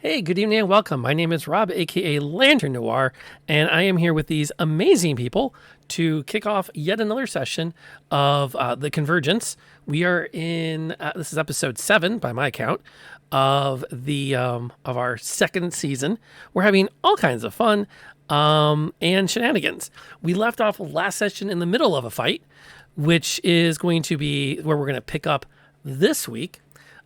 Hey, good evening and welcome. My name is Rob, aka Lantern Noir, and I am here with these amazing people to kick off yet another session of the Convergence. We are in this is episode 7 by my count of the of our second season. We're having all kinds of fun and shenanigans. We left off last session in the middle of a fight, which is going to be where we're going to pick up this week.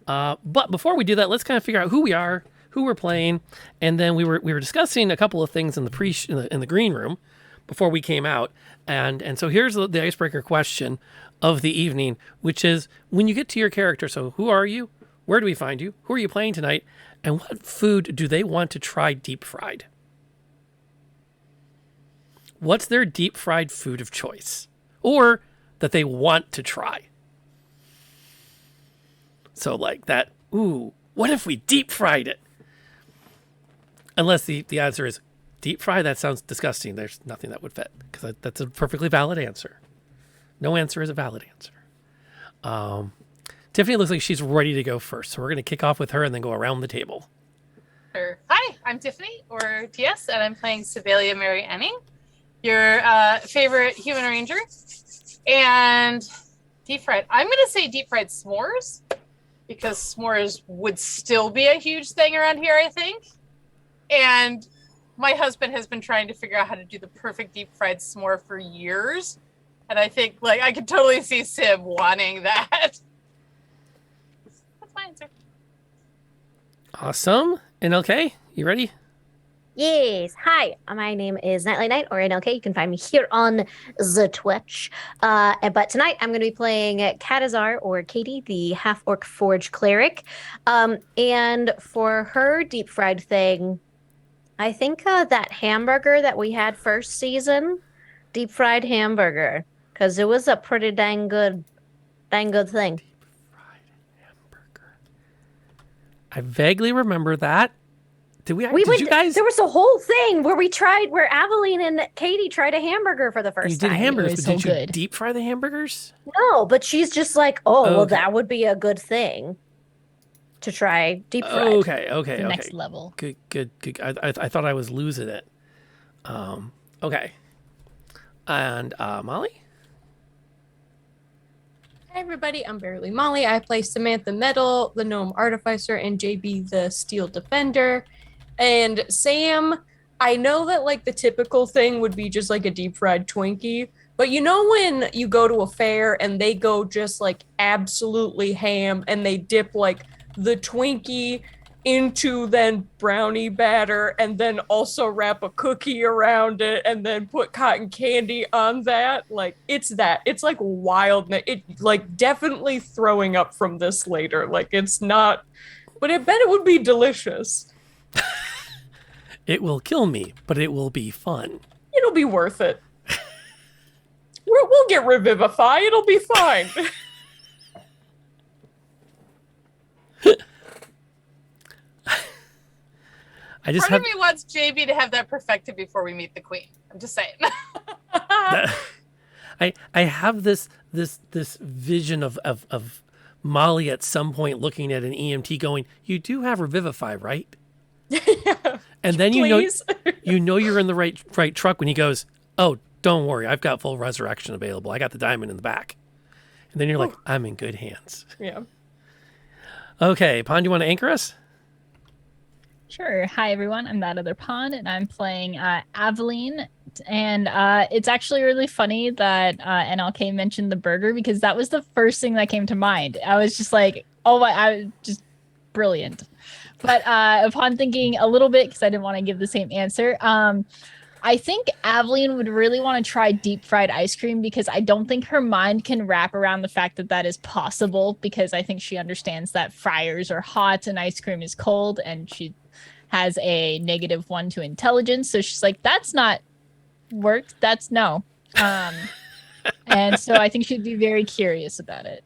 But before we do that, let's kind of figure out who we are, who we're playing, and then we were discussing a couple of things in the green room before we came out, and so here's the icebreaker question of the evening, which is when you get to your character. So who are you? Where do we find you? Who are you playing tonight? And what food do they want to try deep fried? What's their deep fried food of choice, or that they want to try? So like that. Ooh, what if we deep fried it? Unless the answer is deep fry, that sounds disgusting. There's nothing that would fit, because that's a perfectly valid answer. No answer is a valid answer. Tiffany looks like she's ready to go first, so we're going to kick off with her and then go around the table. Sure. Hi, I'm Tiffany, or TS, and I'm playing Sebelia Mary Enning, your favorite human ranger. And deep fried. I'm going to say deep fried s'mores, because s'mores would still be a huge thing around here, I think. And my husband has been trying to figure out how to do the perfect deep fried s'more for years. And I think, like, I could totally see Sib wanting that. That's my answer. Awesome. NLK, you ready? Yes. Hi, my name is Nightly Night, or NLK. You can find me here on the Twitch. But tonight I'm going to be playing Katazar, or Katie, the half-orc forge cleric. And for her deep fried thing, I think that hamburger that we had first season, deep fried hamburger, because it was a pretty dang good thing. Deep fried hamburger. I vaguely remember that. Did you guys? There was a whole thing where Aveline and Katie tried a hamburger for the first time. You did hamburgers, but so did you good. deep fry the hamburgers? No, but she's just like, oh, well, Okay. that would be a good thing to try deep fried. Okay. Next level. Good. I thought I was losing it. Okay. And Molly? Hi everybody, I'm Barely Molly. I play Samantha Metal, the Gnome Artificer, and JB, the Steel Defender. And Sam, I know that like the typical thing would be just like a deep fried Twinkie, but you know when you go to a fair and they go just like absolutely ham and they dip like the Twinkie into then brownie batter and then also wrap a cookie around it and then put cotton candy on that? Like it's like wild. It like definitely throwing up from this later. Like it's not, but I bet it would be delicious. It will kill me, but it will be fun. It'll be worth it. We'll get Revivify. It'll be fine. Part of me wants JB to have that perfected before we meet the queen. I'm just saying. I have this vision of Molly at some point looking at an EMT going, "You do have Revivify, right?" Yeah. And then Please. you know you're in the right truck when he goes, "Oh, don't worry, I've got full resurrection available. I got the diamond in the back." And then you're like, "I'm in good hands." Yeah. Okay, Pond, you want to anchor us? Sure. Hi, everyone. I'm that other Pond, and I'm playing Aveline. And it's actually really funny that NLK mentioned the burger, because that was the first thing that came to mind. I was just like, oh my, I was just brilliant. But upon thinking a little bit, because I didn't want to give the same answer, I think Aveline would really want to try deep fried ice cream, because I don't think her mind can wrap around the fact that that is possible, because I think she understands that fryers are hot and ice cream is cold, and she has a -1 to intelligence. So she's like, that's not worked. That's no. And so I think she'd be very curious about it.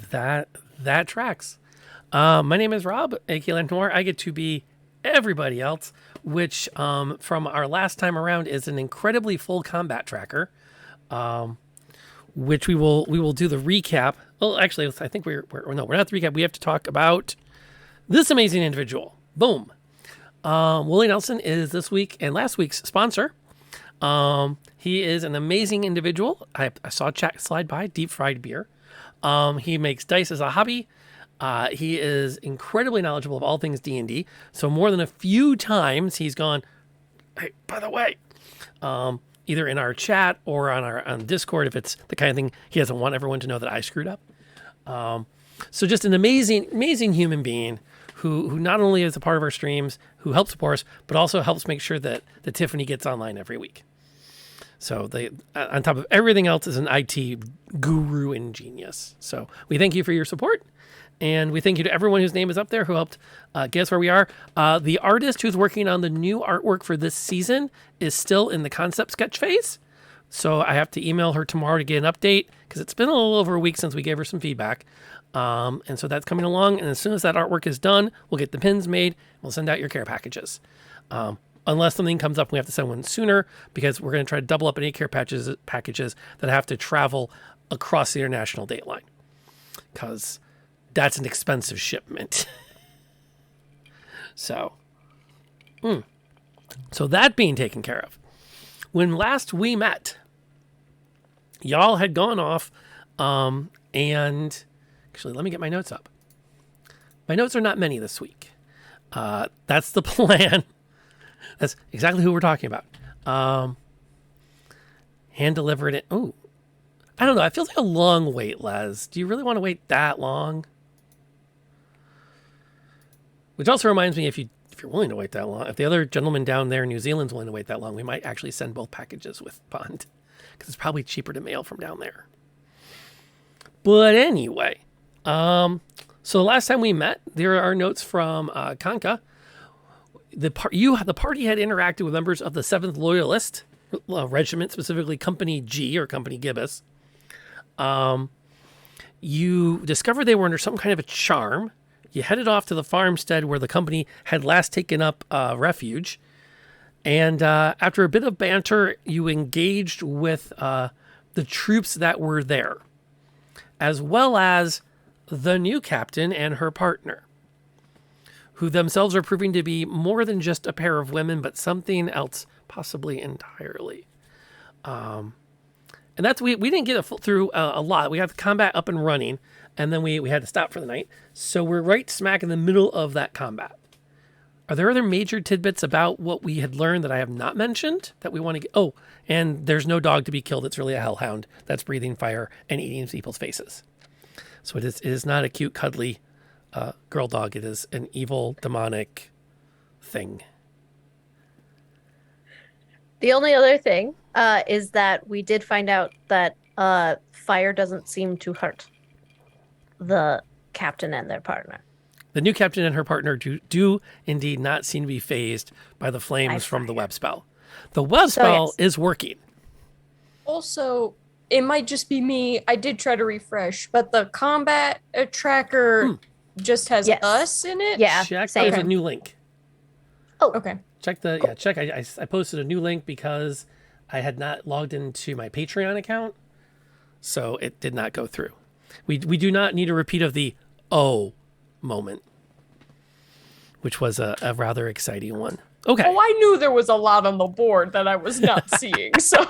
That tracks. My name is Rob, aka Lantern Noir. I get to be everybody else, which from our last time around is an incredibly full combat tracker, which we will do the recap. Well, actually, I think we're not the recap. We have to talk about this amazing individual. Boom. Willie Nelson is this week and last week's sponsor. He is an amazing individual. I saw a chat slide by, deep fried beer. He makes dice as a hobby. He is incredibly knowledgeable of all things D&D. So more than a few times he's gone, hey, by the way, either in our chat or on Discord, if it's the kind of thing he doesn't want everyone to know that I screwed up. So just an amazing human being who not only is a part of our streams, who helps support us, but also helps make sure that Tiffany gets online every week. So they, on top of everything else, is an IT guru and genius. So we thank you for your support. And we thank you to everyone whose name is up there who helped get us where we are. The artist who's working on the new artwork for this season is still in the concept sketch phase. So I have to email her tomorrow to get an update because it's been a little over a week since we gave her some feedback. And so that's coming along. And as soon as that artwork is done, we'll get the pins made. We'll send out your care packages. Unless something comes up, we have to send one sooner because we're going to try to double up any care packages that have to travel across the international date line. Because that's an expensive shipment. So that being taken care of. When last we met, y'all had gone off, and actually, let me get my notes up. My notes are not many this week. That's the plan. That's exactly who we're talking about. Hand delivered it. Oh, I don't know. It feels like a long wait, Les. Do you really want to wait that long? Which also reminds me, if you're willing to wait that long, if the other gentleman down there in New Zealand's willing to wait that long, we might actually send both packages with Bond, because it's probably cheaper to mail from down there. But anyway, so the last time we met, there are notes from Kanka. The party had interacted with members of the 7th Loyalist Regiment, specifically Company G or Company Gibbous. You discovered they were under some kind of a charm. You headed off to the farmstead where the company had last taken up refuge. And after a bit of banter, you engaged with the troops that were there, as well as the new captain and her partner, who themselves are proving to be more than just a pair of women, but something else, possibly entirely. And that's, we didn't get through a lot. We got the combat up and running, and then we had to stop for the night. So we're right smack in the middle of that combat. Are there other major tidbits about what we had learned that I have not mentioned that we want to get? Oh, and there's no dog to be killed. It's really a hellhound that's breathing fire and eating people's faces. So it is not a cute, cuddly girl dog. It is an evil, demonic thing. The only other thing is that we did find out that fire doesn't seem to hurt the captain and their partner. The new captain and her partner do indeed not seem to be phased by the flames from the web spell. The web spell is working. Also, it might just be me. I did try to refresh, but the combat tracker just has us in it. Yeah, check. same. There's a new link. Oh, okay. Check check. I posted a new link because I had not logged into my Patreon account, so it did not go through. We do not need a repeat of the moment, which was a rather exciting one. Okay. Oh, I knew there was a lot on the board that I was not seeing. So,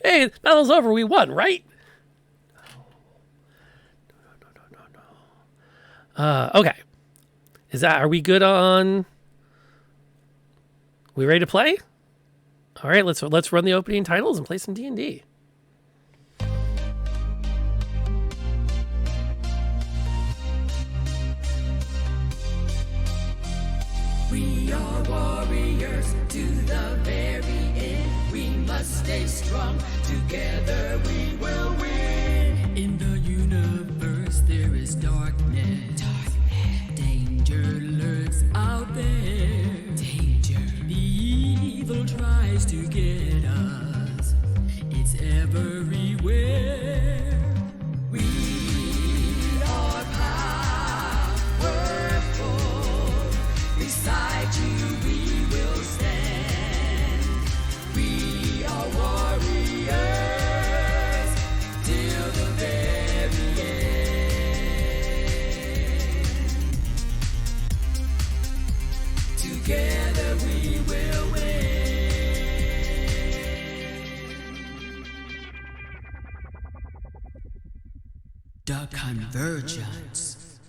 hey, battle's over. We won, right? No. Okay. Are we good on? We ready to play? All right, let's run the opening titles and play some D&D. We are warriors to the very end. We must stay strong. Together we will win. In the universe there is darkness. Danger lurks out there. Danger. The evil tries to get us. It's everywhere. We are powerful. Beside you we will stand. We are warriors till the very end. The Convergence.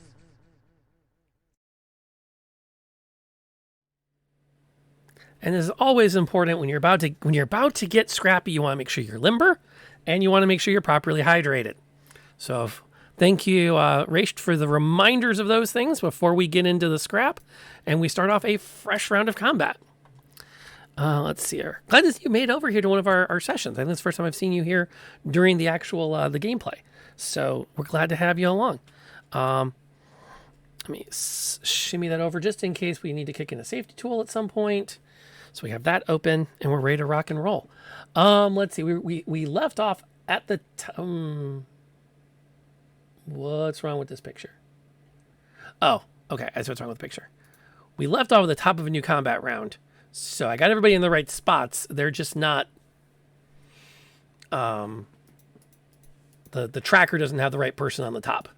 And this is always important when you're about to get scrappy. You want to make sure you're limber, and you want to make sure you're properly hydrated. So, thank you, Raish, for the reminders of those things before we get into the scrap, and we start off a fresh round of combat. Let's see here. Glad to see you made over here to one of our sessions. I think it's the first time I've seen you here during the actual the gameplay. So we're glad to have you along. Let me shimmy that over just in case we need to kick in a safety tool at some point. So we have that open and we're ready to rock and roll. Let's see. We left off at the what's wrong with this picture? Oh, okay. That's what's wrong with the picture. We left off at the top of a new combat round. So I got everybody in the right spots. They're just not. The tracker doesn't have the right person on the top,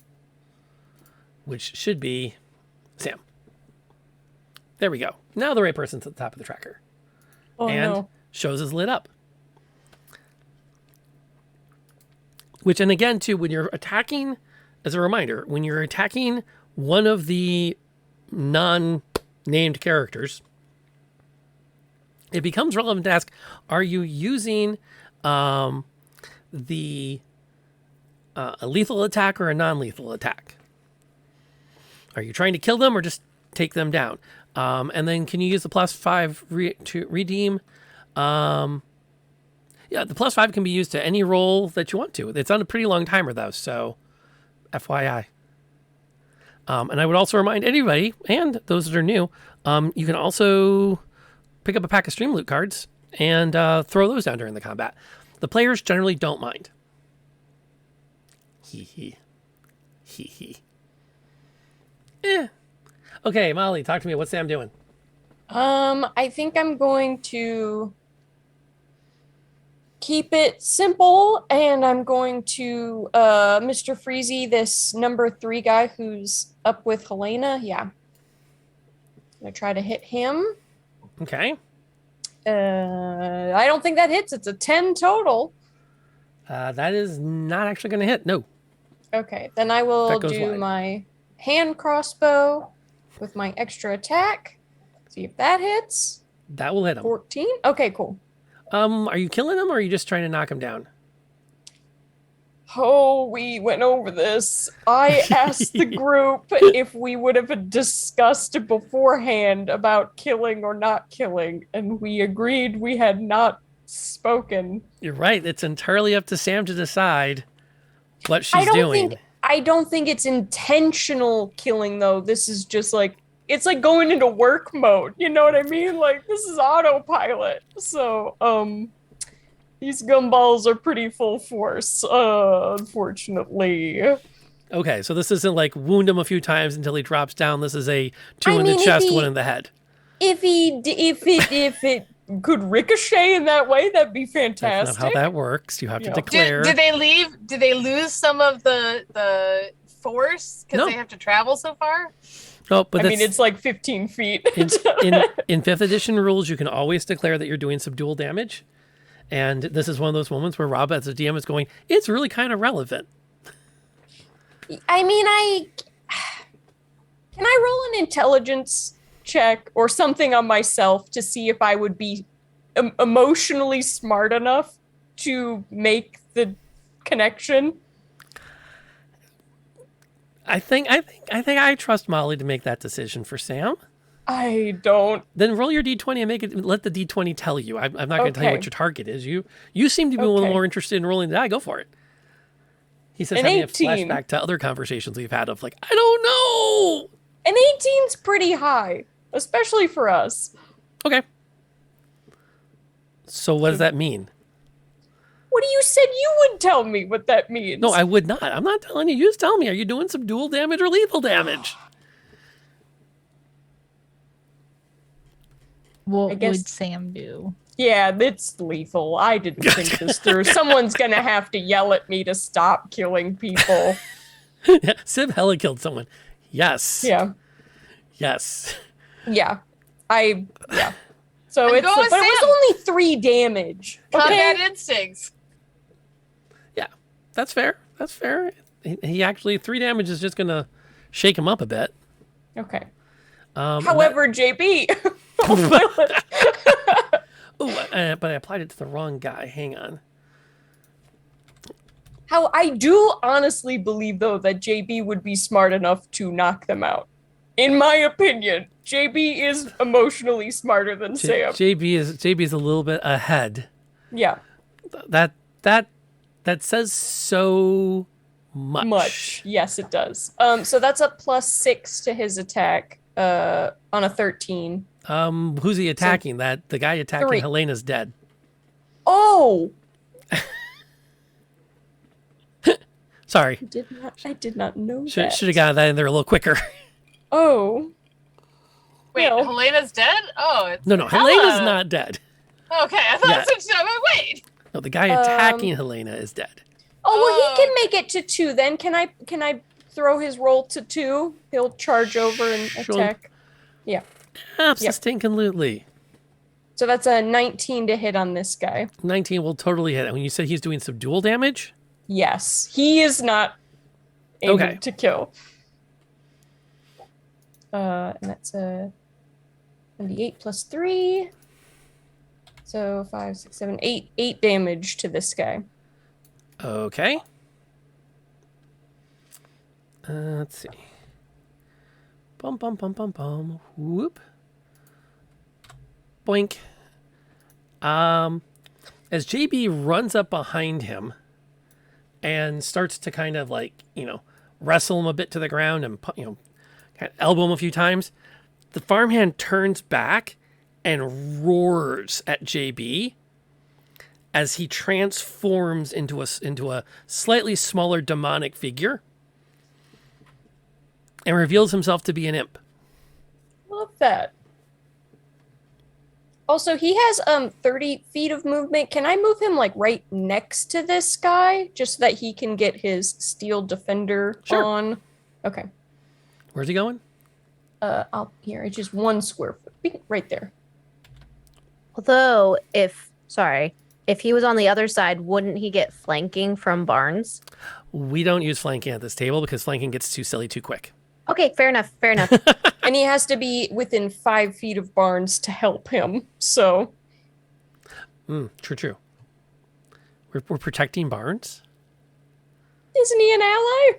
which should be Sam. There we go. Now the right person's at the top of the tracker. Oh, and no. shows is lit up. Which, and again, too, when you're attacking, as a reminder, when you're attacking one of the non-named characters, it becomes relevant to ask, are you using a lethal attack or a non-lethal attack? Are you trying to kill them or just take them down? And then can you use the +5 to redeem? Yeah, the +5 can be used to any roll that you want to. It's on a pretty long timer, though, so FYI. And I would also remind anybody, and those that are new, you can also pick up a pack of stream loot cards and throw those down during the combat. The players generally don't mind. Hee hee. Hee hee. Okay, Molly, talk to me. What's Sam doing? I think I'm going to keep it simple, and I'm going to Mr. Freezy, this number 3 guy who's up with Helena. Yeah. I'm gonna try to hit him. Okay. I don't think that hits. It's a 10 total. That is not actually going to hit. No. Okay, then I will That goes do wide. my hand crossbow with my extra attack. See if that hits. That will hit him. 14. Okay, cool. Are you killing him or are you just trying to knock him down? Oh, we went over this. I asked the group if we would have discussed beforehand about killing or not killing, and we agreed we had not spoken. You're right. It's entirely up to Sam to decide what she's doing. I don't think it's intentional killing, though. This is just like, it's like going into work mode. You know what I mean? Like, this is autopilot. So, these gumballs are pretty full force, unfortunately. Okay, so this isn't like wound him a few times until he drops down. This is a two in mean, the if chest, he- one in the head. If it could ricochet in that way, that'd be That's fantastic. not how that works. You have to Yeah. declare. Did they leave? Did they lose some of the force because No. they have to travel so far? No, but I mean, that's- it's like 15 feet. in 5th edition rules, you can always declare that you're doing subdual damage. And this is one of those moments where Rob, as a DM, is going, it's really kind of relevant. I mean, can I roll an intelligence check or something on myself to see if I would be emotionally smart enough to make the connection? I think I trust Molly to make that decision for Sam. I don't. Then roll your d20 and let the d20 tell you. I'm not going to tell you what Okay. your target is. You seem to be a little Okay. more interested in rolling the die. Go for it. He says, An having a 18. flashback to other conversations we've had of like, I don't know. An 18's pretty high, especially for us. Okay. So what does that mean? What you said you would tell me what that means. No, I would not. I'm not telling you. You just tell me. Are you doing some dual damage or lethal damage? What I guess- would Sam do? Yeah, it's lethal. I didn't think this through. Someone's gonna have to yell at me to stop killing people. Sib hella killed someone. Yes. Yeah. Yes. Yeah. Yeah. So I'm it's going but it was Sam. only 3 damage. Okay. Combat instincts. Yeah. That's fair. That's fair. He actually 3 damage is just gonna shake him up a bit. Okay. And However, JB. but I applied it to the wrong guy. Hang on. How I do honestly believe though that JB would be smart enough to knock them out. In my opinion, JB is emotionally smarter than Sam. JB is a little bit ahead. Yeah. That says so much. Yes, it does. So that's a +6 to his attack. On a 13. Who's he attacking? The guy attacking 3. Helena's dead. Oh. Sorry. I did not know Should that. have got that in there a little quicker. Oh. Wait, No. Helena's dead? Oh, it's No, Hella. Helena's not dead. Okay, I thought Yeah. so. Wait. No, the guy attacking Helena is dead. Oh, well, Oh, he can make it to 2 then. Can I throw his roll to 2? He'll charge over and Sure. attack. Yeah. Absolutely. So that's a 19 to hit on this guy. 19 will totally hit it. When you said he's doing subdual damage? Yes. He is not aiming Okay. to kill. And that's a 28 plus 3. So 5, 6, 7, 8. 8 damage to this guy. Okay. Let's see. Bum, bum, bum, bum, bum. Whoop. Boink. As JB runs up behind him and starts to kind of wrestle him a bit to the ground and, kind of elbow him a few times, the farmhand turns back and roars at JB as he transforms into a slightly smaller demonic figure and reveals himself to be an imp. Love that. Also, he has 30 feet of movement. Can I move him right next to this guy just so that he can get his steel defender Sure. on? Okay. Where's he going? Here, it's just 1 square foot. Right there. Although, if he was on the other side, wouldn't he get flanking from Barnes? We don't use flanking at this table because flanking gets too silly too quick. Okay, fair enough. Fair enough. And he has to be within 5 feet of Barnes to help him. So, True. We're protecting Barnes? isn't he an ally?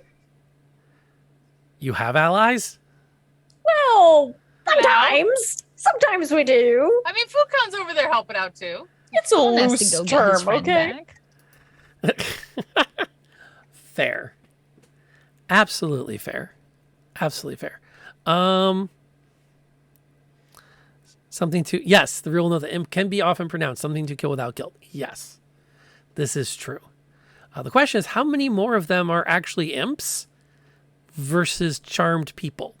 You have allies? Well, Sometimes we do. I mean, Fukon's over there helping out too. it's a Someone has loose to go get his term, friend okay? back. Fair. Absolutely fair. Absolutely fair. Something to... Yes, the real note that imp can be often pronounced something to kill without guilt. Yes, this is true. The question is, how many more of them are actually imps versus charmed people?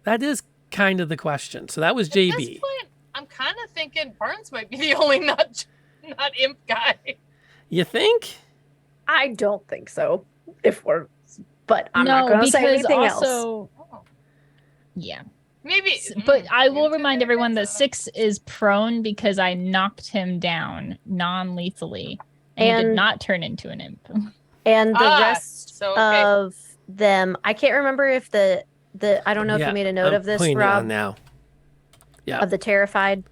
That is kind of the question. So that was At this JB. point, I'm kind of thinking Barnes might be the only not imp guy. You think? I don't think so. But I'm not going to say anything else. Oh, Yeah. maybe. But I will maybe remind two everyone that different 6 is prone because I knocked him down non-lethally. And he did And- not turn into an imp. And the Ah, rest so, okay. of them, I can't remember if the I don't know if Yeah, you made a note I'm of this, putting it on Rob, now. Yeah. of the terrified.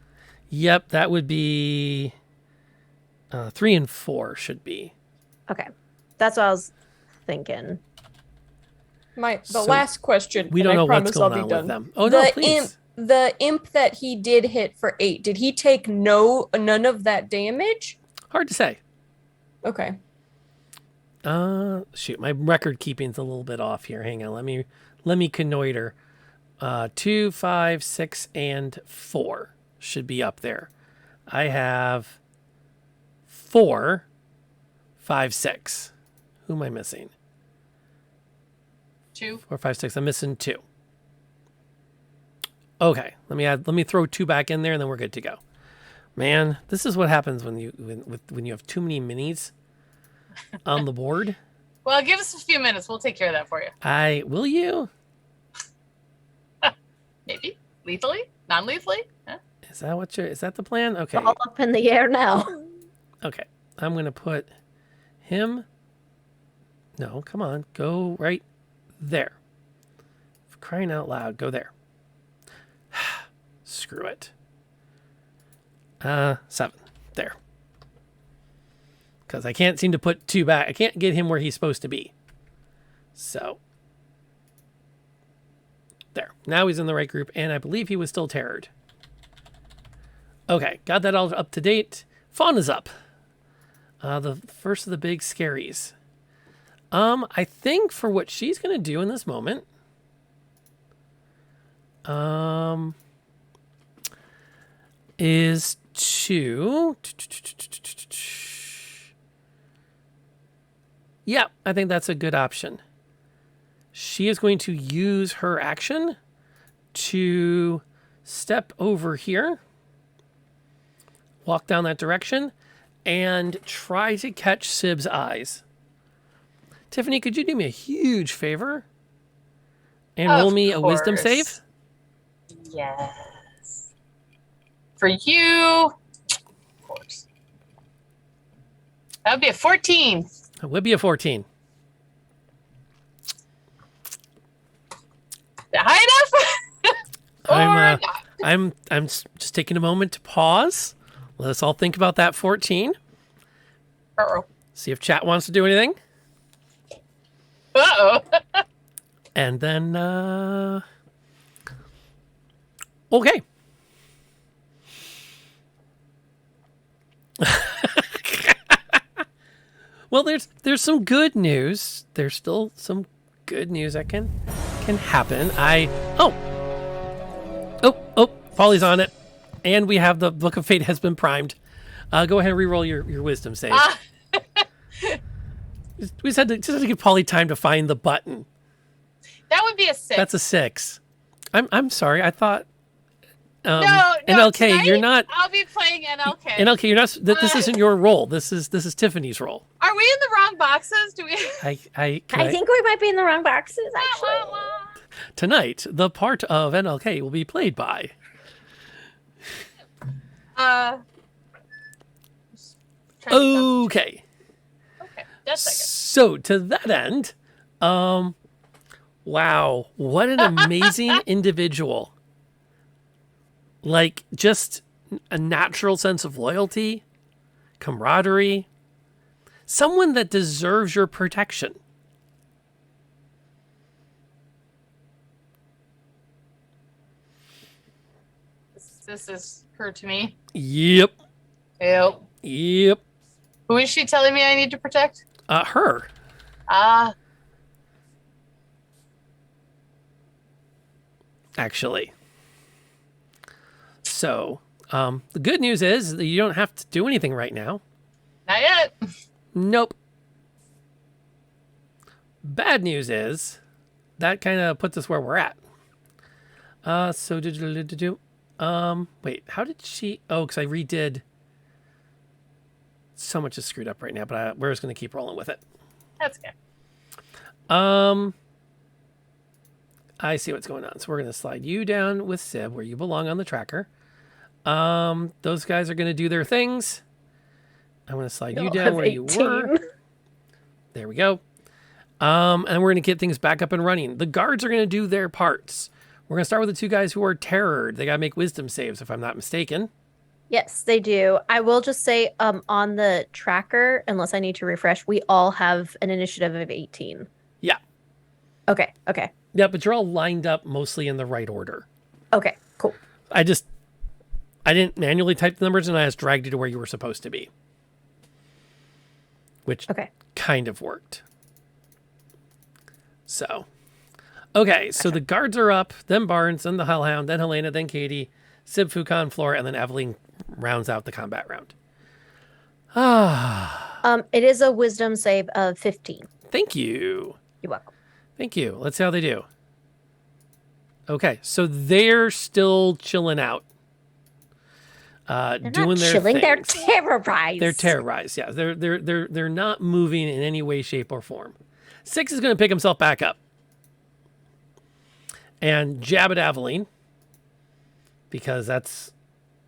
Yep, that would be 3 and 4 should be. Okay, that's what I was thinking. The So, last question. We and don't I know what's promise I'll going be on done. with them. Oh no, please. The imp that he did hit for 8, did he take none of that damage? Hard to say. Okay. Shoot, my record keeping's a little bit off here. Hang on, let me connoiter. 2, 5, 6, and 4 should be up there. I have 4, 5, 6. Who am I missing? 2. 4, 5, 6. I'm missing 2. Okay, let me throw 2 back in there, and then we're good to go. Man, this is what happens when you have too many minis on the board. Well, give us a few minutes. We'll take care of that for you. Will you? Maybe lethally, non-lethally. Huh? Is that the plan? Okay. All up in the air now. Okay. I'm gonna put him No, come on. Go right there. For crying out loud, go there. Screw it. 7. There. Because I can't seem to put 2 back. I can't get him where he's supposed to be. So. There. Now he's in the right group, and I believe he was still terrored. Okay, got that all up to date. Fawn is up. The first of the big scaries. I think for what she's going to do in this moment, is to... Yeah, I think that's a good option. She is going to use her action to step over here, walk down that direction, and try to catch Sib's eyes. Tiffany, could you do me a huge favor and roll me a wisdom save? Yes. For you, of course. That would be a 14. It would be a 14. High enough? I'm just taking a moment to pause. Let us all think about that 14. Uh-oh. See if chat wants to do anything. Uh-oh. And then, okay. Well, there's some good news. There's still some good news that can happen. Polly's on it. And we have the Book of Fate has been primed. Go ahead and reroll your wisdom save. We just had to give Polly time to find the button. That would be a 6. That's a 6. I'm sorry. I thought. No, NLK, tonight, you're not. I'll be playing NLK. NLK, you're not. This isn't your role. This is Tiffany's role. Are we in the wrong boxes? Do we? I think we might be in the wrong boxes, actually. Tonight, the part of NLK will be played by. Okay. Just a second. So to that end, wow, what an amazing individual. Like, just a natural sense of loyalty, camaraderie, someone that deserves your protection. This is her to me. Yep. Yep. Yep. Who is she telling me I need to protect? Her. Actually. So, the good news is that you don't have to do anything right now. Not yet. Nope. Bad news is that kind of puts us where we're at. Wait, how did she? Oh, because I redid. So much is screwed up right now, but we're just going to keep rolling with it. That's good. I see what's going on. So we're going to slide you down with Sib where you belong on the tracker. Those guys are going to do their things. I'm going to slide you down where 18. you were. There we go. And we're going to get things back up and running. The guards are going to do their parts. We're going to start with the 2 guys who are terrored. They got to make wisdom saves, if I'm not mistaken. Yes, they do. I will just say, on the tracker, unless I need to refresh, we all have an initiative of 18. Yeah. Okay. Yeah, but you're all lined up mostly in the right order. Okay, cool. I didn't manually type the numbers, and I just dragged you to where you were supposed to be. Which kind of worked. So, okay, so the guards are up, then Barnes, then the Hellhound, then Helena, then Katie, Sib, Fukan, Flora, and then Evelyn rounds out the combat round. It is a wisdom save of 15. Thank you. You're welcome. Thank you. Let's see how they do. Okay, so they're still chilling out. They're doing not their chilling. They're things. terrorized. They're terrorized. Yeah, they're not moving in any way, shape, or form. 6 is going to pick himself back up and jab at Aveline because that's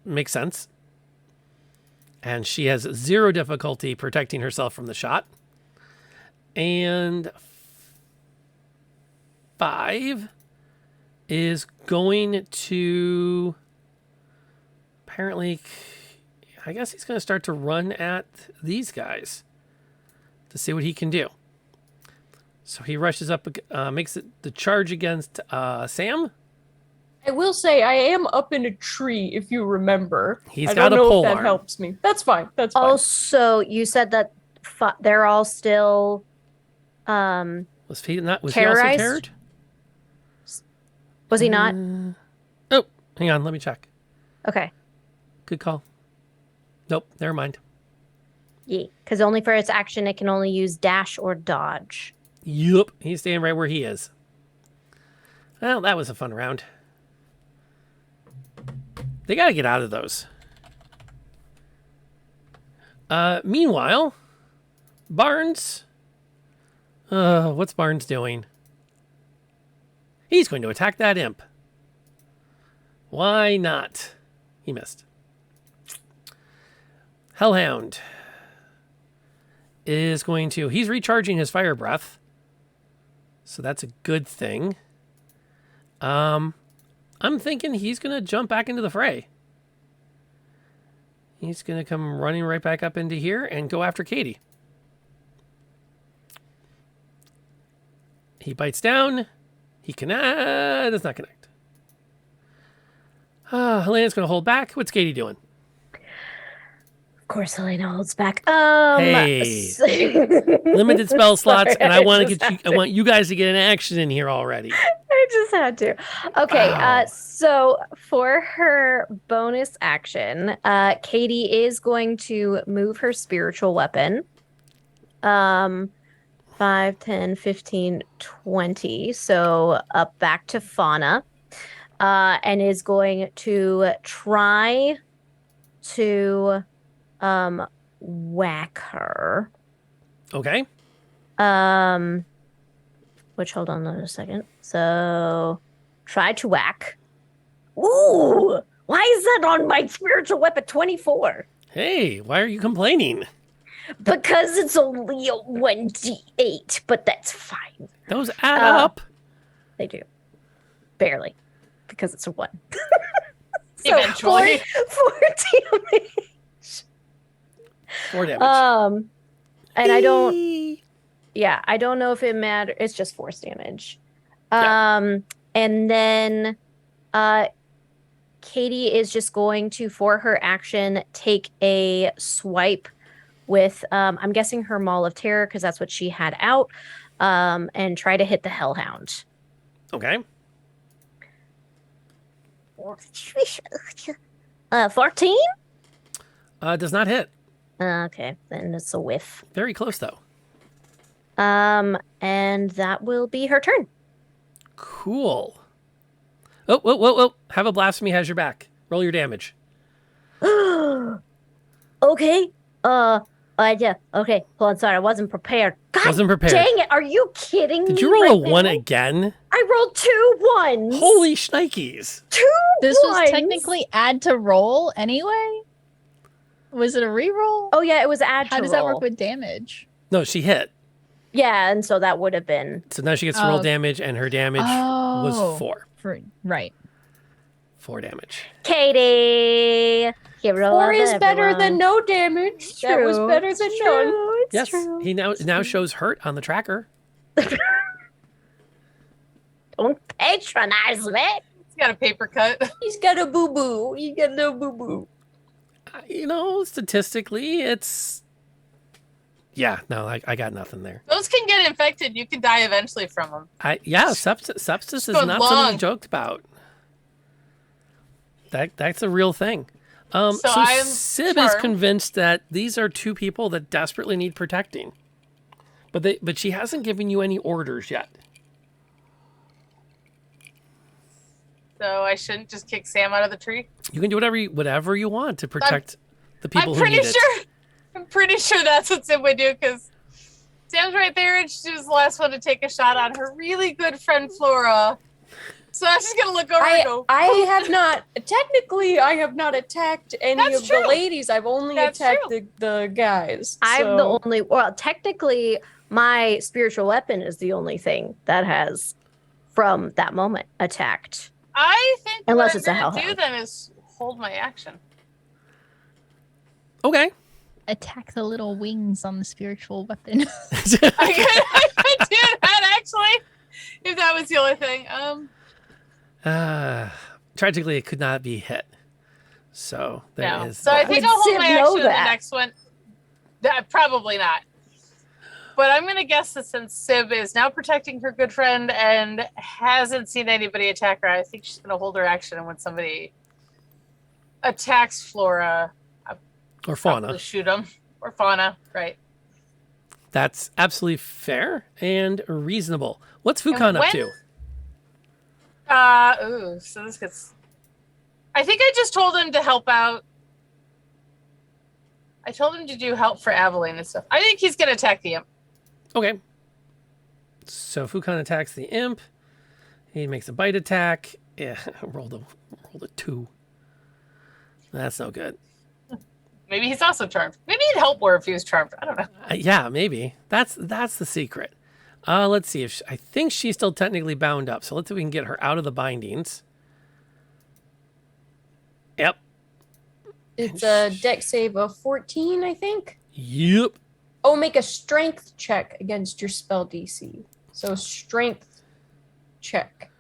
makes sense. And she has 0 difficulty protecting herself from the shot. And 5 is going to apparently, I guess he's going to start to run at these guys to see what he can do. So he rushes up, makes it the charge against Sam. I will say I am up in a tree, if you remember. He's I got don't a know pole if that arm. helps me. That's fine. That's fine. Also, you said that they're all still Was he not? Was he also terrorized? terrored? Was he not? Oh, hang on. Let me check. Okay. Good call. Nope. Never mind. Yeah, because only for its action it can only use dash or dodge. Yup. He's staying right where he is. Well, that was a fun round. They got to get out of those. Meanwhile, Barnes. What's Barnes doing? He's going to attack that imp. Why not? He missed. Hellhound is going to... He's recharging his fire breath. So that's a good thing. I'm thinking he's going to jump back into the fray. He's going to come running right back up into here and go after Katie. He bites down. He does not connect. Helena's going to hold back. What's Katie doing? Of course, Helena holds back. Hey. Limited spell slots, and I want to get you. I want you guys to get an action in here already. I just had to. Okay, Wow. so for her bonus action, Katie is going to move her spiritual weapon. 5, 10, 15, 20. So up back to Fauna. And is going to try to whack her. Okay. Which, hold on a second. So try to whack. Ooh, why is that on my spiritual weapon 24? Hey, why are you complaining? Because it's only a 1d8, but that's fine. Those add up. They do. Barely. Because it's a 1. Eventually. 4 damage. 4 damage. And I don't... Yeah, I don't know if it matters. It's just force damage. Yeah. And then Katie is just going to, for her action, take a swipe with, I'm guessing her Maul of Terror, because that's what she had out, and try to hit the Hellhound. Okay. 14? Does not hit. Okay, then it's a whiff. Very close, though. And that will be her turn. Cool. Oh, whoa, whoa, whoa. Have a Blasphemy has your back. Roll your damage. Okay. Yeah. Okay. Hold on. Sorry, I wasn't prepared. God Wasn't prepared. dang it. Are you kidding me? Did you roll a right 1 now? again? I rolled 2 ones. Holy shnikes. 2 This ones. was technically add to roll anyway? Was it a reroll? Oh, yeah. It was add How to does that roll. work with damage? No, she hit. Yeah, and so that would have been... So now she gets to roll Oh. damage, and her damage was 4. Right. 4 damage. Katie! Hero 4 of is better everyone. than no damage. That was True. better than It's none. true. It's Yes, true. he now shows hurt on the tracker. Don't patronize me. He's got a paper cut. He's got a boo-boo. He got no boo-boo. Statistically, it's... Yeah, no, I got nothing there. Those can get infected. You can die eventually from them. Sepsis is going not something long. you joked about. That's a real thing. So I am Sib is charmed. convinced that these are 2 people that desperately need protecting, but she hasn't given you any orders yet. So I shouldn't just kick Sam out of the tree. You can do whatever you want to protect the people I'm who need pretty it. sure. I'm pretty sure that's what Sim would do because Sam's right there, and she was the last one to take a shot on her really good friend Flora. So I'm just gonna look over and go. I have not attacked any That's of true. the ladies. I've only That's attacked true. the guys. I'm so- the only... Well, technically, my spiritual weapon is the only thing that has, from that moment, attacked. I think Unless what it's a I'm gonna do hellhound. then is hold my action. Okay. Attack the little wings on the spiritual weapon. I could do that actually, if that was the only thing. Tragically, it could not be hit. So there is. So I that. think Would I'll hold Civ my know action in the that? next one. Probably not. But I'm gonna guess that since Civ is now protecting her good friend and hasn't seen anybody attack her, I think she's gonna hold her action, and when somebody attacks Flora, Or Fauna. probably shoot them. Or Fauna, right? That's absolutely fair and reasonable. What's And Fukan up when- to? So this gets. I think I just told him to help out. I told him to do help for Aveline and stuff. I think he's gonna attack the imp. Okay. So Fukan attacks the imp. He makes a bite attack. Yeah, rolled a 2. That's no good. Maybe he's also charmed. Maybe he'd help her if he was charmed. I don't know. Yeah, maybe. That's the secret. Let's see if I think she's still technically bound up. So let's see if we can get her out of the bindings. Yep. It's a deck save of 14, I think. Yep. Oh, make a strength check against your spell DC. So strength check.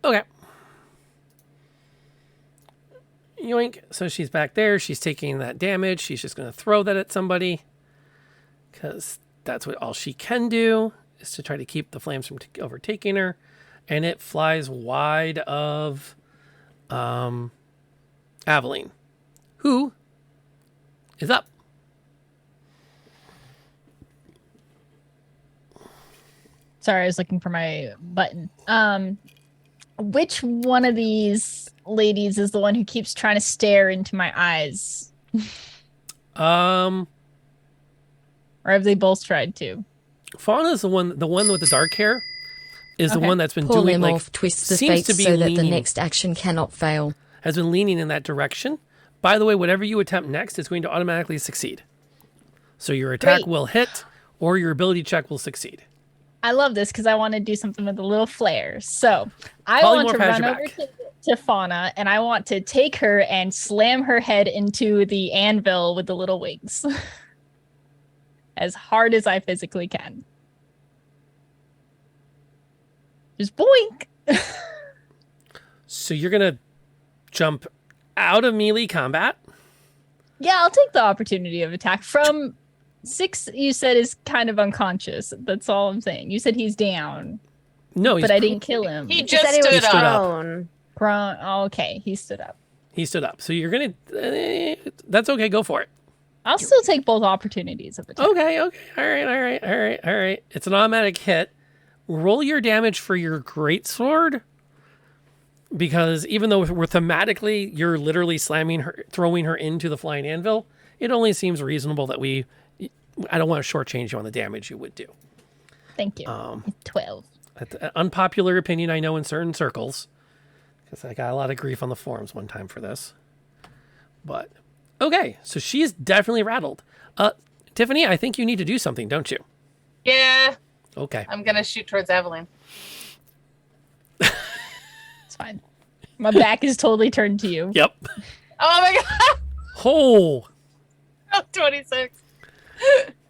Okay. Yoink. So she's back there. She's taking that damage. She's just going to throw that at somebody. Because that's what all she can do, is to try to keep the flames from overtaking her. And it flies wide of Aveline, who is up. Sorry, I was looking for my button. Which one of these ladies is the one who keeps trying to stare into my eyes? Um, Or have they both tried to? Fauna is the one with the dark hair. Is the Okay. one that's been Pull doing him like off, twist the seems fates to be so that the leaning- next action cannot fail. has been leaning in that direction. By the way, whatever you attempt next is going to automatically succeed. So your attack Great. will hit, or your ability check will succeed. I love this because I want to do something with a little flair. So I Polymorph want to has run your over back. to Fauna, and I want to take her and slam her head into the anvil with the little wings. As hard as I physically can. Just boink. So you're gonna jump out of melee combat. Yeah, I'll take the opportunity of attack. From 6, you said is kind of unconscious. That's all I'm saying. You said he's down, No, but I didn't kill him. He He just said he was stood up. prone. Okay, he stood up. He stood up. So you're gonna. That's okay. Go for it. I'll still take both opportunities of attack. Okay. All right. It's an automatic hit. Roll your damage for your greatsword, because even though we're thematically, you're literally slamming her, throwing her into the flying anvil. It only seems reasonable that I don't want to shortchange you on the damage you would do. Thank you. 12. That's an unpopular opinion, I know, in certain circles, because I got a lot of grief on the forums one time for this. But okay, so she's definitely rattled. Tiffany, I think you need to do something, don't you? Yeah, Okay. I'm gonna shoot towards Aveline. It's fine. My back is totally turned to you. Yep. Oh my god! Oh, Oh, 26.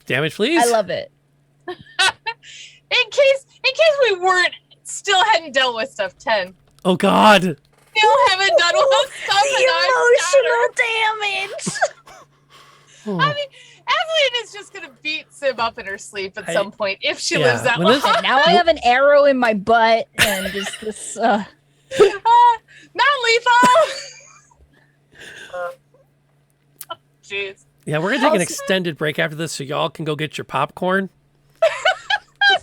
damage, please. I love it. In case we still hadn't dealt with stuff, 10. Oh God. Still haven't done with stuff, and I'm Emotional damage. Oh. I mean, Aveline is just gonna beat Sim up in her sleep at some point if she yeah, lives that when long. this- And now I have an arrow in my butt and just this. Not lethal. Jeez. Yeah, we're gonna take an extended break after this, so y'all can go get your popcorn.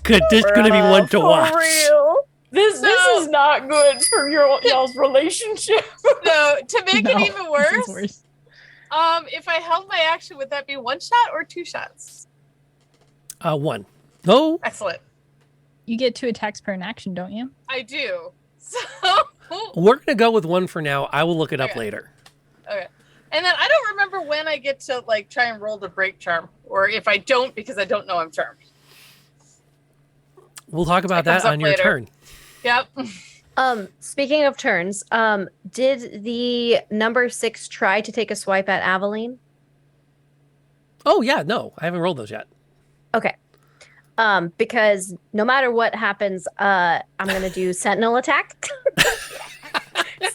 Good, this is gonna be one to watch. For real. This is not good for y'all's relationship. No, to make it No, even this is worse, if I held my action, would that be 1 shot or 2 shots? 1. No. Excellent. You get 2 attacks per an action, don't you? I do. So We're gonna go with 1 for now. I will look it up Okay. later. okay. And then I don't remember when I get to like try and roll the break charm, or if I don't because I don't know I'm charmed. We'll talk about that on your turn. Yep. Speaking of turns, did the number 6 try to take a swipe at Aveline? Oh yeah, no, I haven't rolled those yet. Okay. Because no matter what happens, I'm gonna do Sentinel attack.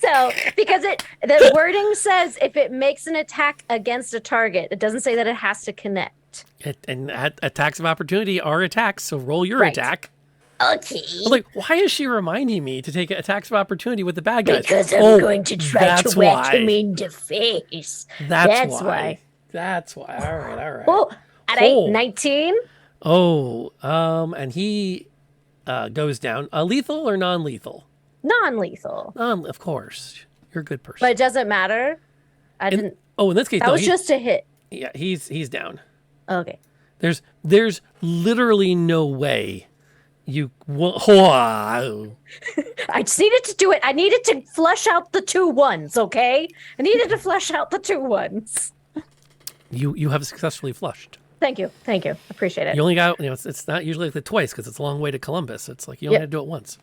So, because the wording says if it makes an attack against a target, it doesn't say that it has to connect. And attacks of opportunity are attacks, so roll your Right. attack. Okay. I'm like, why is she reminding me to take attacks of opportunity with the bad guys? Because I'm going to try to whack him in the face. That's why. That's why. All right. Oh, all right, 19. Oh, and he goes down. Lethal or non-lethal? Non-lethal. Of course. You're a good person. But it doesn't matter. In this case, that was just a hit. Yeah, he's down. Okay. There's literally no way you I just needed to do it. I needed to flush out the 2 1s, okay? I needed to flush out the 2 1s. You have successfully flushed. Thank you. Appreciate it. You only got, it's not usually like the twice because it's a long way to Columbus. It's like you only had to do it once.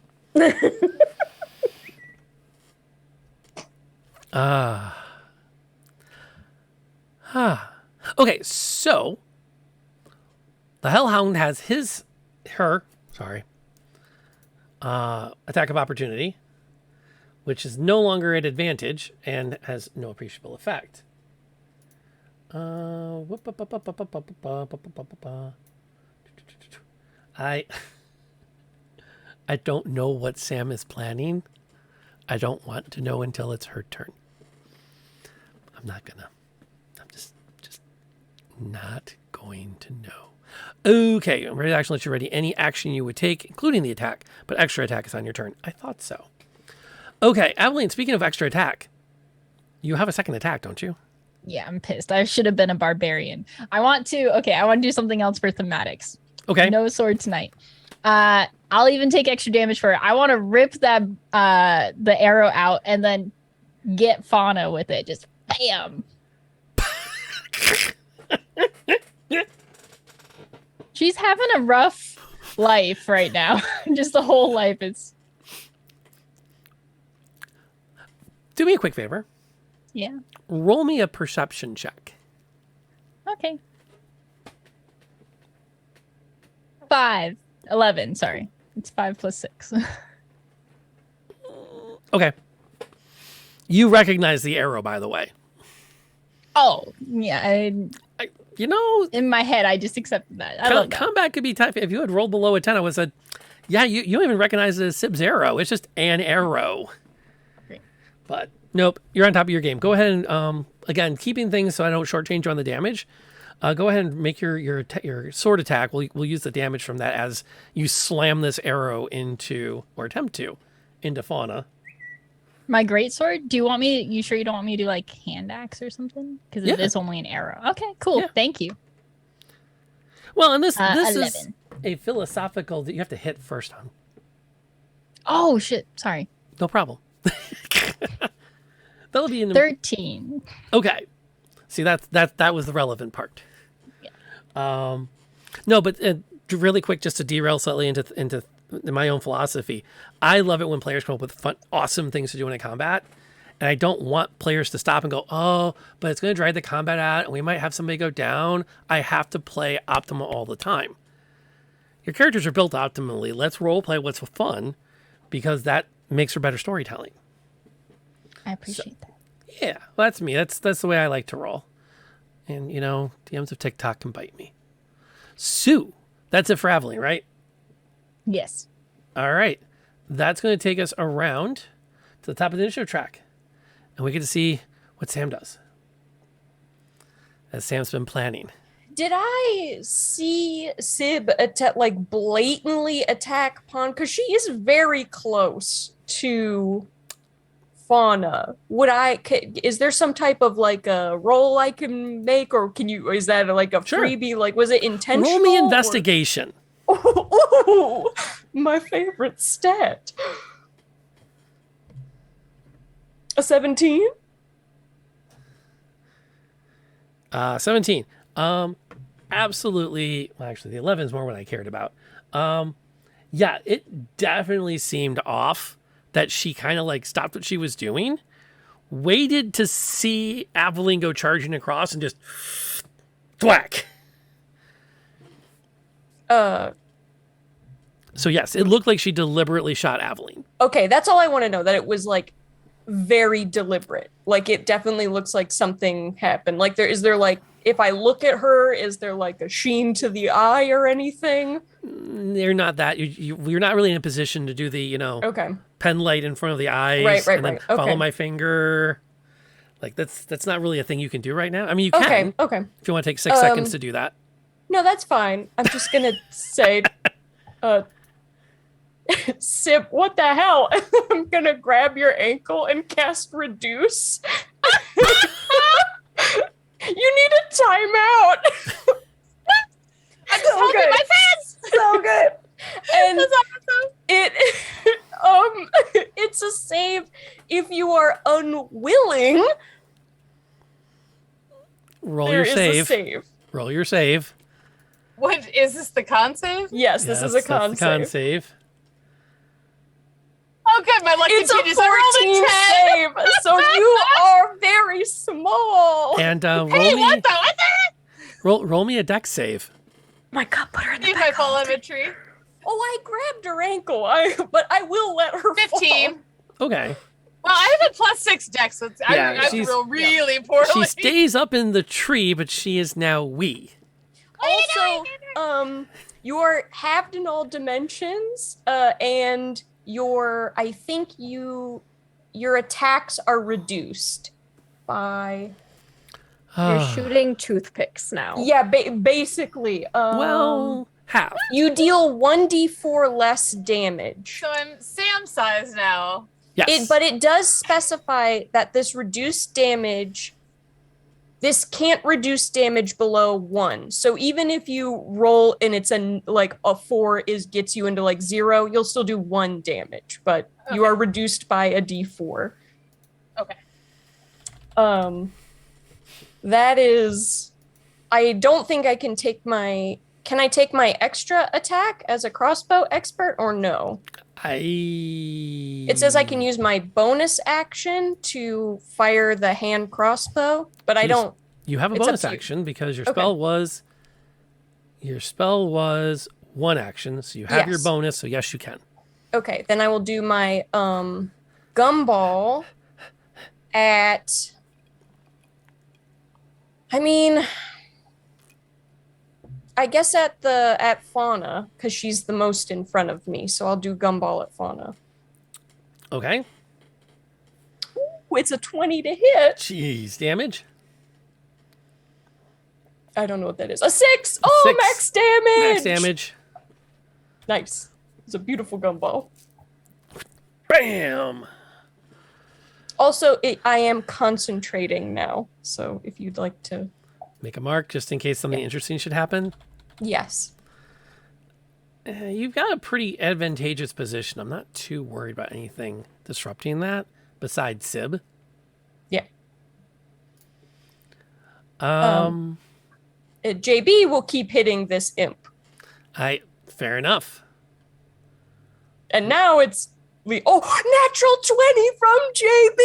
Okay, so the Hellhound has her attack of opportunity, which is no longer at advantage and has no appreciable effect. I don't know what Sam is planning. I don't want to know until it's her turn. I'm just not going to know. Okay, I'm ready to action. Let you ready. Any action you would take, including the attack, but extra attack is on your turn. I thought so. Okay, Aveline, speaking of extra attack, you have a second attack, don't you? Yeah, I'm pissed. I should have been a barbarian. I want to do something else for thematics. Okay. No sword tonight. I'll even take extra damage for it. I want to rip that the arrow out and then get Fauna with it. Just bam. She's having a rough life right now. Just the whole life is. Do me a quick favor. Yeah. Roll me a perception check. Okay. 11. Sorry. It's 5 plus 6. Okay. You recognize the arrow, by the way. Oh, yeah. In my head, I just accepted that. I love that. Combat could be tough. If you had rolled below a 10, I would have said, yeah, you don't even recognize it as Sib's arrow. It's just an arrow. Great. But nope, you're on top of your game. Go ahead and, again, keeping things so I don't shortchange you on the damage. Go ahead and make your sword attack. We'll use the damage from that as you slam this arrow into, or attempt to, into Fauna. My greatsword? You sure you don't want me to do like hand axe or something? Because it is only an arrow. Okay, cool. Yeah. Thank you. Well, and this 11. is a philosophical that you have to hit first on. Oh shit! Sorry. No problem. That'll be in the 13. Okay. See, that was the relevant part. Yeah. No, but really quick, just to derail slightly into my own philosophy. I love it when players come up with fun, awesome things to do in a combat. And I don't want players to stop and go, oh, but it's going to drag the combat out and we might have somebody go down. I have to play optimal all the time. Your characters are built optimally. Let's role play what's fun because that makes for better storytelling. I appreciate that. Yeah, well, that's me. That's the way I like to roll. And, DMs of TikTok can bite me. Sue, that's it for Aveline, right? Yes. All right. That's going to take us around to the top of the initiative track. And we get to see what Sam does. As Sam's been planning. Did I see Sib blatantly attack Pawn? Because she is very close to Fauna. Is there some type of a roll I can make, or is that a Sure. freebie? Was it intentional? Roll me investigation. Ooh, my favorite stat. A 17? 17. Absolutely. Well, actually, the 11 is more what I cared about. Yeah, it definitely seemed off that she kind of like stopped what she was doing, waited to see Aveline go charging across, and just thwack. So yes, it looked like she deliberately shot Aveline. Okay, that's all I want to know, that it was like very deliberate. Like it definitely looks like something happened. Like is there like, if I look at her, is there like a sheen to the eye or anything? They're not that. You're not really in a position to do the, Okay. pen light in front of the eyes. Right, and then okay. follow my finger. Like that's not really a thing you can do right now. I mean, you can. Okay. If you want to take 6 seconds to do that. No, that's fine. I'm just gonna say, Sip, what the hell? I'm gonna grab your ankle and cast Reduce. You need a timeout. I'm just holding my fans. So good. And That's awesome. it's a save if you are unwilling. Roll There your is save. a save. Roll your save. What is this? The con save? Yes, this is a That's con the con save. save. Oh, good. My lucky It's a penis. I 14 save, so you are very small. And rolled a 10. Hey, roll me what the? roll me a dex save. My God, put her in the If I back. fall in a tree. Oh, I grabbed her ankle. But I will let her 15. fall. Okay. Well, I have a +6 dex, so Yeah, I she's- roll really poorly. She stays up in the tree, but she is now wee. Also, you are halved in all dimensions, and your attacks are reduced by. You're shooting toothpicks now. Yeah, basically. Well, half. You deal 1d4 less damage. So I'm Sam size now. Yes. But it does specify that this reduced damage, this can't reduce damage below 1. So even if you roll and it's a 4 gets you into 0, you'll still do 1 damage, but you are reduced by a d4. Okay. That is, I don't think I can take can I take my extra attack as a crossbow expert or no? It says I can use my bonus action to fire the hand crossbow, but I don't. You have a It's up bonus to you. action because your Okay. spell was 1 action, so you have your Yes. bonus, so yes you can. Okay, then I will do my gumball at. I mean, I guess at Fauna, because she's the most in front of me, so I'll do gumball at Fauna. Okay. Ooh, it's a 20 to hit. Jeez, damage. I don't know what that is. A 6! Oh, 6. max damage! Max damage. Nice. It's a beautiful gumball. Bam. Also, I am concentrating now, so if you'd like to. Make a mark just in case something interesting should happen. Yes. You've got a pretty advantageous position. I'm not too worried about anything disrupting that besides Sib. Yeah. JB will keep hitting this imp. Fair enough. And now it's natural 20 from JB.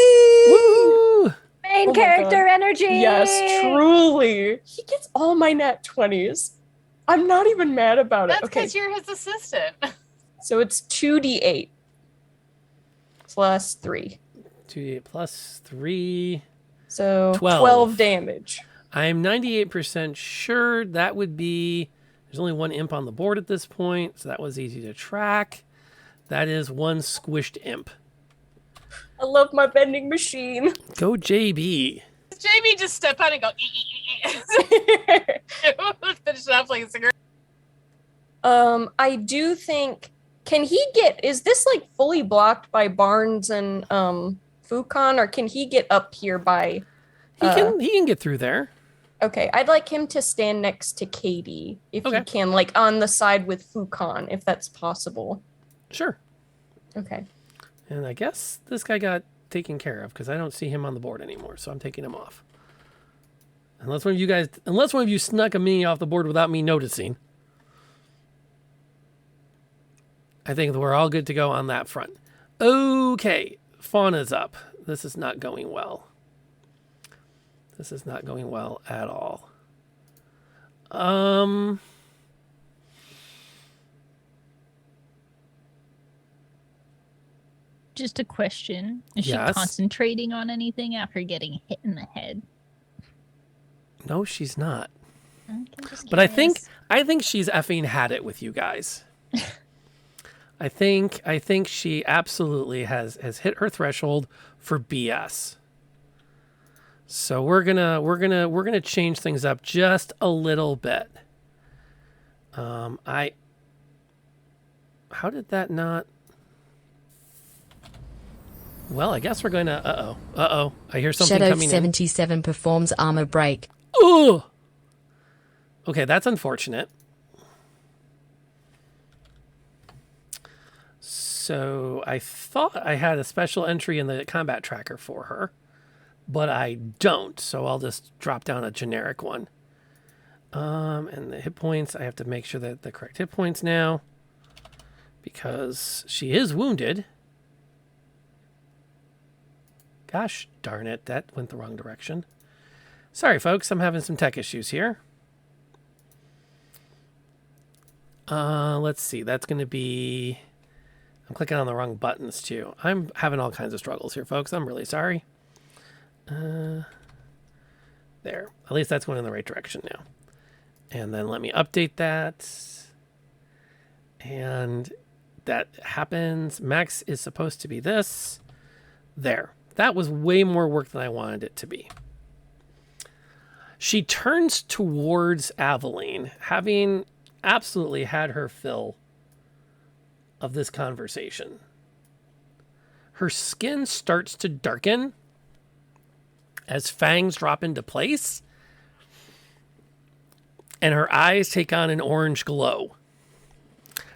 Woo! Main Oh my character God. energy. Yes, truly. He gets all my nat 20s. I'm not even mad about it. That's Okay. because you're his assistant. So it's 2d8 plus 3. 2d8 plus 3. So 12. 12 damage. I'm 98% sure that would be... There's only one imp on the board at this point, so that was easy to track. That is one squished imp. I love my vending machine. Go JB. Jamie just step out and go. Finish it off like a cigarette. I do think, is this fully blocked by Barnes and Fucon, or can he get up here by He can get through there. Okay, I'd like him to stand next to Katie if Okay. he can, on the side with Fucon, if that's possible. Sure. Okay. And I guess this guy got taken care of because I don't see him on the board anymore, so I'm taking him off. Unless one of you snuck a mini off the board without me noticing. I think we're all good to go on that front. Okay, Fauna's up. This is not going well. This is not going well at all. Just a question. Is Yes? she concentrating on anything after getting hit in the head? No, she's not. Okay, just But I curious. think she's effing had it with you guys. I think she absolutely has hit her threshold for BS. So we're gonna change things up just a little bit. How did that not? Well, I guess we're going to. Uh oh. I hear something Shadow coming in. 77 performs armor break. Ooh. Okay, that's unfortunate. So I thought I had a special entry in the combat tracker for her, but I don't. So I'll just drop down a generic one. And the hit points, I have to make sure that the correct hit points now, because she is wounded. Gosh darn it, that went the wrong direction. Sorry, folks, I'm having some tech issues here. Let's see, that's going to be... I'm clicking on the wrong buttons, too. I'm having all kinds of struggles here, folks. I'm really sorry. There. At least that's going in the right direction now. And then let me update that. And that happens. Max is supposed to be this. There. That was way more work than I wanted it to be. She turns towards Aveline, having absolutely had her fill of this conversation. Her skin starts to darken as fangs drop into place, and her eyes take on an orange glow.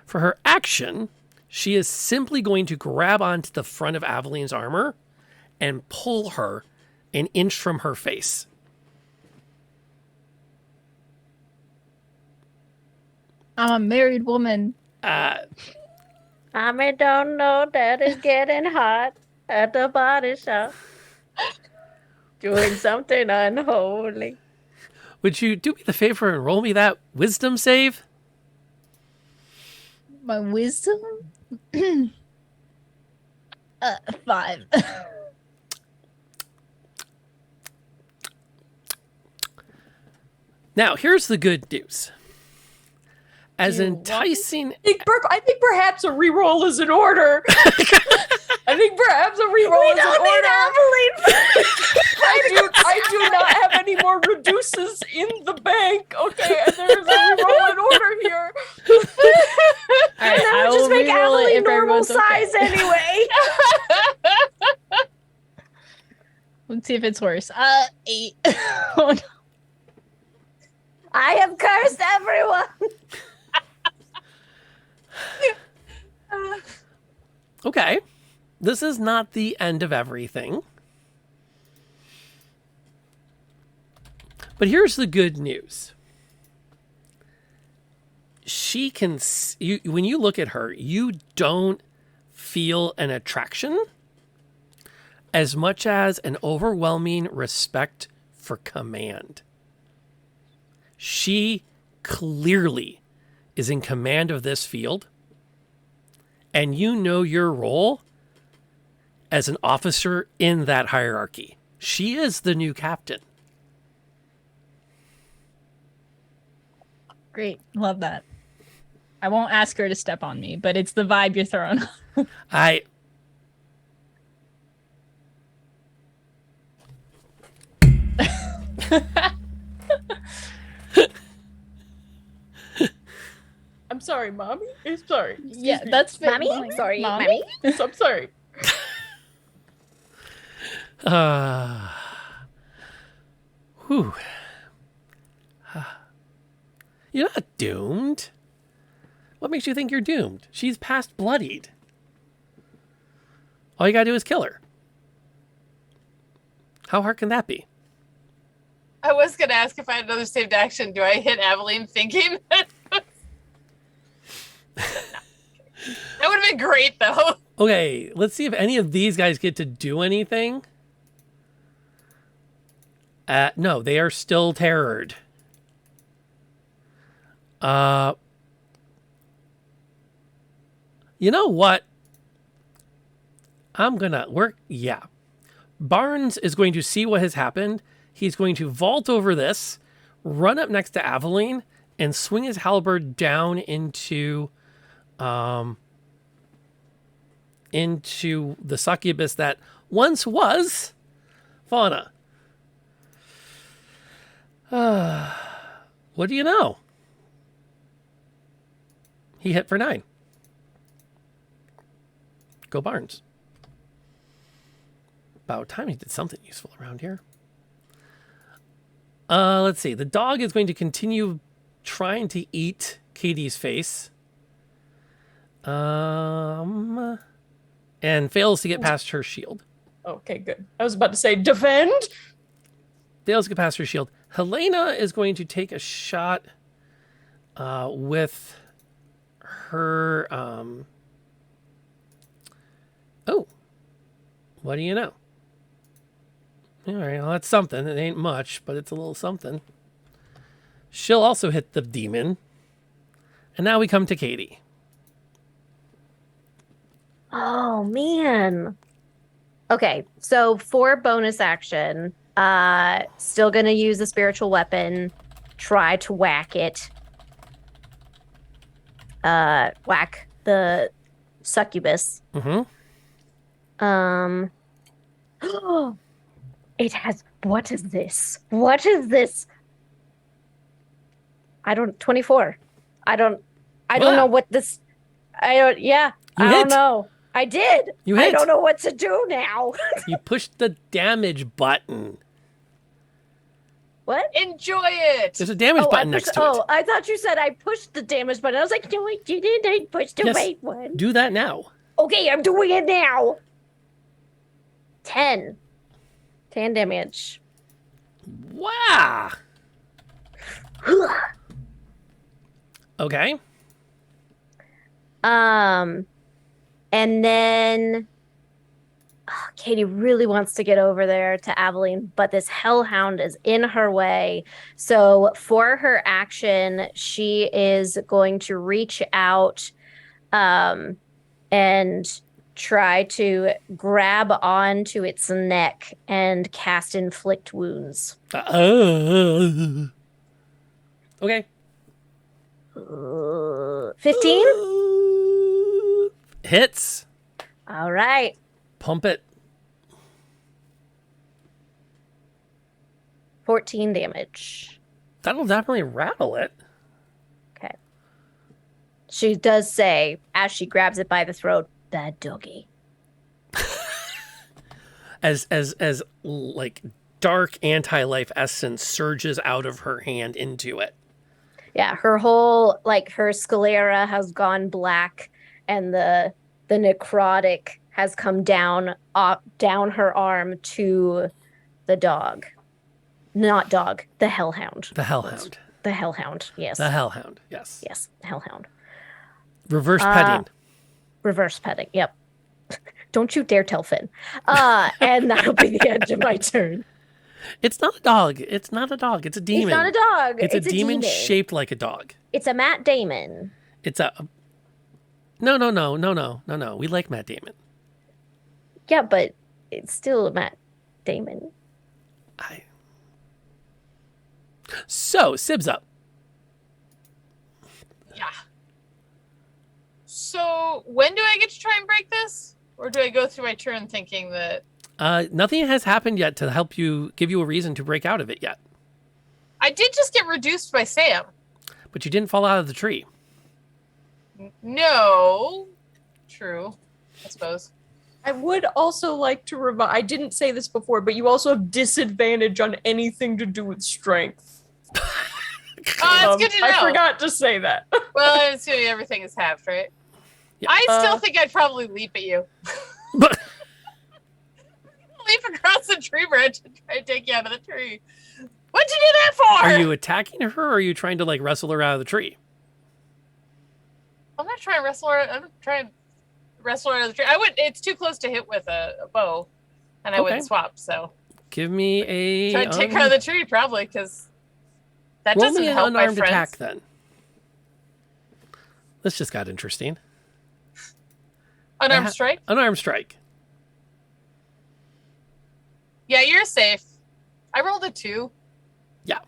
For her action, she is simply going to grab onto the front of Aveline's armor and pull her an inch from her face. I'm a married woman. I don't know that it's getting hot at the body shop. Doing something unholy. Would you do me the favor and roll me that wisdom save? My wisdom? 5. Now, here's the good news. As You enticing... I think perhaps a reroll is in order. I think perhaps a reroll is in order. I do not have any more reduces in the bank. Okay, and there is a reroll in order here. All right, That would just make Aveline normal size anyway. Let's see if it's worse. 8. Oh, no. I have cursed everyone. Okay. This is not the end of everything. But here's the good news. She can... when you look at her, you don't feel an attraction as much as an overwhelming respect for command. She clearly is in command of this field, and you know your role as an officer in that hierarchy. She is the new captain. Great. Love that. I won't ask her to step on me, but it's the vibe you're throwing. I'm sorry, mommy. I'm sorry. Yeah, that's fair. Mommy? Sorry, mommy. I'm sorry. Whew. You're not doomed. What makes you think you're doomed? She's past bloodied. All you gotta do is kill her. How hard can that be? I was gonna ask if I had another saved action. Do I hit Aveline thinking that? That would have been great, though. Okay, let's see if any of these guys get to do anything. No, they are still terrored. You know what? Yeah. Barnes is going to see what has happened. He's going to vault over this, run up next to Aveline, and swing his halberd down into the succubus that once was Fauna. What do you know? He hit for 9. Go Barnes. About time he did something useful around here. Let's see. The dog is going to continue trying to eat Katie's face. And fails to get past her shield. Okay, good. I was about to say defend. Fails to get past her shield. Helena is going to take a shot with her... Oh, what do you know? All right, well, that's something. It ain't much, but it's a little something. She'll also hit the demon. And now we come to Katie. Oh, man. Okay, so for bonus action, still going to use a spiritual weapon, try to whack it. Whack the succubus. Mm-hmm. It has, what is this? What is this? 24. I don't know what this, You I hit. don't know. I did. You I hit. don't know what to do now. You pushed the damage button. What? Enjoy it. There's a damage button next to it. I thought you said I pushed the damage button. I was like, no, I didn't. I pushed the Yes. right one. Do that now. Okay, I'm doing it now. 10 damage. Wow. Okay. And then Katie really wants to get over there to Aveline, but this hellhound is in her way. So for her action, she is going to reach out and try to grab onto its neck and cast inflict wounds. Okay. 15? Hits. All right. Pump it. 14 damage. That'll definitely rattle it. Okay. She does say, as she grabs it by the throat, bad doggy. As like dark anti-life essence surges out of her hand into it. Yeah, her whole, her sclera has gone black, and the necrotic has come down her arm to the dog. Not dog, the hellhound. The hellhound. The hellhound, yes. The hellhound, yes. Yes, hellhound. Reverse petting. Reverse petting, yep. Don't you dare tell Finn. And that'll be the end of my turn. It's not a dog. It's not a dog. It's a demon. It's not a dog. It's a demon shaped like a dog. It's a Matt Damon. It's a... No. We like Matt Damon. Yeah, but it's still a Matt Damon. So, Sib's up. Yeah. So when do I get to try and break this? Or do I go through my turn thinking that... Nothing has happened yet to help you, give you a reason to break out of it yet. I did just get reduced by Sam. But you didn't fall out of the tree. No. True, I suppose. I would also like to remind, I didn't say this before, but you also have disadvantage on anything to do with strength. That's good to know. I forgot to say that. Well, I'm assuming everything is halved, right? Yeah. I still think I'd probably leap at you. But Leap across the tree branch and try to take you out of the tree. What'd you do that for? Are you attacking her, or are you trying to like wrestle her out of the tree? I'm not trying to wrestle her. I'm trying to wrestle her out of the tree. It's too close to hit with a bow, and I Okay. wouldn't swap. So Give me a try to take her out of the tree, probably, because that roll doesn't me an help my unarmed friends. attack then. This just got interesting. Unarmed strike. Unarmed strike. Yeah, you're safe. I rolled a 2. Yeah.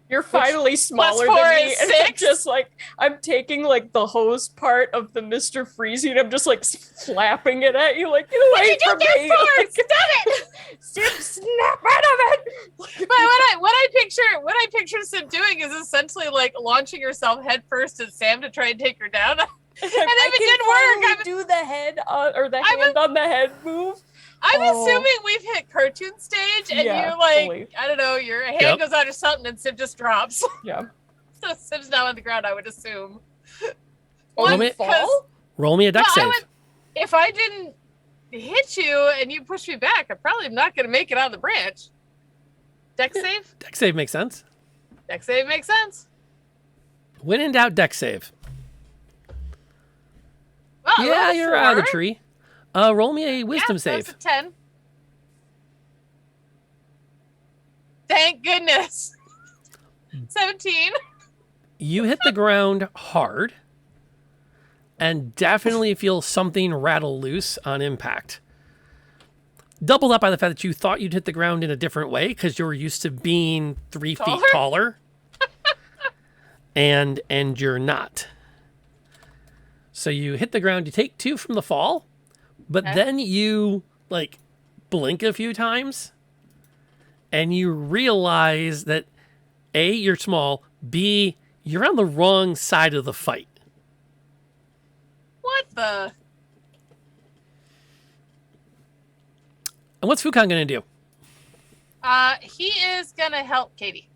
You're finally smaller four than me, is and I'm 6? just like I'm taking like the hose part of the Mr. Freezy, and I'm just like flapping it at you, like get away from me! Like, Stop it! Sim, snap out of it! But what I picture Sim doing is essentially like launching herself head first at Sam to try and take her down. And if it didn't work, do the head or the hand on the head move. I'm assuming we've hit cartoon stage, and Yeah, you like fully. I don't know, your hand Yep. goes out or something, and Sim just drops. Yeah. So Sim's now on the ground, I would assume. Roll me- Roll me a dex save. If I didn't hit you and you push me back, I'm probably not going to make it on the branch. Dex save? Dex save makes sense. Dex save makes sense. When in doubt, dex save. Well, I Yeah, rolled a you're out of the 4. tree. Roll me a wisdom Yeah, save. That's a 10. Thank goodness. 17. You hit the ground hard and definitely feel something rattle loose on impact. Doubled up by the fact that you thought you'd hit the ground in a different way because you were used to being 3 feet taller. and you're not. So you hit the ground, you take 2 from the fall, but then you like blink a few times and you realize that A, you're small, B, you're on the wrong side of the fight. What the? And what's Fukan going to do? He is going to help Katie.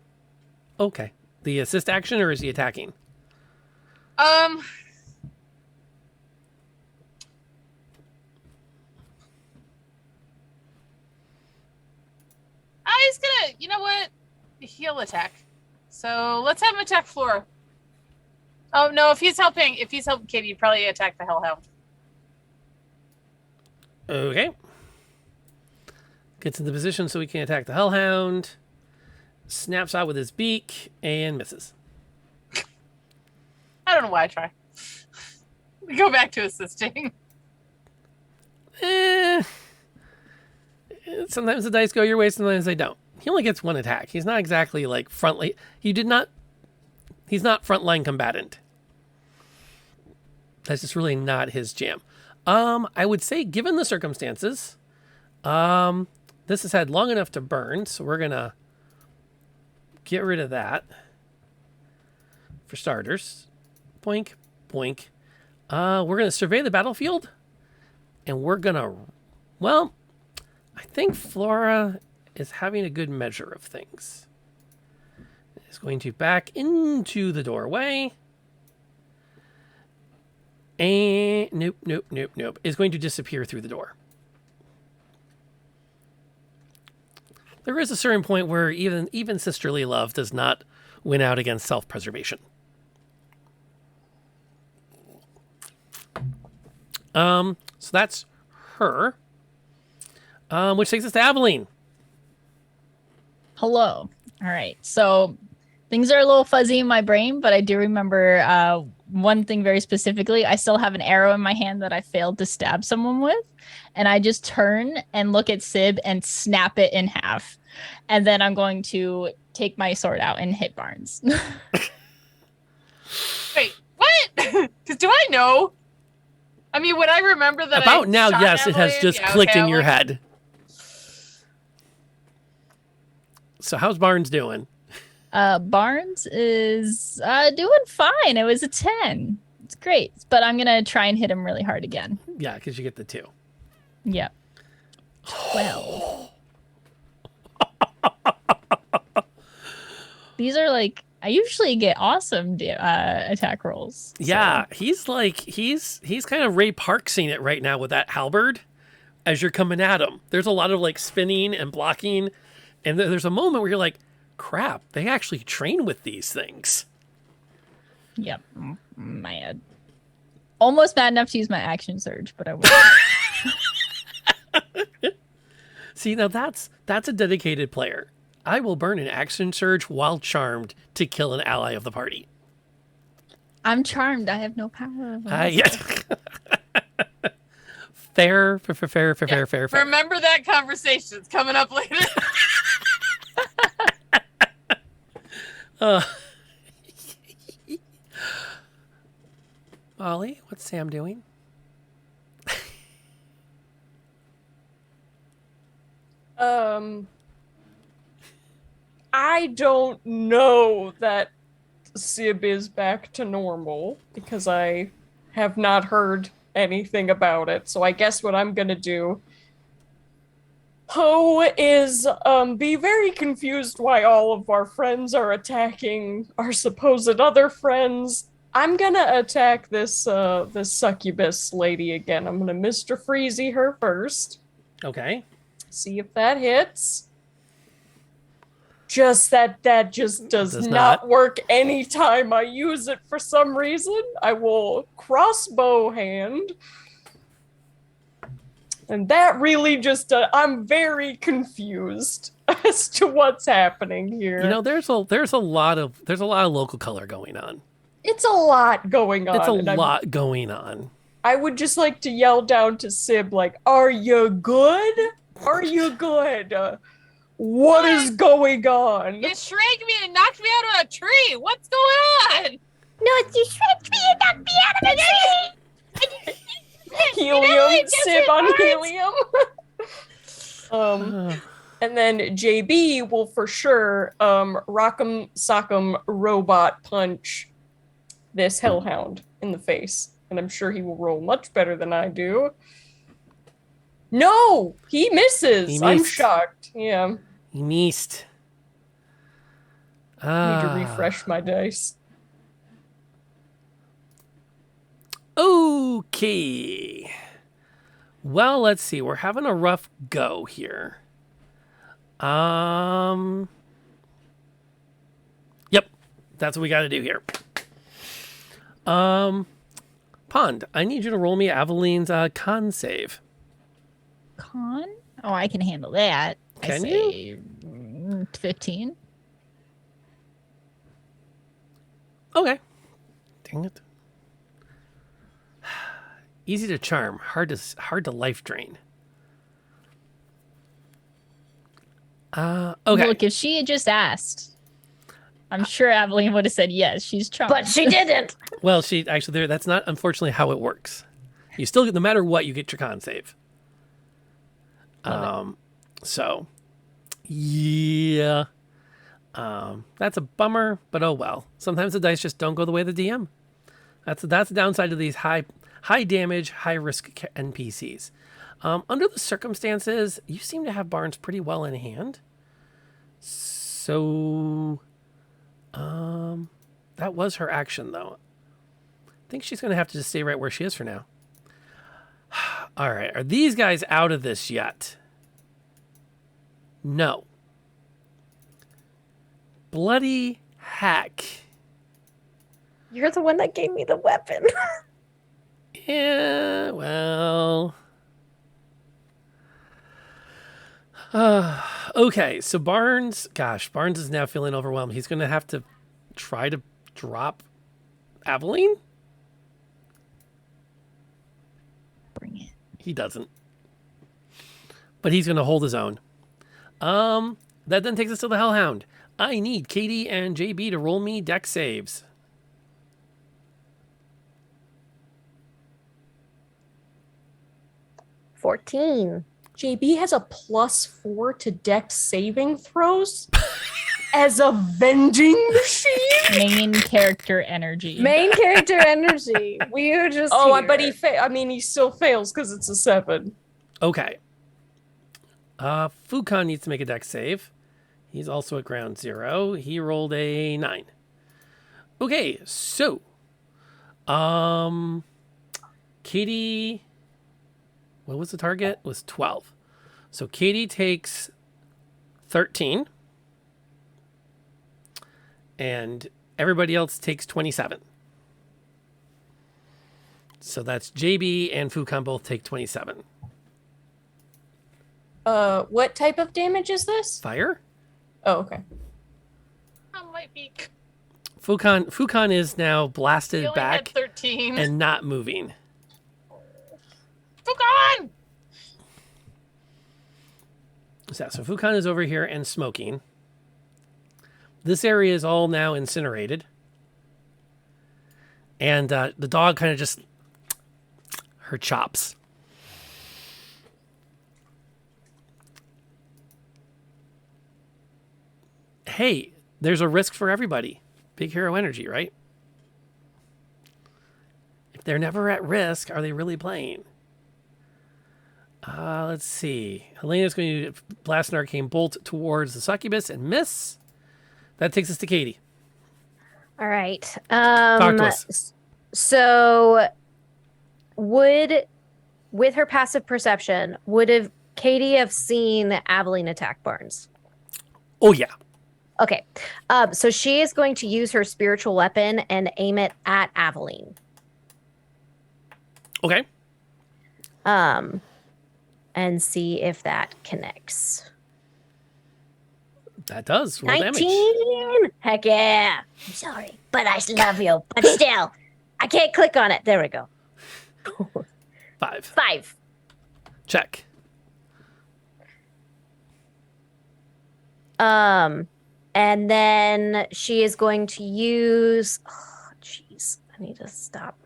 Okay. The assist action, or is he attacking? He's gonna, you know what? He'll attack. So let's have him attack Flora. Oh no, if he's helping Katie, he'd probably attack the Hellhound. Okay. Gets into position so he can attack the Hellhound. Snaps out with his beak and misses. I don't know why I try. We go back to assisting. Sometimes the dice go your way, sometimes they don't. He only gets 1 attack. He's not exactly like frontline. He's not frontline combatant. That's just really not his jam. I would say, given the circumstances, this has had long enough to burn, so we're gonna get rid of that. For starters, boink, boink. We're gonna survey the battlefield, and we're gonna, well, I think Flora is having a good measure of things. Is going to back into the doorway. And nope. Is going to disappear through the door. There is a certain point where even sisterly love does not win out against self-preservation. So that's her. Which takes us to Aveline. Hello. All right. So things are a little fuzzy in my brain, but I do remember one thing very specifically. I still have an arrow in my hand that I failed to stab someone with. And I just turn and look at Sib and snap it in half. And then I'm going to take my sword out and hit Barnes. Wait, what? Because do I know? I mean, would I remember that? About I now, shot yes, it has Evelyn? just Yeah, clicked okay, in I'm your like, head. So how's Barnes doing? Barnes is doing fine. It was a 10. It's great. But I'm going to try and hit him really hard again. Yeah, because you get the 2. Yep. 12. These are like, I usually get awesome attack rolls. So. Yeah, he's kind of Ray Parksing it right now with that halberd as you're coming at him. There's a lot of like spinning and blocking, and there's a moment where you're like, crap, they actually train with these things. Yep. Mad. Almost bad enough to use my action surge, but I will. See, now that's a dedicated player. I will burn an action surge while charmed to kill an ally of the party. I'm charmed. I have no power over myself. Yes. Fair. Remember that conversation. It's coming up later. Molly, what's Sam doing? I don't know that Sib is back to normal because I have not heard anything about it. So I guess what I'm gonna do is be very confused why all of our friends are attacking our supposed other friends. I'm gonna attack this succubus lady again. I'm gonna Mr. Freezy her first. Okay. See if that hits. Just that just does not work anytime I use it for some reason. I will crossbow hand. And that really just I'm very confused as to what's happening here. You know, there's a lot of local color going on. It's a lot going on. It's a lot going on. I would just like to yell down to Sib, like, "Are you good? Are you good? What is going on?" You shrank me and knocked me out of a tree. What's going on? No, you shrieked me and knocked me out of the tree. Helium, Sib on helium. And then JB will for sure rock'em sock'em robot punch this hellhound in the face. And I'm sure he will roll much better than I do. No! He misses! I'm shocked. Yeah. He missed. Need to refresh my dice. Okay. Well, let's see. We're having a rough go here. Yep. That's what we got to do here. Pond, I need you to roll me Aveline's con save. Con? Oh, I can handle that. Can you? 15. Okay. Dang it. Easy to charm, hard to life drain. Okay. Look, if she had just asked, I'm sure Aveline would have said yes. She's charmed. But she didn't. Well, she actually that's not unfortunately how it works. You still get, no matter what, you get your con save. So yeah. That's a bummer, but oh well. Sometimes the dice just don't go the way of the DM. That's the downside of these high damage, high risk NPCs. Under the circumstances, you seem to have Barnes pretty well in hand. So, that was her action, though. I think she's going to have to just stay right where she is for now. All right. Are these guys out of this yet? No. Bloody heck. You're the one that gave me the weapon. Yeah, well. Okay, so Barnes is now feeling overwhelmed. He's going to have to try to drop Aveline. Bring it. He doesn't. But he's going to hold his own. That then takes us to the Hellhound. I need Katie and JB to roll me dex saves. 14. JB has a +4 to dex saving throws as a vending machine. Main character energy. Main character energy. We are just here. But he still fails because it's a 7. Okay. Fukan needs to make a dex save. He's also at ground 0. He rolled a 9. Okay, so Katie, what was the target? It was 12. So Katie takes 13. and everybody else takes 27. So that's JB and Fukan both take 27. What type of damage is this? Fire? Oh, okay. That might be. Fukan is now He blasted only had back 13. and not moving. Fukan! So Fukan is over here and smoking. This area is all now incinerated. And the dog kind of just... her chops. Hey, there's a risk for everybody. Big hero energy, right? If they're never at risk, are they really playing? Let's see. Helena's going to blast an arcane bolt towards the succubus and miss. That takes us to Katie. All right. Talk to us. So, with her passive perception, would Katie have seen Aveline attack Barnes? Oh, yeah. Okay. So she is going to use her spiritual weapon and aim it at Aveline. Okay. And see if that connects. That does. Roll 19. damage. Heck yeah. I'm sorry, but I love you. But still, I can't click on it. There we go. 5. 5. Check. And then she is going to use. Oh, jeez, I need to stop.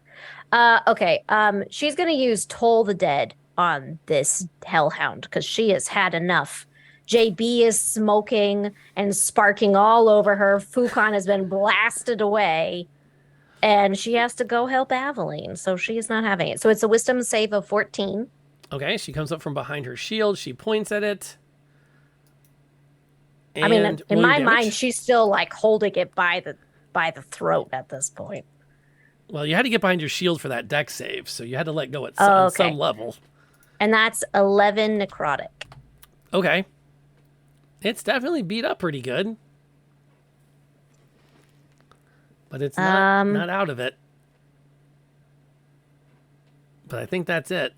Okay. She's going to use Toll the Dead on this hellhound because she has had enough. JB is smoking and sparking all over her. Fukan has been blasted away, and she has to go help Aveline. So she is not having it. So it's a wisdom save of 14. Okay, she comes up from behind her shield. She points at it. I mean, And in roll your my damage. mind, she's still like holding it by the throat at this point. Well, you had to get behind your shield for that deck save, so you had to let go at Oh, on okay. some level. And that's 11 necrotic. Okay. It's definitely beat up pretty good. But it's not out of it. But I think that's it.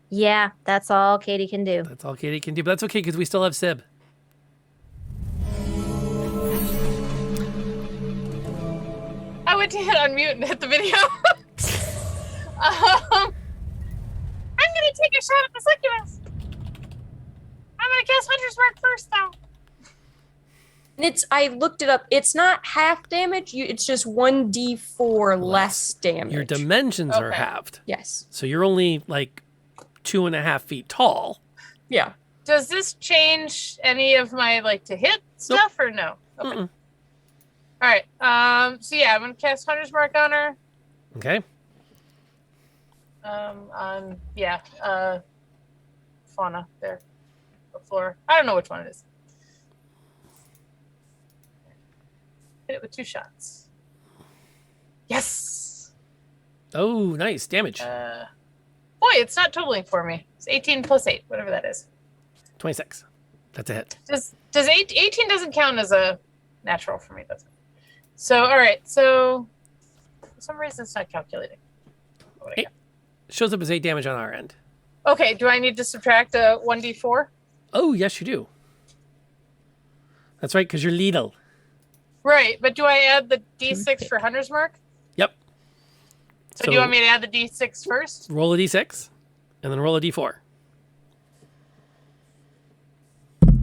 Yeah, that's all Katie can do. That's all Katie can do. But that's okay because we still have Sib. I went to hit unmute and hit the video. I'm gonna take a shot at the succubus. I'm gonna cast Hunter's Mark first, though. And I looked it up. It's not half damage. It's just 1d4 less damage. Your dimensions are Okay. halved. Yes. So you're only like 2.5 feet tall. Yeah. Does this change any of my to hit stuff or no? Okay. Mm-mm. All right. So yeah, I'm gonna cast Hunter's Mark on her. Okay. Fauna there, the floor. I don't know which one it is. Hit it with 2 shots. Yes. Oh, nice. Damage. Boy, it's not totaling for me. It's 18 plus 8, whatever that is. 26. That's a hit. Does 18 doesn't count as a natural for me, does it? So all right. So for some reason it's not calculating. What do I got? Shows up as 8 damage on our end. Okay. Do I need to subtract a 1d4? Oh, yes, you do. That's right, because you're Lidl. Right, but do I add the d6 for Hunter's Mark? Yep. So do you want me to add the d6 first? Roll a d6 and then roll a d4.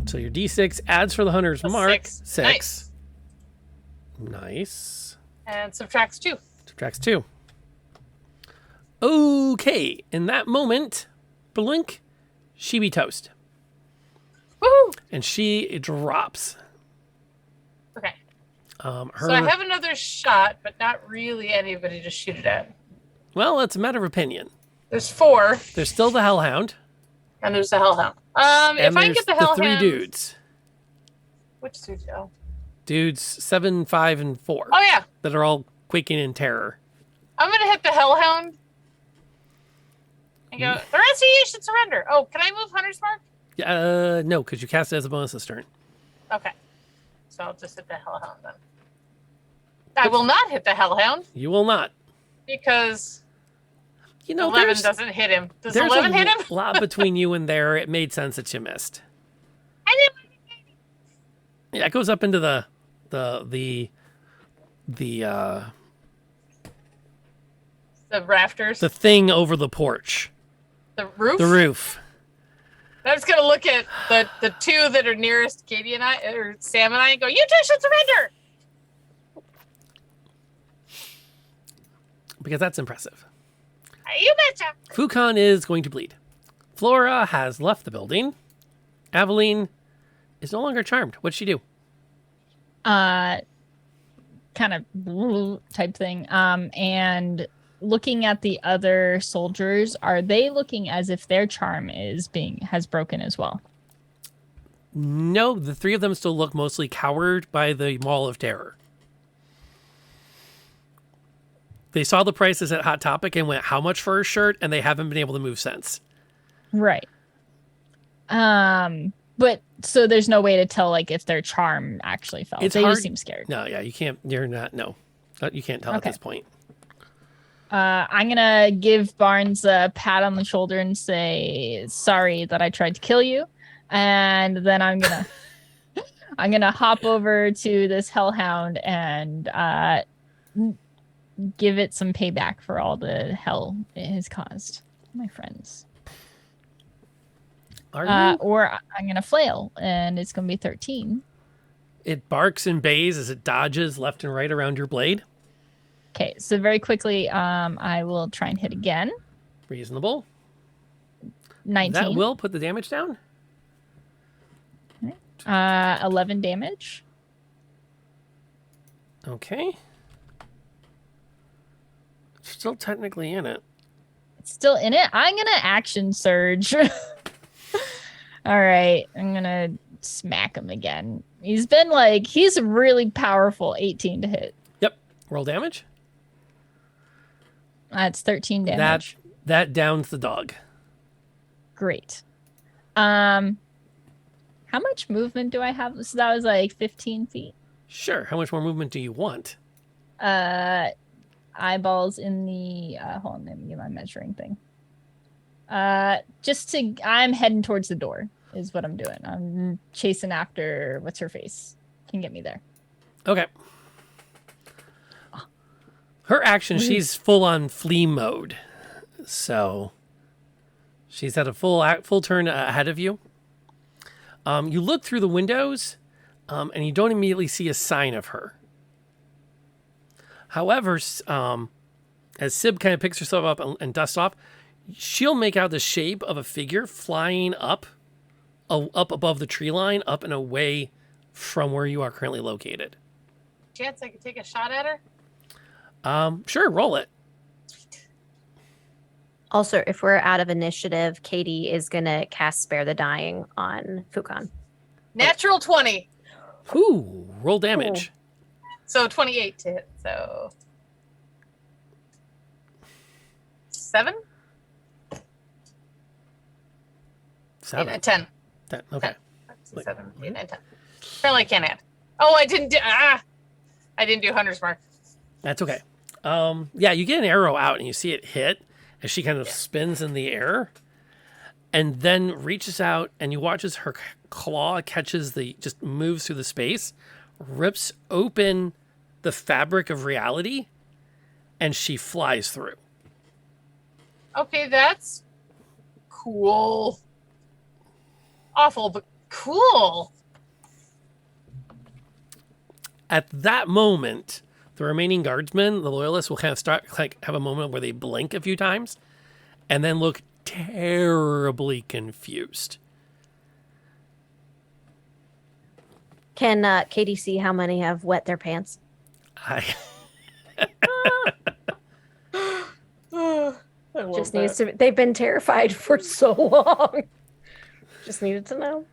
So your d6 adds for the hunter's A mark. 6. 6. Nice. And subtracts 2. Subtracts 2. Okay. In that moment, blink, she be toast. Woohoo! And she drops. Okay. Her, So I have another shot, but not really anybody to shoot it at. well, it's a matter of opinion. There's 4, There's still the Hellhound. and there's the Hellhound. If And I can there's get the the Hellhound... 3 dudes. Which 3 dudes? Dudes 7, 5, and 4. Oh, yeah. That are all quaking in terror. I'm going to hit the Hellhound. And go, the rest of you should surrender. Oh, can I move Hunter's Mark? No, because you cast it as a bonus this turn. Okay. So I'll just hit the Hellhound then. I will not hit the Hellhound You will not. because 11 doesn't hit him. Does there's 11 hit him? a lot between you and there. It made sense that you missed. I didn't. Yeah, it goes up into the Rafters. the thing over the porch. The roof. The roof. I'm just gonna look at the two that are nearest Katie and I, or Sam and I, and go, "You two should surrender." Because that's impressive. You betcha. Fukan is going to bleed. Flora has left the building. Aveline is no longer charmed. What'd she do? Kind of type thing. And looking at the other soldiers, are they looking as if their charm has broken as well? No, the three of them still look mostly cowered by the Mall of Terror. They saw the prices at Hot Topic and went, how much for a shirt? And they haven't been able to move since. Right. But so there's no way to tell like if their charm actually fell. It's they hard. just seem scared. No, yeah, you can't. You're not. No, you can't tell at Okay. this point. I'm gonna give Barnes a pat on the shoulder and say sorry that I tried to kill you, and then I'm gonna hop over to this hellhound and give it some payback for all the hell it has caused my friends. Are you? Or I'm gonna flail, and it's gonna be 13. It barks and bays as it dodges left and right around your blade. Okay, so very quickly, I will try and hit again. Reasonable. 19. That will put the damage down. 11 damage. Okay. Still technically in it. It's still in it. I'm gonna action surge. All right, I'm gonna smack him again. He's really powerful. 18 to hit. Yep. Roll damage. That's 13 damage. That downs the dog. Great. How much movement do I have? So that was like 15 feet. Sure. How much more movement do you want? Eyeballs in the hold on, let me get my measuring thing. I'm heading towards the door is what I'm doing. I'm chasing after what's her face. Can get me there. Okay. Her action, she's full on flee mode. So she's at a full turn ahead of you. You look through the windows, and you don't immediately see a sign of her. However, as Sib kind of picks herself up and dusts off, she'll make out the shape of a figure flying up above the tree line, up and away from where you are currently located. Chance I could take a shot at her? Sure, roll it. Also, if we're out of initiative, Katie is going to cast Spare the Dying on Fukan. Natural 20. Ooh, roll damage. So 28 to hit. So 7? 7. 8, 9, 10. 10. Okay. 7, 8, 9, 10. Apparently I can't add. Oh, I didn't do Hunter's Mark. That's okay. Yeah, you get an arrow out and you see it hit as she kind of spins in the air and then reaches out and you watch as her claw just moves through the space, rips open the fabric of reality, and she flies through. Okay, that's cool. Awful, but cool. At that moment, the remaining guardsmen, the loyalists, will kind of start have a moment where they blink a few times and then look terribly confused. Can Katie see how many have wet their pants? Just needs to. They've been terrified for so long. Just needed to know.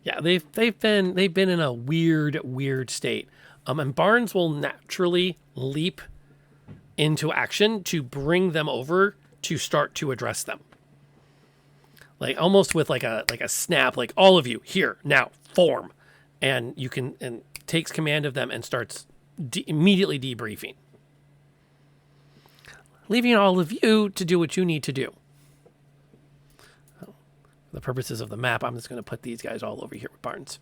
Yeah, they've been in a weird state. And Barnes will naturally leap into action to bring them over to start to address them. Like almost with like a snap, like all of you here now form, and takes command of them and starts immediately debriefing, leaving all of you to do what you need to do. For the purposes of the map, I'm just going to put these guys all over here with Barnes.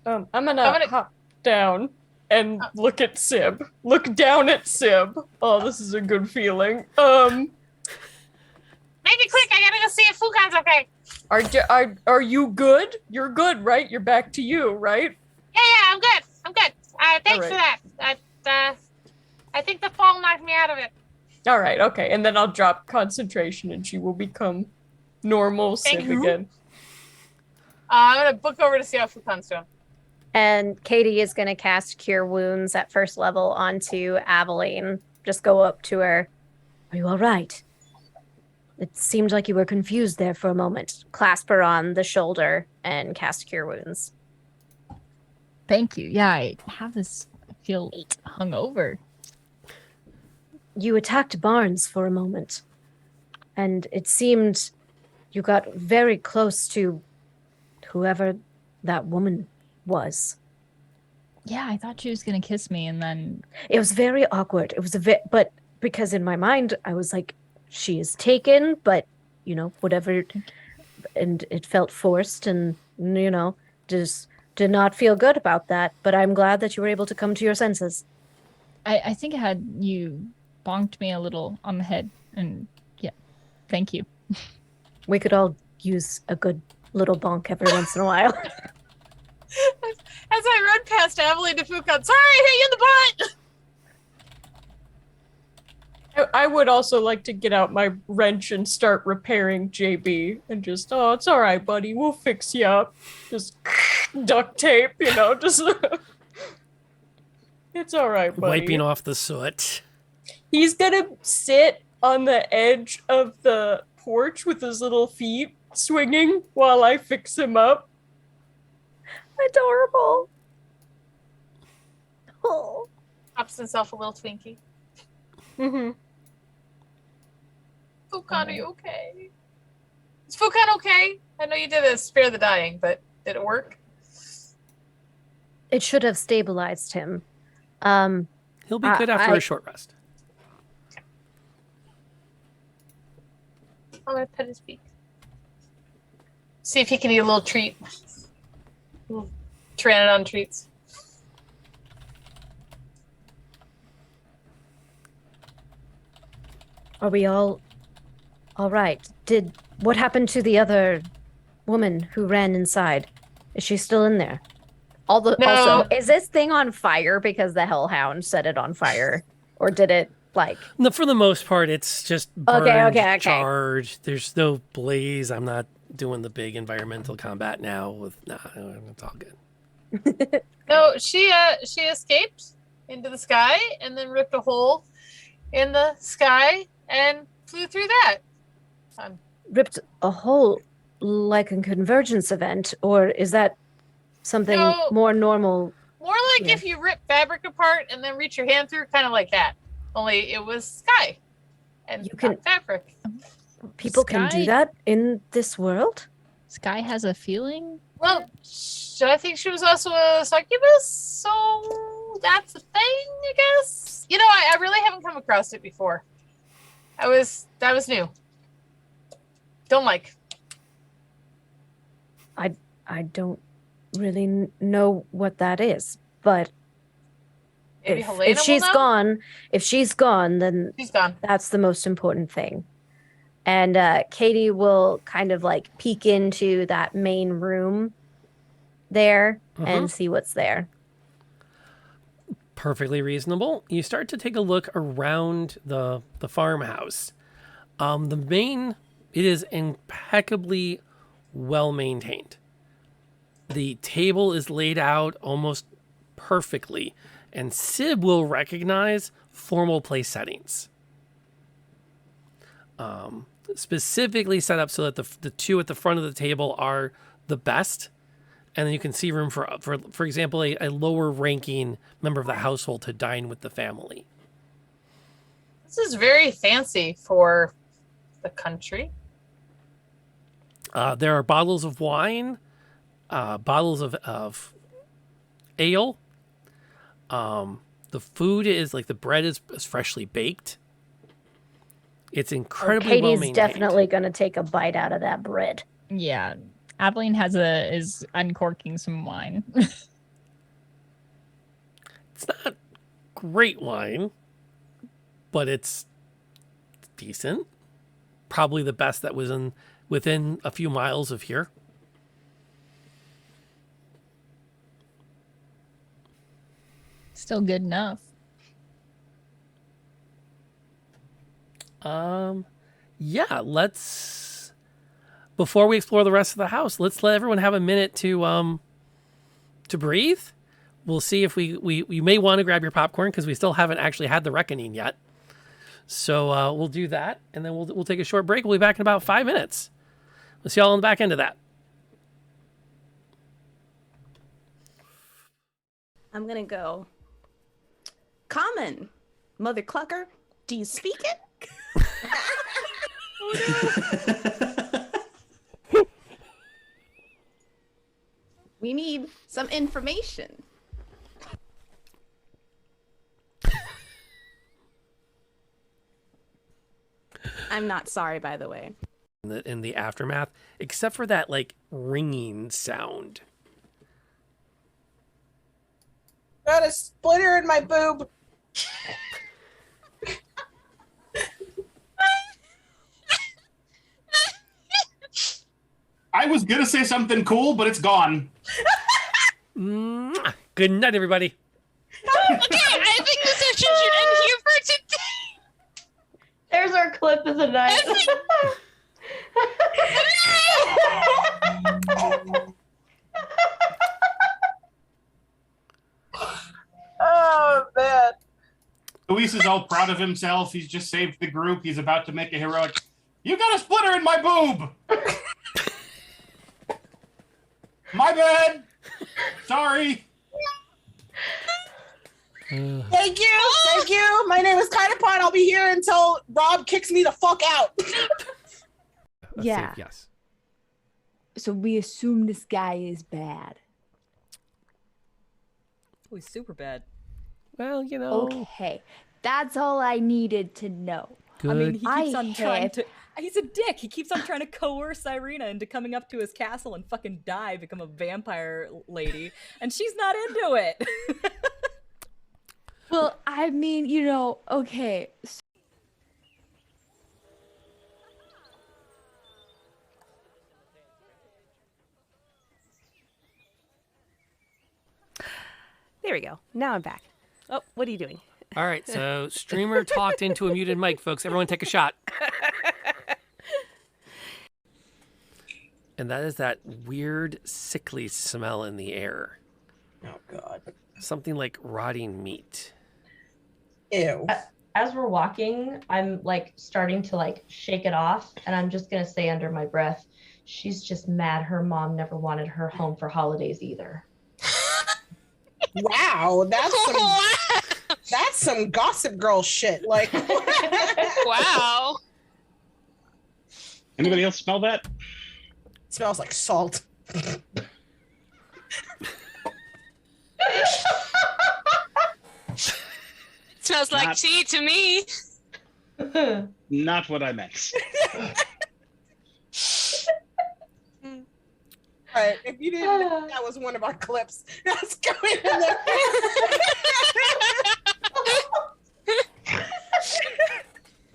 I'm gonna hop down and look at Sib. Look down at Sib. Oh, this is a good feeling. Make it quick. I gotta go see if Fukan's okay. Are you good? You're good, right? You're back to you, right? Yeah, I'm good. I'm good. Thanks for that. I think the fall knocked me out of it. All right, okay. And then I'll drop concentration and she will become normal Sib again. I'm gonna book over to see how Fukan's doing. And Katie is going to cast Cure Wounds at first level onto Aveline. Just go up to her. Are you all right? It seemed like you were confused there for a moment. Clasp her on the shoulder and cast Cure Wounds. Thank you. Yeah, I have this. I feel hungover. You attacked Barnes for a moment. And it seemed you got very close to whoever that woman was. Yeah, I thought she was gonna kiss me, and then It was very awkward. It was but because in my mind I was like, she is taken, but whatever, and it felt forced, and just did not feel good about that. But I'm glad that you were able to come to your senses. I think it had you bonked me a little on the head, and yeah, thank you. We could all use a good little bonk every once in a while. As I run past Aveline to Fukan, sorry, I hit you in the butt! I would also like to get out my wrench and start repairing JB and just, oh, it's all right, buddy. We'll fix you up. Just duct tape, just... It's all right, buddy. Wiping off the soot. He's gonna sit on the edge of the porch with his little feet swinging while I fix him up. Adorable. Oh. Pops himself a little Twinkie. Mm-hmm. Fukan, are you okay? Is Fukan okay? I know you did a spare the dying, but did it work? It should have stabilized him. He'll be good after a short rest. I'm gonna pet his beak. See if he can eat a little treat. Pteranodon treats. Are we all right? What happened to the other woman who ran inside? Is she still in there? No. Also, is this thing on fire because the Hellhound set it on fire? Or did it, No, for the most part, it's just burned, okay. charred. There's no blaze. I'm not doing the big environmental combat now. It's all good. No, she escaped into the sky and then ripped a hole in the sky and flew through that. Ripped a hole like a Convergence event? Or is that something more normal? More like if you rip fabric apart and then reach your hand through, kind of like that. Only it was sky and not fabric. People can do that in this world? Sky has a feeling? Well, I think she was also a succubus, so that's a thing, I guess. I really haven't come across it before. That was new. Don't like. I don't really know what that is, but Maybe if she's gone, then she's gone. That's the most important thing. And Katie will kind of peek into that main room there and see what's there. Perfectly reasonable. You start to take a look around the farmhouse. It is impeccably well maintained. The table is laid out almost perfectly, and Sib will recognize formal place settings. Specifically set up so that the two at the front of the table are the best, and then you can see room for example, a lower ranking member of the household to dine with the family. This is very fancy for the country. There are bottles of wine, bottles of ale, The food is like the bread is freshly baked. It's Oh, incredibly well Katie's maintained. definitely going to take a bite out of that bread. Yeah. Aveline is uncorking some wine. It's not great wine, but it's decent. Probably the best that was within a few miles of here. Still good enough. Yeah, let's before we explore the rest of the house, let's let everyone have a minute to breathe. We'll see if we may want to grab your popcorn because we still haven't actually had the reckoning yet. So we'll do that, and then we'll take a short break. We'll be back in about 5 minutes. We'll see y'all on the back end of that. I'm gonna go. Common, mother clucker, do you speak it? We need some information. I'm not sorry, by the way. In the aftermath, except for that like ringing sound. Got a splinter in my boob. I was gonna say something cool, but it's gone. Good night, everybody. Okay, I think the session should end here for today. There's our clip of the night. Oh man. Luis is all proud of himself. He's just saved the group. He's about to make a heroic. You got a splinter in my boob. My bad. Sorry. Thank you. My name is Kainapon. I'll be here until Rob kicks me the fuck out. Yeah. Yes. So we assume this guy is bad. Oh, he's super bad. Well, you know. Okay. That's all I needed to know. Good. I mean, he keeps on trying have- to. He's a dick. He keeps on trying to coerce Irina into coming up to his castle and fucking die, become a vampire lady, and she's not into it. Well, I mean, you know, okay. There we go. Now I'm back. Oh, what are you doing? All right, so streamer talked into a muted mic, folks. Everyone take a shot. And that is that weird, sickly smell in the air. Oh god. Something like rotting meat. Ew. As we're walking, I'm like starting to like shake it off, and I'm just gonna say under my breath, she's just mad her mom never wanted her home for holidays either. Wow, that's some Gossip Girl shit. Like, Wow. Anybody else smell that? It smells like salt. Smells like tea to me. Not what I meant. All right, if you didn't know that was one of our clips, that's going in there.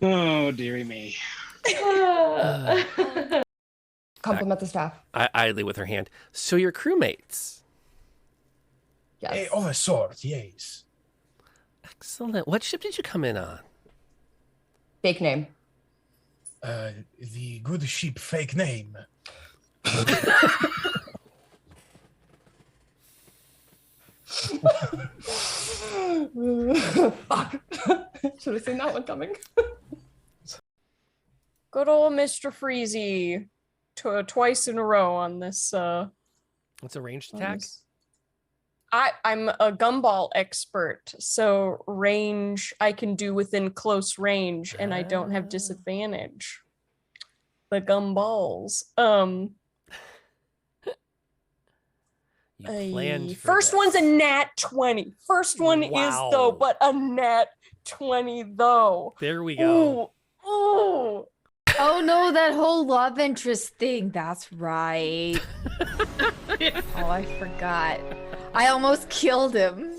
Oh, dearie me. Compliment the staff. Idly with her hand. So your crewmates. Yes. Of a sort, yes. Excellent. What ship did you come in on? Fake name. The good ship fake name. Fuck. Should have seen that one coming. Good old Mr. Freezy. Twice in a row on this. It's a ranged attack? I'm a gumball expert, so range I can do within close range, and I don't have disadvantage. The gumballs. You planned for First this. one's a nat 20. First one is Wow. though, but a nat 20 though. There we go. Ooh. Ooh. Oh no, that whole love interest thing. That's right. Oh, I forgot. I almost killed him.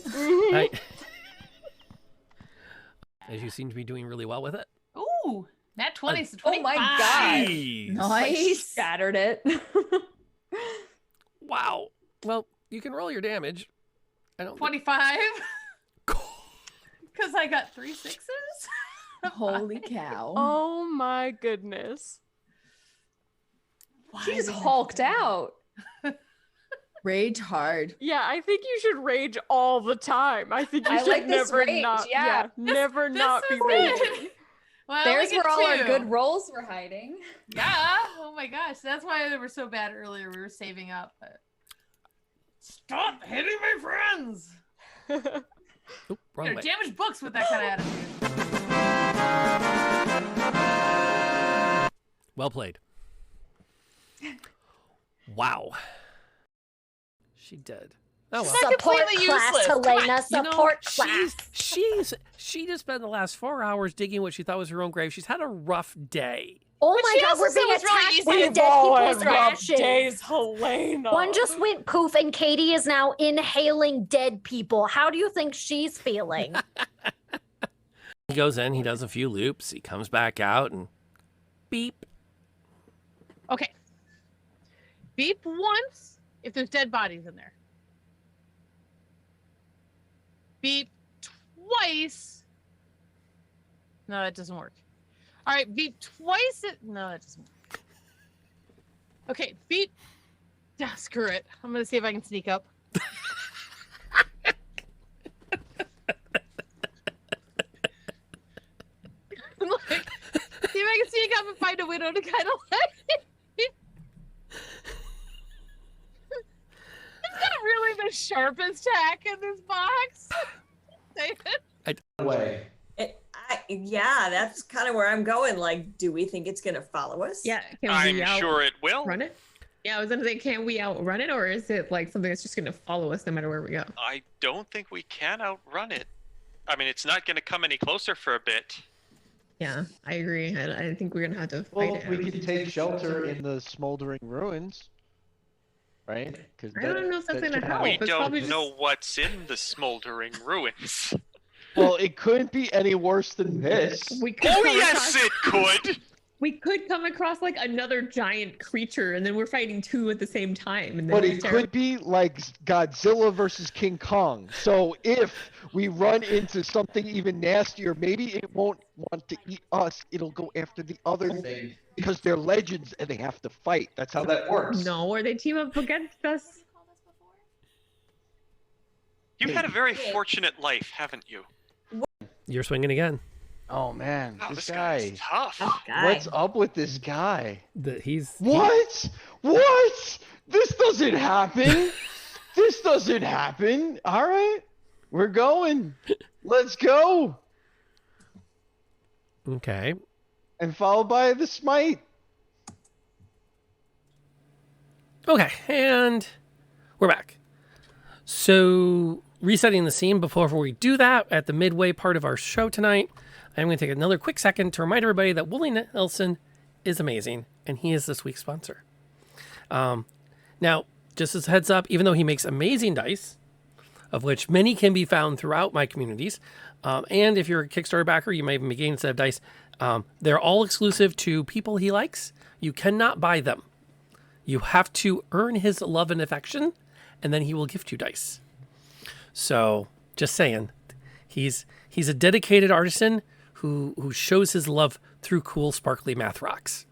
As you seem to be doing really well with it. Ooh, nat 20 to 25. Oh my god. Jeez. Nice. Shattered it. Wow. Well, you can roll your damage. I don't. 25. Because I got 3 6s. Holy cow. Oh my goodness. She just hulked out. Rage hard. Yeah, I think you should rage all the time. I think you I should like this never rage, not yeah. never not be is raging. good. Well, There's I get where all our 2. good rolls were hiding. Yeah. Oh my gosh. That's why they were so bad earlier. We were saving up. But... Stop hitting my friends. Oop, wrong way. Damage books with that kind of attitude. Well played. Wow. She did. Oh well. Support completely class, useless. Helena. Support class. She just spent the last 4 hours digging what she thought was her own grave. She's had a rough day. Oh But my she god, also we're said being it was really attacked easy by to dead All people's our rough ashes. days, Helena. One just went poof, and Katie is now inhaling dead people. How do you think she's feeling? He goes in, he does a few loops, he comes back out, and beep. Okay. Beep once if there's dead bodies in there. Beep twice. No, that doesn't work. All right, beep twice. No, that doesn't work. Okay, beep. Yeah, screw it. I'm gonna see if I can sneak up. Like, see if I can sneak up and find a widow to kind of like. It's not really the sharpest tack in this box. Way. Yeah, that's kind of where I'm going. Like, do we think it's going to follow us? Yeah, I'm sure it will. Run it? Yeah, I was gonna say, can we outrun it, or is it like something that's just gonna follow us no matter where we go? I don't think we can outrun it. I mean, it's not going to come any closer for a bit. Yeah, I agree. I think we're gonna have to fight Well, it. we out. could take shelter in the smoldering ruins, right? Because I don't know if that's gonna help. We It's probably don't know what's in the smoldering ruins. Well, it couldn't be any worse than this. We could Oh, come yes, across- it could. We could come across like another giant creature, and then we're fighting two at the same time. And then But it's it could be like Godzilla versus King Kong. So if we run into something even nastier, maybe it won't want to eat us. It'll go after the other thing because they're legends and they have to fight. That's how that works. No, or they team up against us. You've had a very fortunate life, haven't you? You're swinging again. Oh man, Wow, this this guy. guy's tough. What's up with this guy? He's What? What? This doesn't happen. This doesn't happen. All right, we're going. Let's go. Okay. And followed by the smite. Okay, and we're back. So, resetting the scene before we do that, at the midway part of our show tonight, I'm going to take another quick second to remind everybody that Willie Nelson is amazing, and he is this week's sponsor. Now, just as a heads up, even though he makes amazing dice, of which many can be found throughout my communities, and if you're a Kickstarter backer, you may even be getting a set of dice. They're all exclusive to people he likes. You cannot buy them. You have to earn his love and affection, and then he will gift you dice. So, just saying, he's a dedicated artisan who shows his love through cool, sparkly math rocks.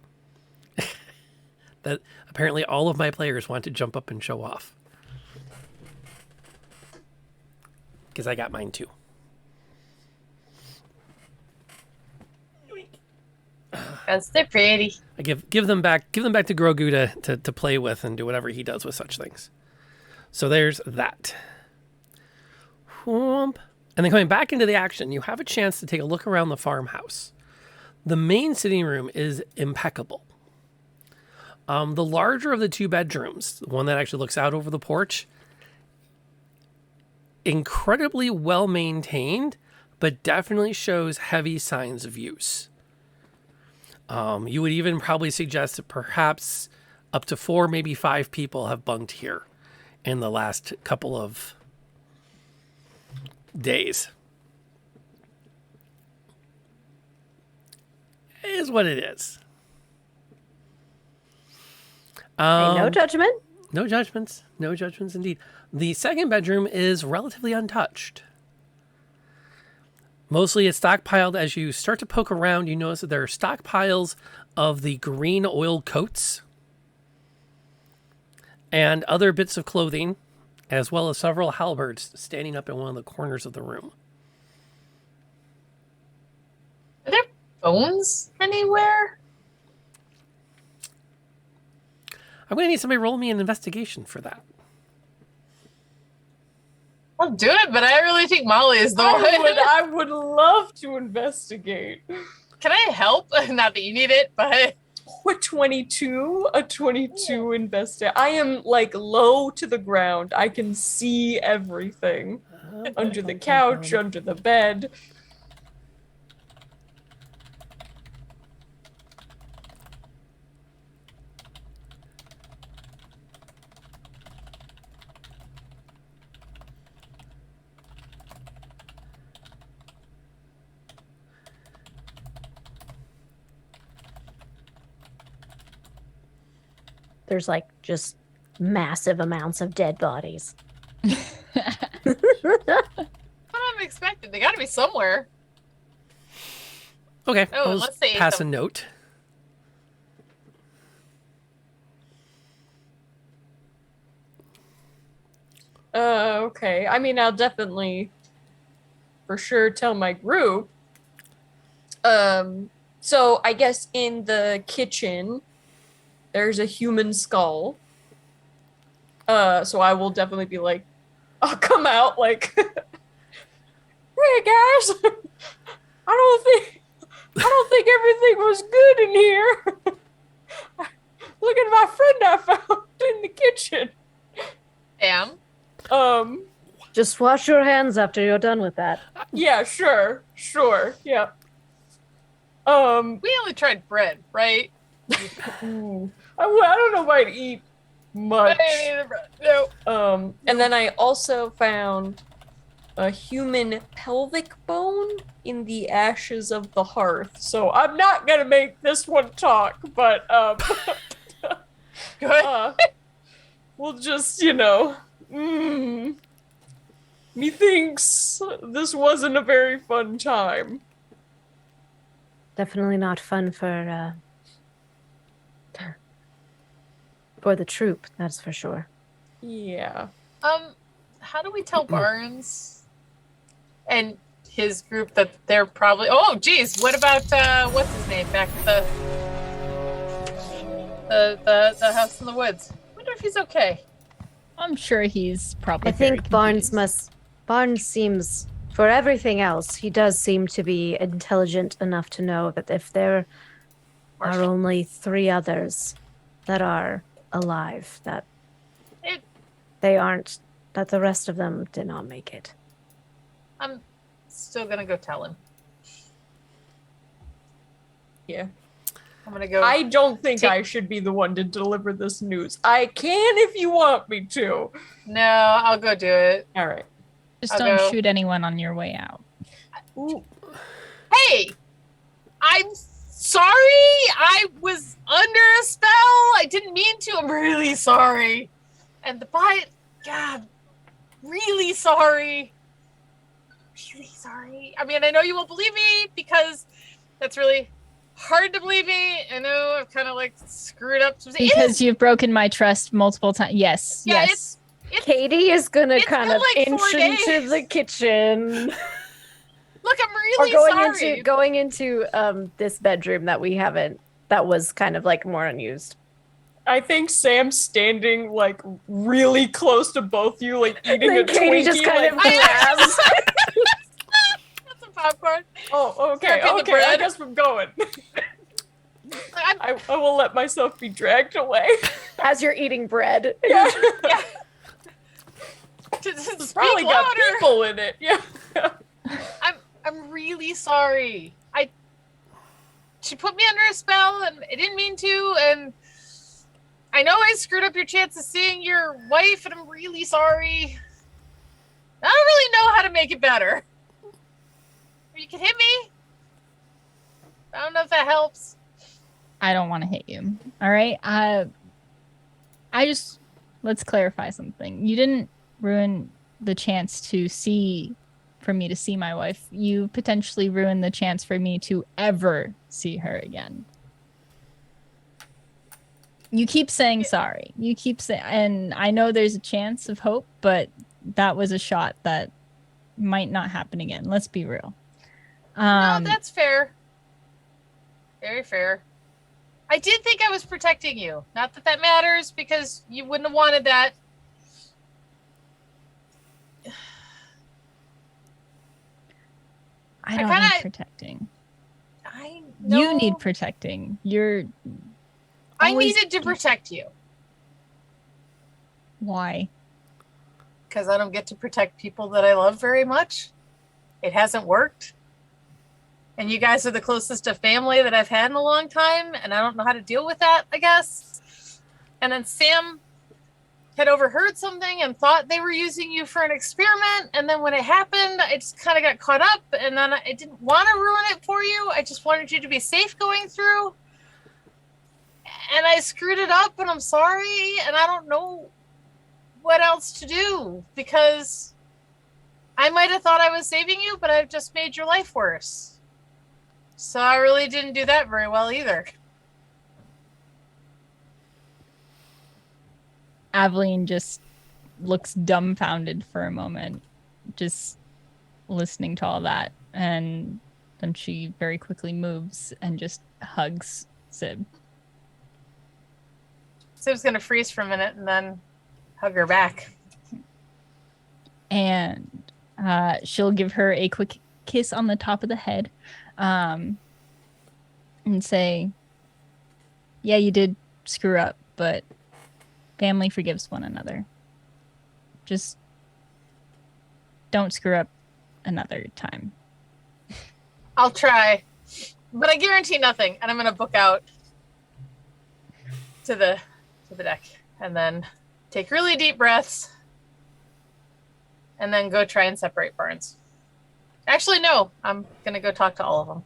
That apparently all of my players want to jump up and show off. Because I got mine too. Because they're pretty. I give them back to Grogu to play with and do whatever he does with such things. So there's that. Whoomp. And then coming back into the action, you have a chance to take a look around the farmhouse. The main sitting room is impeccable. The larger of the two bedrooms, the one that actually looks out over the porch, incredibly well maintained, but definitely shows heavy signs of use. You would even probably suggest that perhaps up to 4, maybe 5 people have bunked here in the last couple of days. It is what it is. No judgment. No judgments. No judgments indeed. The second bedroom is relatively untouched. Mostly it's stockpiled. As you start to poke around, you notice that there are stockpiles of the green oil coats and other bits of clothing, as well as several halberds standing up in one of the corners of the room. Are there bones anywhere? I'm going to need somebody to roll me an investigation for that. I'll do it, but I really think Molly is the one. I would love to investigate. Can I help? Not that you need it, but... A 22 investigate. I am like low to the ground. I can see everything. Under the couch, under the bed. There's like just massive amounts of dead bodies. What I'm expecting. They gotta be somewhere. Okay, Oh, I'll let's see. pass a note. Okay. I mean, I'll definitely, for sure, tell my group. So I guess in the kitchen, there's a human skull. So I will definitely be like, I'll come out like, hey guys, I don't think everything was good in here. Look at my friend I found in the kitchen. Damn. Just wash your hands after you're done with that. Yeah, sure, yeah. We only tried bread, right? Ooh. I don't know if I'd eat much. No. And then I also found a human pelvic bone in the ashes of the hearth. So I'm not gonna make this one talk, but Good. We'll just, methinks this wasn't a very fun time. Definitely not fun for the troop, that's for sure. Yeah. How do we tell Barnes and his group that they're probably... Oh, geez. What about, what's his name back at the house in the woods? I wonder if he's okay. I'm sure he's probably I think Barnes seems, for everything else, he does seem to be intelligent enough to know that if there are only 3 others that are alive, that that the rest of them did not make it. I'm still gonna go tell him. Yeah. I'm gonna go. I don't think I should be the one to deliver this news. I can if you want me to. No, I'll go do it. All right. Just I'll don't go. shoot anyone on your way out. Ooh. Hey! I'm sorry! I was under a spell! I didn't mean to. I'm really sorry. And the bite, God, really sorry. Really sorry. I mean, I know you won't believe me because that's really hard to believe me. I know I've kind of like screwed up. Because you've broken my trust multiple times. Yes. Yeah, yes. Katie is gonna kind of like inch 4 into days. the kitchen. Look, I'm really or sorry. going into this bedroom that that was kind of like more unused. I think Sam's standing like really close to both you, like eating Then a Katie Twinkie. just kind of grabs. grabs. Some popcorn. Oh, okay, Start okay. the I bread. guess I'm going. I will let myself be dragged away. As you're eating bread. Yeah. It's probably got people in it. Yeah. I'm really sorry. She put me under a spell, and I didn't mean to. And I know I screwed up your chance of seeing your wife, and I'm really sorry. I don't really know how to make it better. You can hit me. I don't know if that helps. I don't want to hit you. All right. Let's clarify something. You didn't ruin the chance for me to see my wife. You potentially ruined the chance for me to ever see her again. You keep saying sorry. You keep saying, and I know there's a chance of hope, but that was a shot that might not happen again. Let's be real. No, that's fair. Very fair. I did think I was protecting you. Not that that matters, because you wouldn't have wanted that. I don't need protecting. I know. You need protecting. I needed to protect you. Why? Because I don't get to protect people that I love very much. It hasn't worked. And you guys are the closest to family that I've had in a long time, and I don't know how to deal with that, I guess. And then Sam had overheard something and thought they were using you for an experiment, and then when it happened, I just kind of got caught up, and then I didn't want to ruin it for you. I just wanted you to be safe going through. And I screwed it up, and I'm sorry, and I don't know what else to do, because I might have thought I was saving you, but I've just made your life worse. So I really didn't do that very well either. Aveline just looks dumbfounded for a moment, just listening to all that. And then she very quickly moves and just hugs Sib. Sib's going to freeze for a minute and then hug her back. And she'll give her a quick kiss on the top of the head. And say, yeah, you did screw up, but family forgives one another. Just don't screw up another time. I'll try, but I guarantee nothing. And I'm going to book out to the deck and then take really deep breaths and then go try and separate Barnes. Actually, no, I'm going to go talk to all of them.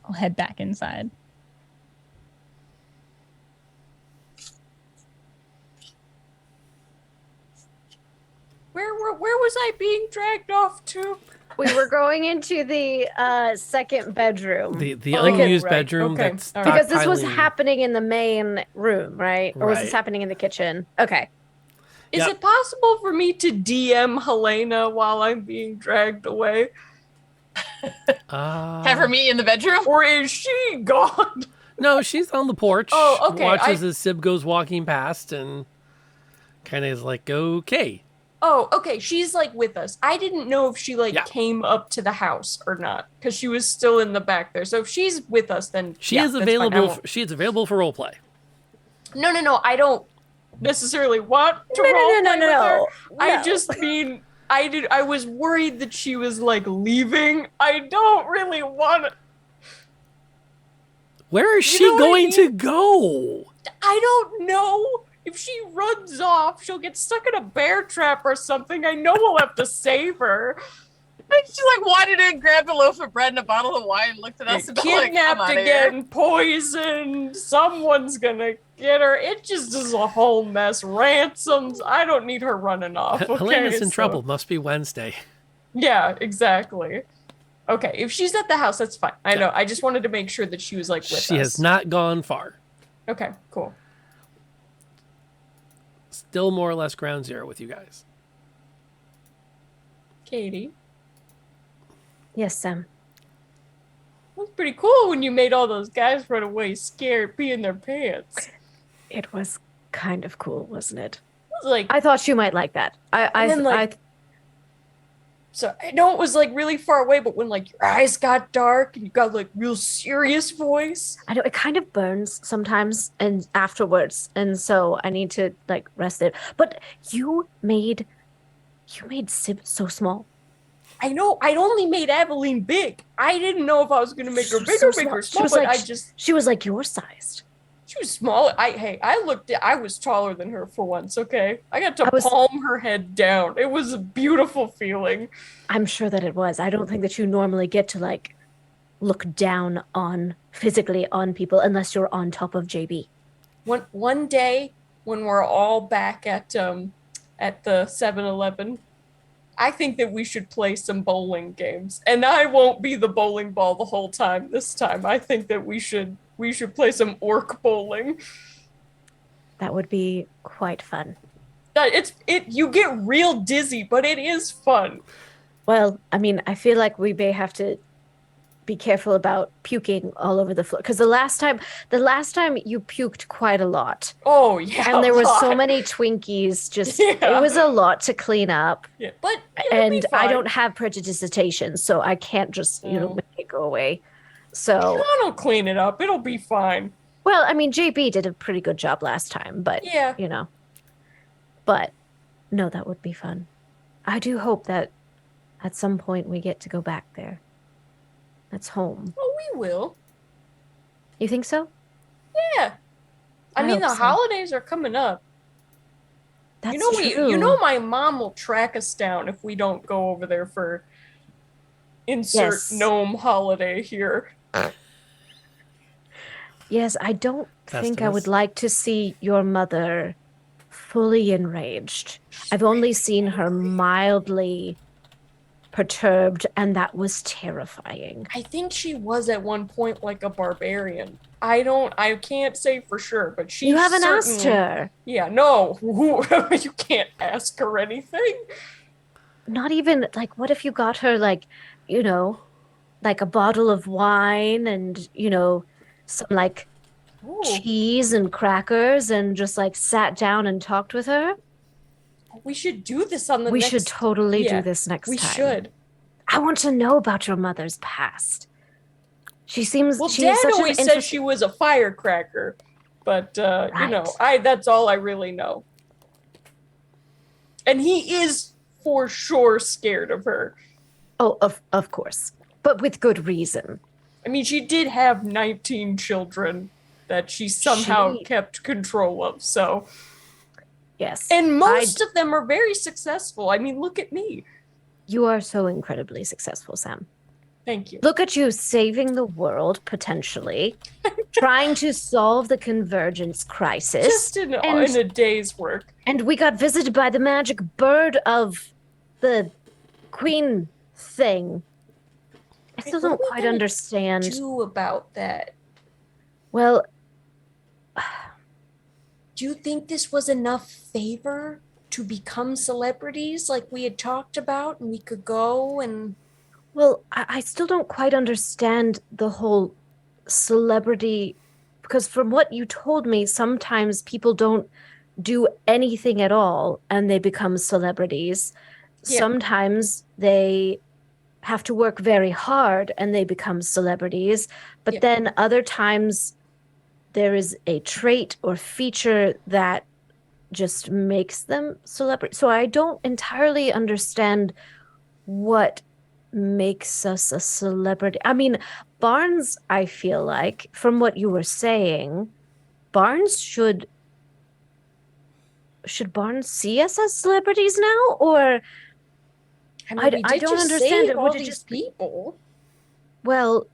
I'll head back inside. Where was I being dragged off to? We were going into the second bedroom. The unused bedroom. Okay. That's All because this was stockpiling. happening in the main room, right? Or was this Right. happening in the kitchen? Okay. Is it possible for me to DM Helena while I'm being dragged away? Have her meet you in the bedroom? Or is she gone? No, she's on the porch. Oh, okay, Watches as Sib goes walking past and kind of is like, okay. Oh, okay. She's like with us. I didn't know if she came up to the house or not because she was still in the back there. So if she's with us, then She yeah, is that's fine. I available. won't- She is available for role play. No. I don't necessarily want to No. roleplay with her. No. I just mean I was worried that she was like leaving. I don't really want to. Where is You she know what I going mean? to go? I don't know. If she runs off, she'll get stuck in a bear trap or something. I know we'll have to save her. And she like wandered in, grabbed a loaf of bread and a bottle of wine, looked at us and like, I'm Kidnapped outta again, here. poisoned. Someone's gonna get her. It just is a whole mess. Ransoms. I don't need her running off. Okay, Helena's in so- trouble. Must be Wednesday. Yeah, exactly. Okay, if she's at the house, that's fine. I know. I just wanted to make sure that she was like with She us. has not gone far. Okay, cool. Still more or less ground zero with you guys. Katie, Yes, Sam. it was pretty cool when you made all those guys run away scared, peeing their pants. It was kind of cool, wasn't it? It was like I thought you might like that. And then, like- So I know it was like really far away, but when like your eyes got dark and you got like real serious voice. I know it kind of burns sometimes and afterwards, and so I need to like rest it. But you made Sib so small. I know. I only made Aveline big. I didn't know if I was gonna make her bigger, So big or She small. was But like she was like your sized. she was small. I was taller than her for once. Okay, I got to I was- palm her head down. It was a beautiful feeling. I'm sure that it was. I don't think that you normally get to like look down on physically on people unless you're on top of JB. One day when we're all back at the 7-Eleven, I think that we should play some bowling games. And I won't be the bowling ball the whole time this time. I think that we should play some orc bowling. That would be quite fun. You get real dizzy, but it is fun. Well, I mean, I feel like we may have to be careful about puking all over the floor because the last time you puked quite a lot. Oh yeah, and there a was so lot. many Twinkies. Just Yeah. it was a lot to clean up. Yeah, but and I don't have prejudicitation, so I can't just make it go away. So I'll clean it up. It'll be fine. Well, I mean, JB did a pretty good job last time, but Yeah. But no, that would be fun. I do hope that at some point we get to go back there. That's home. Oh, we will. You think so? Yeah. I mean, hope the so. holidays are coming up. That's You true. know my mom will track us down if we don't go over there for insert Yes. gnome holiday here. Yes, I don't think I would Festivus. like to see your mother fully enraged. I've only seen her mildly perturbed, and that was terrifying. I think she was at one point like a barbarian. I can't say for sure, but she You haven't asked certainly- her. Yeah, no. You can't ask her anything. Not even like, what if you got her like a bottle of wine and some like cheese and crackers and just like sat down and talked with her? We should do this on the We next should totally Yeah, do this next we time. should. I want to know about your mother's past. She seems Well, she Dad is such always an said interesting. she was a firecracker, but that's all I really know. And he is for sure scared of her. Oh, of course, but with good reason. I mean, she did have 19 children that she somehow She- kept control of. So yes, and most of them are very successful. I mean, look at me. You are so incredibly successful, Sam. Thank you. Look at you saving the world potentially, trying to solve the convergence crisis. Just in a day's work. And we got visited by the magic bird of the queen thing. I still What are don't we quite gonna understand. Do about that. Well, Do you think this was enough favor to become celebrities like we had talked about and we could go and well, I still don't quite understand the whole celebrity, because from what you told me, sometimes people don't do anything at all and they become celebrities. Yeah. Sometimes they have to work very hard and they become celebrities. But Yeah. then other times there is a trait or feature that just makes them celebrity. So I don't entirely understand what makes us a celebrity. I mean, Barnes, I feel like, from what you were saying, Barnes should Barnes see us as celebrities now? Or I mean, we I did don't just understand save it. all Would it these just people. Well,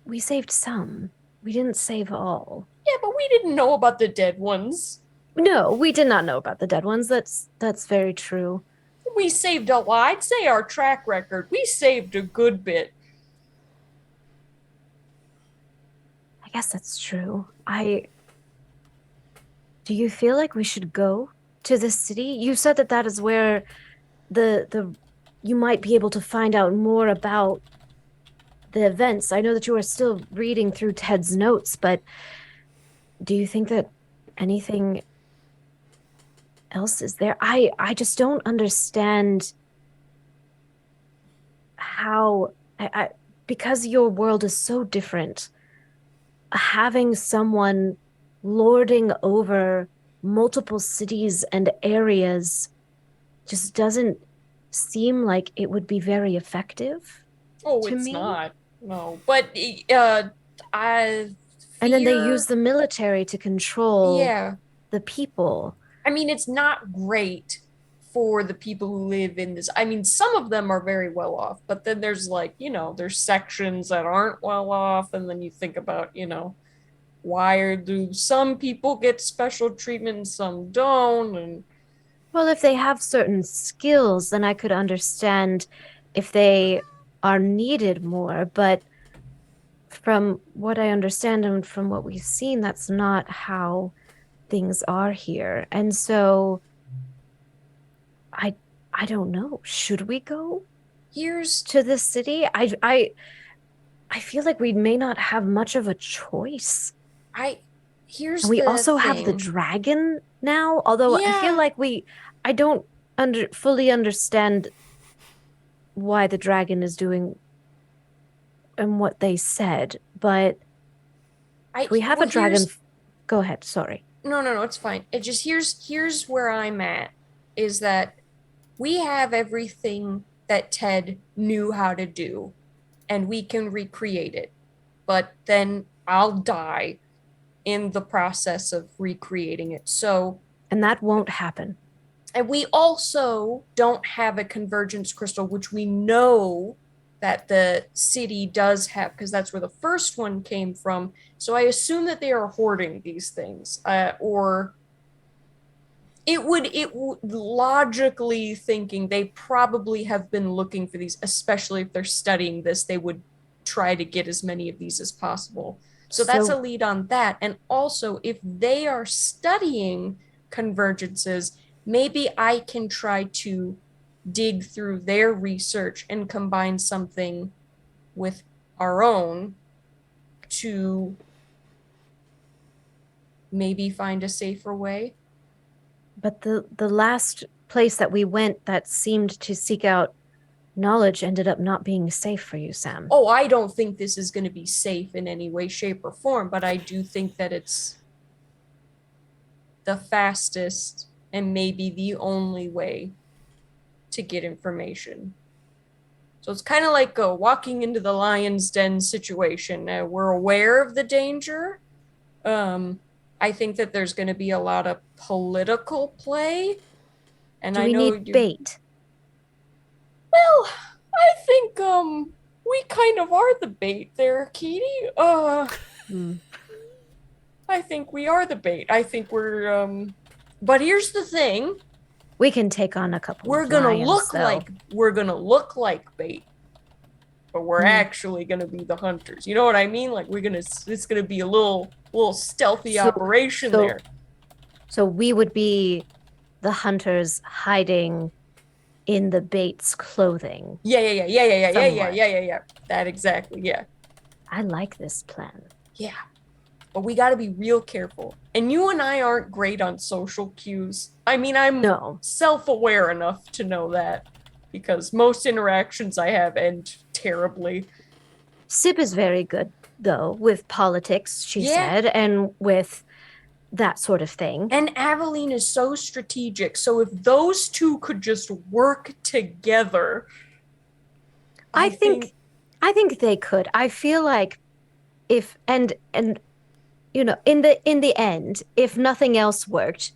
we saved some. We didn't save all. Yeah, but we didn't know about the dead ones. No, we did not know about the dead ones. That's very true. We saved a lot. I'd say our track record, we saved a good bit. I guess that's true. Do you feel like we should go to the city? You said that is where the you might be able to find out more about the events. I know that you are still reading through Ted's notes, but do you think that anything else is there? I just don't understand how because your world is so different, having someone lording over multiple cities and areas just doesn't seem like it would be very effective. Oh, to it's me. not. No, but I. And then they fear- use the military to control Yeah. the people. I mean, it's not great for the people who live in this. I mean, some of them are very well off, but then there's like, there's sections that aren't well off, and then you think about, why do some people get special treatment and some don't? And Well, if they have certain skills, then I could understand if they are needed more. But from what I understand and from what we've seen, that's not how things are here. And so I don't know. Should we go here's to the city? I feel like we may not have much of a choice. Here's And we the also have the thing. dragon now, although I feel Yeah. like I don't fully understand why the dragon is doing and what they said, but if we have a dragon. Go ahead, sorry. No, it's fine. It just here's where I'm at, is that we have everything that Ted knew how to do, and we can recreate it. But then I'll die in the process of recreating it. So, and that won't happen. And we also don't have a convergence crystal, which we know that the city does have, because that's where the first one came from. So I assume that they are hoarding these things, or it would logically thinking they probably have been looking for these, especially if they're studying this, they would try to get as many of these as possible. So that's a lead on that. And also, if they are studying convergences, maybe I can try to dig through their research and combine something with our own to maybe find a safer way. But the last place that we went that seemed to seek out knowledge ended up not being safe for you, Sam. Oh, I don't think this is going to be safe in any way, shape, or form, but I do think that it's the fastest and maybe the only way to get information. So it's kind of like walking into the lion's den situation. We're aware of the danger. I think that there's going to be a lot of political play. And Do we need bait? Well, I think we kind of are the bait there, Katie. I think we are the bait. I think we're but here's the thing. We can take on a couple. We're gonna look like bait, but we're actually gonna be the hunters. You know what I mean? Like it's gonna be a little stealthy operation there. So we would be the hunters hiding in the bait's clothing. Yeah. That exactly. Yeah. I like this plan. Yeah. But we got to be real careful. And you and I aren't great on social cues. I mean, I'm self-aware enough to know that, because most interactions I have end terribly. Sib is very good, though, with politics, she said, and with that sort of thing. And Aveline is so strategic. So if those two could just work together, I think they could. I feel like if in the end, if nothing else worked,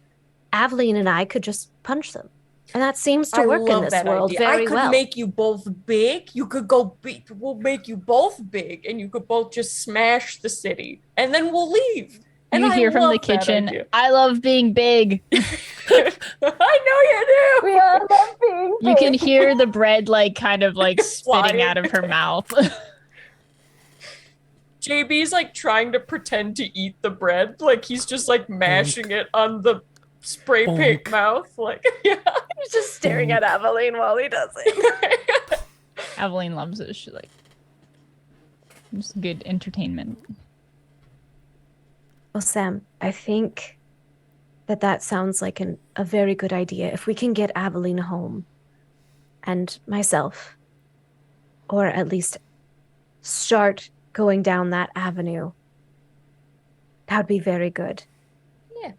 Aveline and I could just punch them. And that seems to work in this world very well. I could make you both big. You could go big. We'll make you both big, and you could both just smash the city, and then we'll leave. And you hear from the kitchen, I love being big. I know you do. We all love being big. You can hear the bread kind of spitting out of her mouth. JB's trying to pretend to eat the bread. He's just mashing it on the spray paint mouth. He's just staring at Aveline while he does it. Aveline loves it. She just good entertainment. Well, Sam, I think that sounds like a very good idea. If we can get Aveline home, and myself, or at least start going down that avenue, that would be very good. Yeah.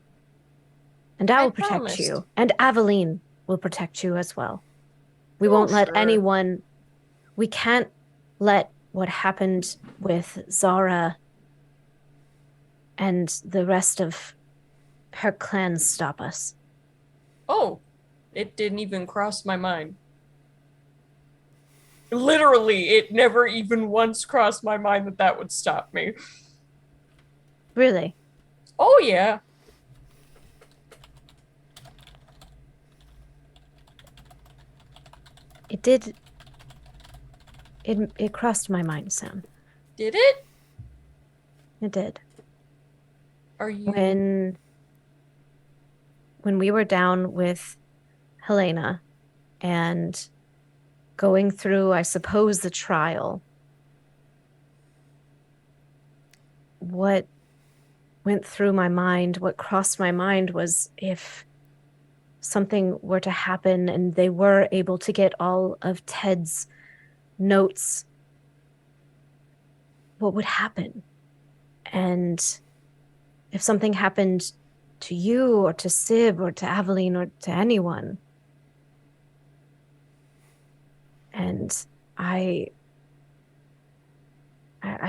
And I will protect promised. you. And Aveline will protect you as well. We Oh, won't let sure. anyone... We can't let what happened with Zara and the rest of her clan stop us. Oh, it didn't even cross my mind. Literally, it never even once crossed my mind that that would stop me. Really? Oh, yeah. It did... It crossed my mind, Sam. Did it? It did. Are you... When we were down with Helena and going through, I suppose, the trial, what went through my mind, what crossed my mind was if something were to happen and they were able to get all of Ted's notes, what would happen? And if something happened to you or to Sib or to Aveline or to anyone, and I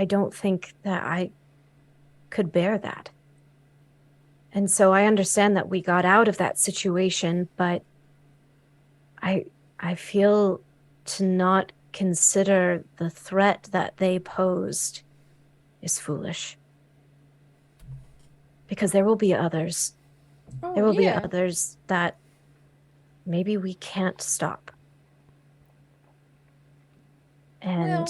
don't think that I could bear that. And so I understand that we got out of that situation, but I feel to not consider the threat that they posed is foolish. Because there will be others. Oh, there will be yeah. others that maybe we can't stop. And Well.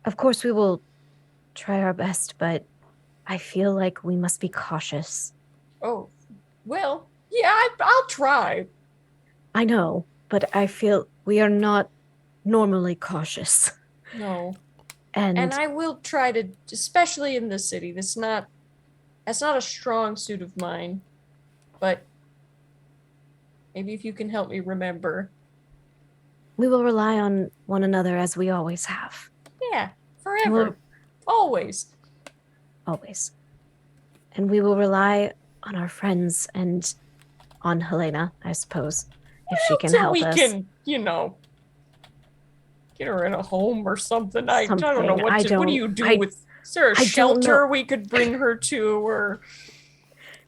of course we will try our best, but I feel like we must be cautious. Oh, well, yeah, I'll try. I know, but I feel we are not normally cautious. No. And I will try to, especially in this city, that's not a strong suit of mine. But maybe if you can help me remember. we will rely on one another as we always have. Yeah, forever. Always. Always. And we will rely on our friends and on Helena, I suppose, if she can help us. Until we can, get her in a home or something. I don't know what do you do with... Is there a shelter we could bring her to, or...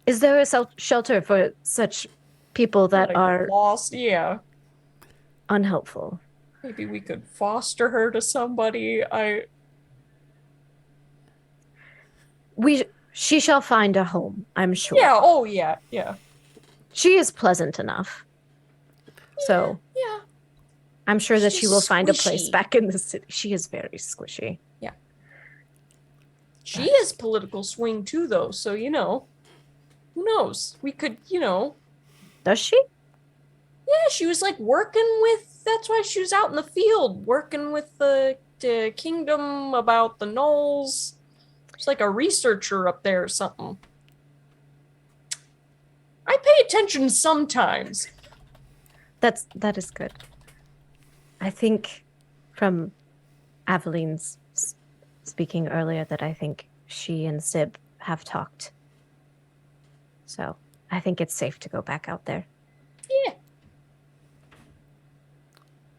Is there a shelter for such people that are... lost? Yeah. Unhelpful. Maybe we could foster her to somebody. She shall find a home, I'm sure. Yeah, oh yeah, yeah. She is pleasant enough. So yeah. I'm sure that she will find a squishy. place back in the city. She is very squishy. Yeah. She has political swing too, though, so who knows? We could, Does she? Yeah, she was like working with, that's why she was out in the field, working with the kingdom about the gnolls. She's like a researcher up there or something. I pay attention sometimes. That is good. I think from Aveline's speaking earlier that I think she and Sib have talked. So I think it's safe to go back out there. Yeah.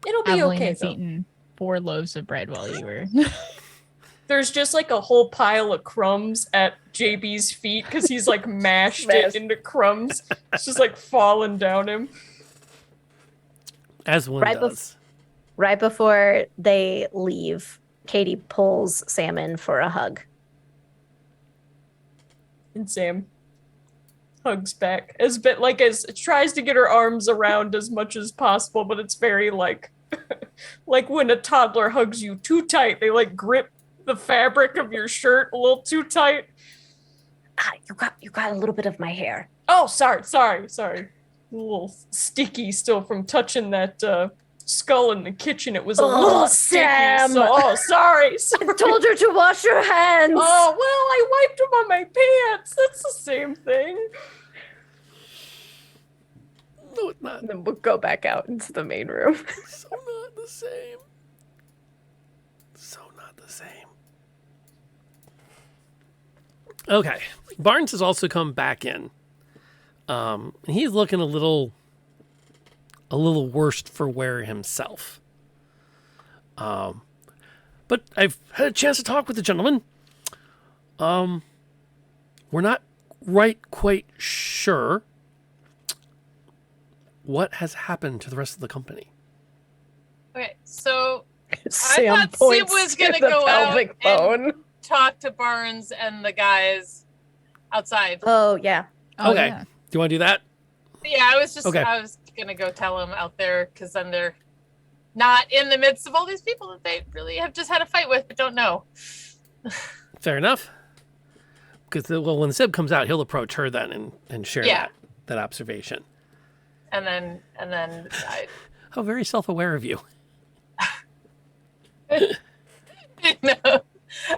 It'll be Aveline okay, has though. eaten 4 loaves of bread while you were... There's just like a whole pile of crumbs at JB's feet because he's like mashed it into crumbs. It's just like falling down him. As one does. Right before they leave, Katie pulls Sam in for a hug. And Sam hugs back as tries to get her arms around as much as possible, but it's very like like when a toddler hugs you too tight, they like grip the fabric of your shirt a little too tight. You got a little bit of my hair. Oh, sorry. A little sticky still from touching that skull in the kitchen. It was a little Sam. sticky. So, sorry. I told her to wash her hands. Oh, well, I wiped them on my pants. That's the same thing. No, it's not. And then we'll go back out into the main room. So not the same. not the same. Okay. Barnes has also come back in. He's looking a little worse for wear himself. But I've had a chance to talk with the gentleman. We're not quite sure what has happened to the rest of the company. Okay, so I Sam thought Sim points was to going to the go out pelvic and bone. talk to Barnes and the guys outside. Oh, yeah. Okay. Do you want to do that? Yeah, I was Okay. going to go tell them out there because then they're not in the midst of all these people that they really have just had a fight with but don't know. Fair enough. Because when Sib comes out, he'll approach her then and share that observation. And then I How very self-aware of you. no,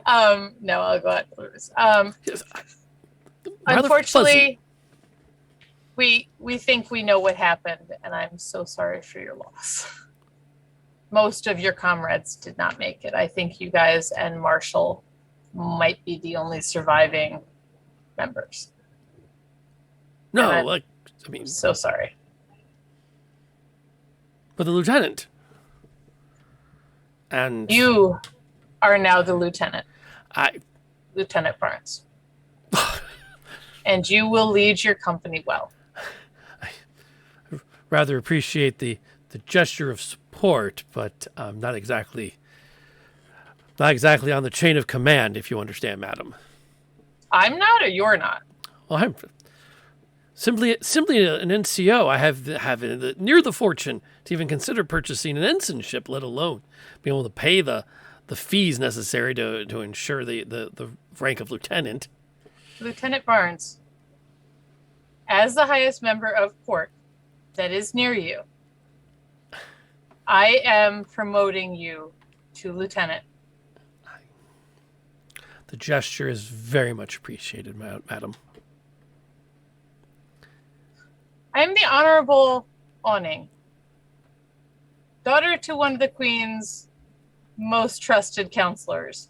I'll go out first. Rather Unfortunately, we think we know what happened, and I'm so sorry for your loss. Most of your comrades did not make it. I think you guys and Marshall might be the only surviving members. No, I'm so sorry. But the lieutenant. And You are now the lieutenant. Lieutenant Barnes. And you will lead your company well. rather appreciate the gesture of support, but not exactly on the chain of command, if you understand, madam. I'm not, or you're not? Well, I'm simply an NCO. I have near the fortune to even consider purchasing an ensignship, let alone being able to pay the fees necessary to ensure the rank of lieutenant. Lieutenant Barnes, as the highest member of court that is near you, I am promoting you to lieutenant. The gesture is very much appreciated, madam. I am the Honorable Awning, daughter to one of the Queen's most trusted counselors.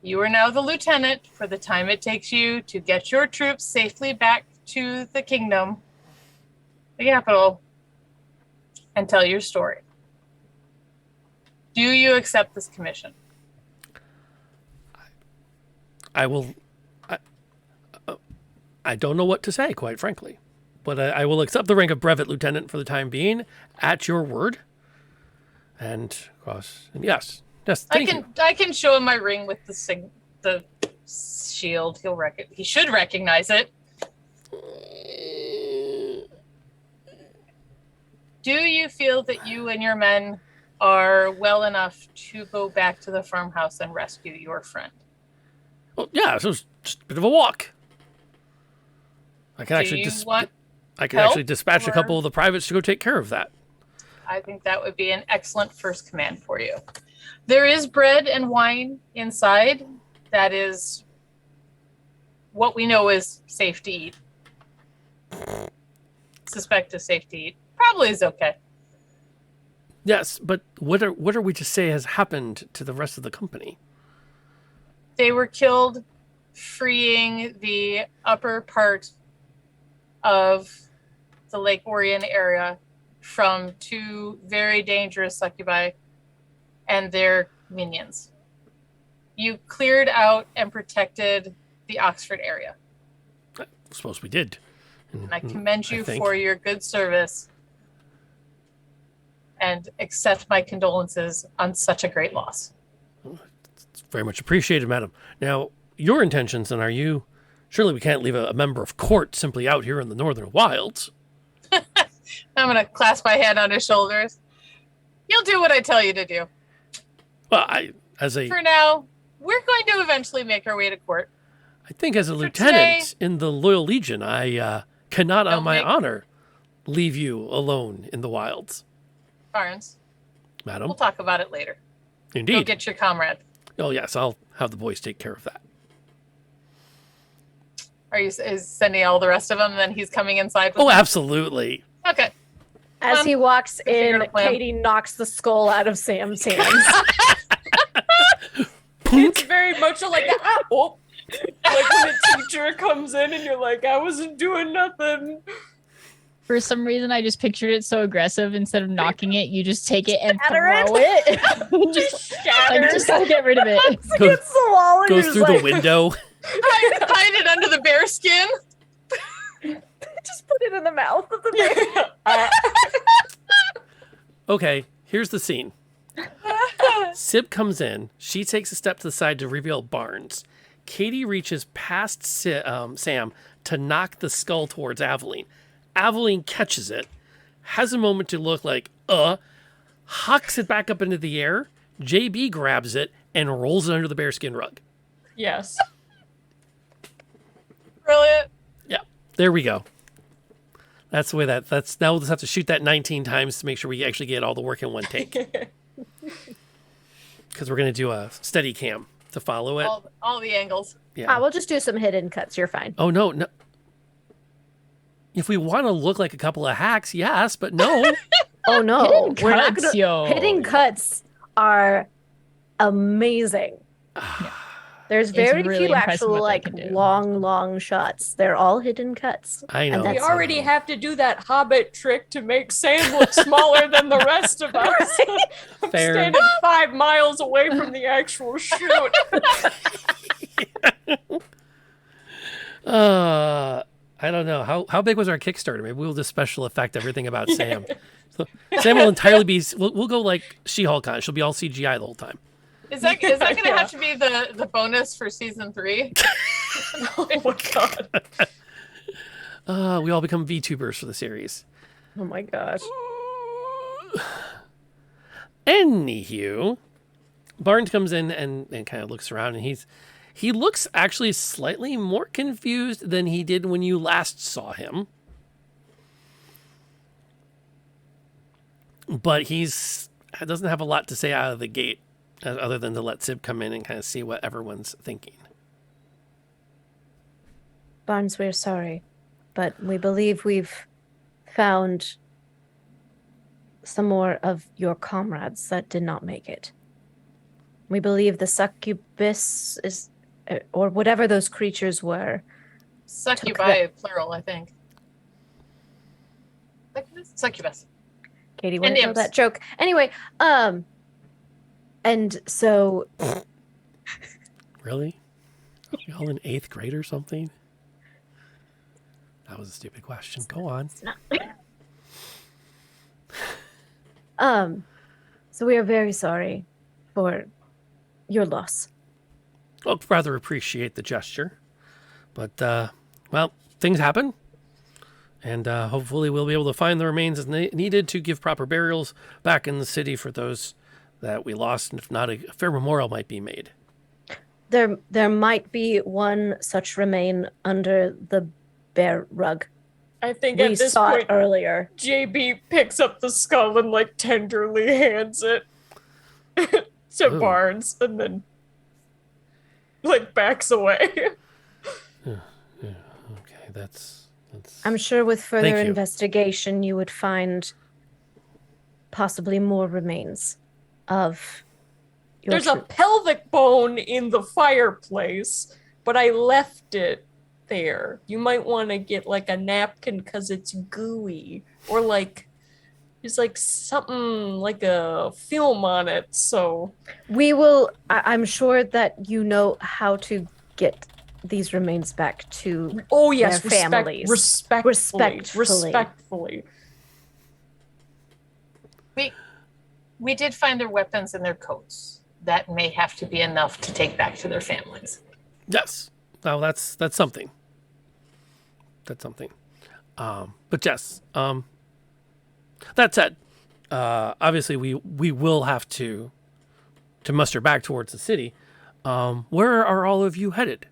You are now the lieutenant for the time it takes you to get your troops safely back to the kingdom, the capital, and tell your story. Do you accept this commission? I will. I don't know what to say, quite frankly, but I will accept the rank of brevet lieutenant for the time being, at your word. And yes, thank you. I can show him my ring with the shield. He should recognize it. Do you feel that you and your men are well enough to go back to the farmhouse and rescue your friend? Well, yeah, so it's just a bit of a walk. I can actually dispatch a couple of the privates to go take care of that. I think that would be an excellent first command for you. There is bread and wine inside. That is what we know is safe to eat. Suspect is safe to eat. Probably is okay. Yes, but what are we to say has happened to the rest of the company? They were killed freeing the upper part of the Lake Orion area from two very dangerous succubi and their minions. You cleared out and protected the Oxford area. I suppose we did. And I commend you for your good service and accept my condolences on such a great loss. It's very much appreciated, madam. Now, your intentions, then, are you... Surely we can't leave a member of court simply out here in the northern wilds. I'm going to clasp my hand on his shoulders. You'll do what I tell you to do. Well, For now, we're going to eventually make our way to court. I think as a lieutenant in the Loyal Legion, I cannot on my honor leave you alone in the wilds. Barnes, madam. We'll talk about it later. Indeed. Go get your comrade. Oh, yes, I'll have the boys take care of that. Is sending all the rest of them, and then he's coming inside with Oh, them? absolutely. Okay. As he walks in, Katie knocks the skull out of Sam's hands. much like oh, like when a teacher comes in and you're like, I wasn't doing nothing. For some reason, I just pictured it so aggressive. Instead of knocking it, you just take it and Shatter throw it. just to get rid of it. Against the wall and Goes you're through just the window. Hide it under the bear skin. Just put it in the mouth of the bear. Okay, here's the scene. Sib comes in. She takes a step to the side to reveal Barnes. Katie reaches past Sam to knock the skull towards Aveline. Aveline catches it, has a moment to look like, hucks it back up into the air. JB grabs it and rolls it under the bearskin rug. Yes. Brilliant. Yeah, there we go. That's the way that's now we'll just have to shoot that 19 times to make sure we actually get all the work in one take. Because we're going to do a steady cam to follow it. All the angles. Yeah. We'll just do some hidden cuts. You're fine. Oh, no. If we want to look like a couple of hacks, yes, but no. Oh no, Hidden we're not cuts, gonna. yo. Hidden cuts are amazing. There's very really few impressive actual what they like can do. long shots. They're all hidden cuts. I know. And We that's already have to do that Hobbit trick to make Sam look smaller than the rest of us. I'm Fair. standing 5 miles away from the actual shoot. I don't know. How big was our Kickstarter? Maybe we'll just special effect everything about Sam. So Sam will entirely be, we'll go like She-Hulk on it. She'll be all CGI the whole time. Is that going to have to be the bonus for season 3? Oh my god. We all become VTubers for the series. Oh my gosh. Anywho, Barnes comes in and kind of looks around, and he looks actually slightly more confused than he did when you last saw him. But doesn't have a lot to say out of the gate, other than to let Sib come in and kind of see what everyone's thinking. Barnes, we're sorry, but we believe we've found some more of your comrades that did not make it. We believe the succubus is, or whatever those creatures were. Succubi, plural, I think. Succubus. Katie And wouldn't know imps. that joke. Anyway, and so Really? Are we all in 8th grade or something? That was a stupid question. Go on. So we are very sorry for your loss. I'd rather appreciate the gesture. But, well, things happen. And hopefully we'll be able to find the remains as needed to give proper burials back in the city for those that we lost. And if not, a fair memorial might be made. There might be one such remain under the bear rug. I think We at this saw point, it earlier. JB picks up the skull and like tenderly hands it to Ooh. Barnes and then like backs away. Okay, that's I'm sure with further Thank you. investigation you would find possibly more remains of your There's a troop. pelvic bone in the fireplace, but I left it there. You might want to get like a napkin because it's gooey, or like there's like something like a film on it. So We will. I'm sure that you know how to get these remains back to oh yes, their families. respectfully. We did find their weapons and their coats. That may have to be enough to take back to their families. Yes. Well, that's something. That's something. But yes. That said, obviously we will have to muster back towards the city. Where are all of you headed?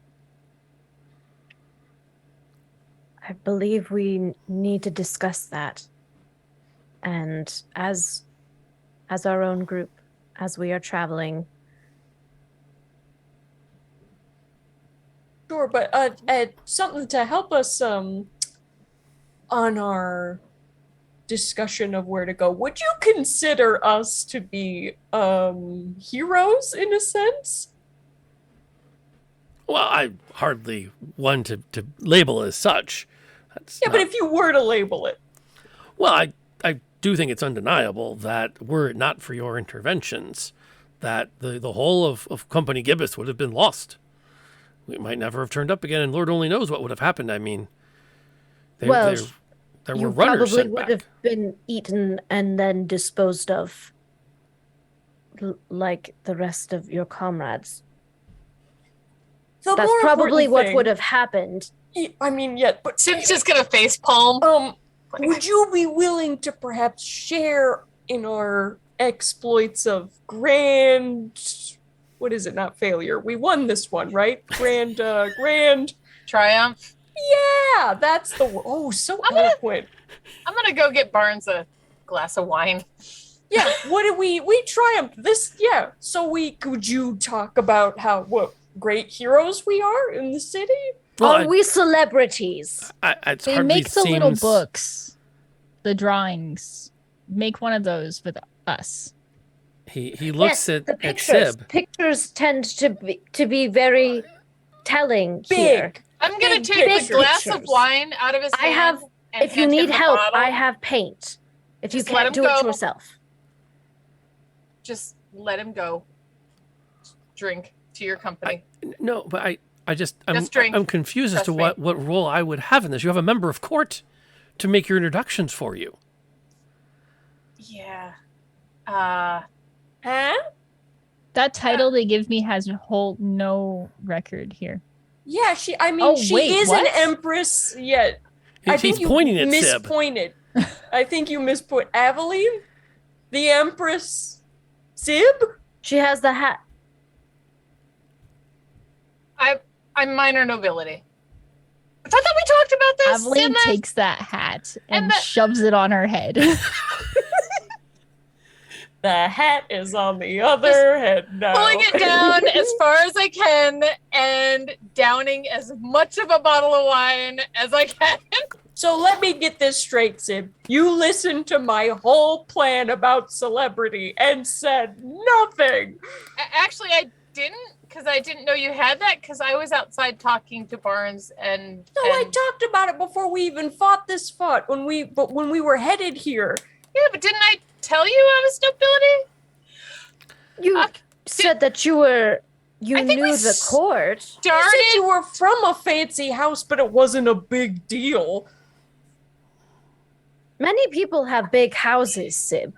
I believe we need to discuss that. And as our own group, as we are traveling. Sure, but something to help us on our discussion of where to go. Would you consider us to be heroes in a sense? Well, I'm hardly one to label as such. That's Yeah, but if you were to label it. Well, I do think it's undeniable that were it not for your interventions, that the whole of Company Gibbous would have been lost. We might never have turned up again, and Lord only knows what would have happened. I mean, there were you runners probably sent would back. have been eaten and then disposed of, like the rest of your comrades. The That's more probably important what thing- would have happened. I mean, yeah, but Sim's just gonna face palm. Would you be willing to perhaps share in our exploits of grand? What is it? Not failure. We won this one, right? Grand triumph. Yeah, that's the word. Oh, so eloquent. I'm gonna go get Barnes a glass of wine. Yeah, what did we triumphed this? Yeah, so could you talk about what great heroes we are in the city? Are we celebrities? It's They hardly make the little seems- books, the drawings. Make one of those with us. He looks yes, at the pictures. Sib. Pictures tend to be very telling here. I'm gonna Big take the glass of pictures. wine out of his I hand. have. and If you hand him need the help, bottle. I have paint. If you Just let can't him do it go. yourself. Just let him go. Drink to your company. No, but I'm Just drink. I'm confused as to Trust me. what role I would have in this. You have a member of court to make your introductions for you. Yeah. Huh? That title they give me has no record here. Yeah, she Oh, she wait, is what? an empress. Yeah, I He's think you pointing at Sib. mispointed. I think you mispointed. Aveline, the empress, Sib. She has the hat. I'm minor nobility. I thought that we talked about this. Aveline didn't I? takes that hat and shoves it on her head. The hat is on the other head now. Pulling it down as far as I can and downing as much of a bottle of wine as I can. So let me get this straight, Sib. You listened to my whole plan about celebrity and said nothing. Actually, I didn't, because I didn't know you had that, because I was outside talking to Barnes and. No, I talked about it before we even fought this fight. When we were headed here. Yeah, but didn't I tell you I was nobility? You said that you were. You knew the court. You said you were from a fancy house, but it wasn't a big deal. Many people have big houses, Sib.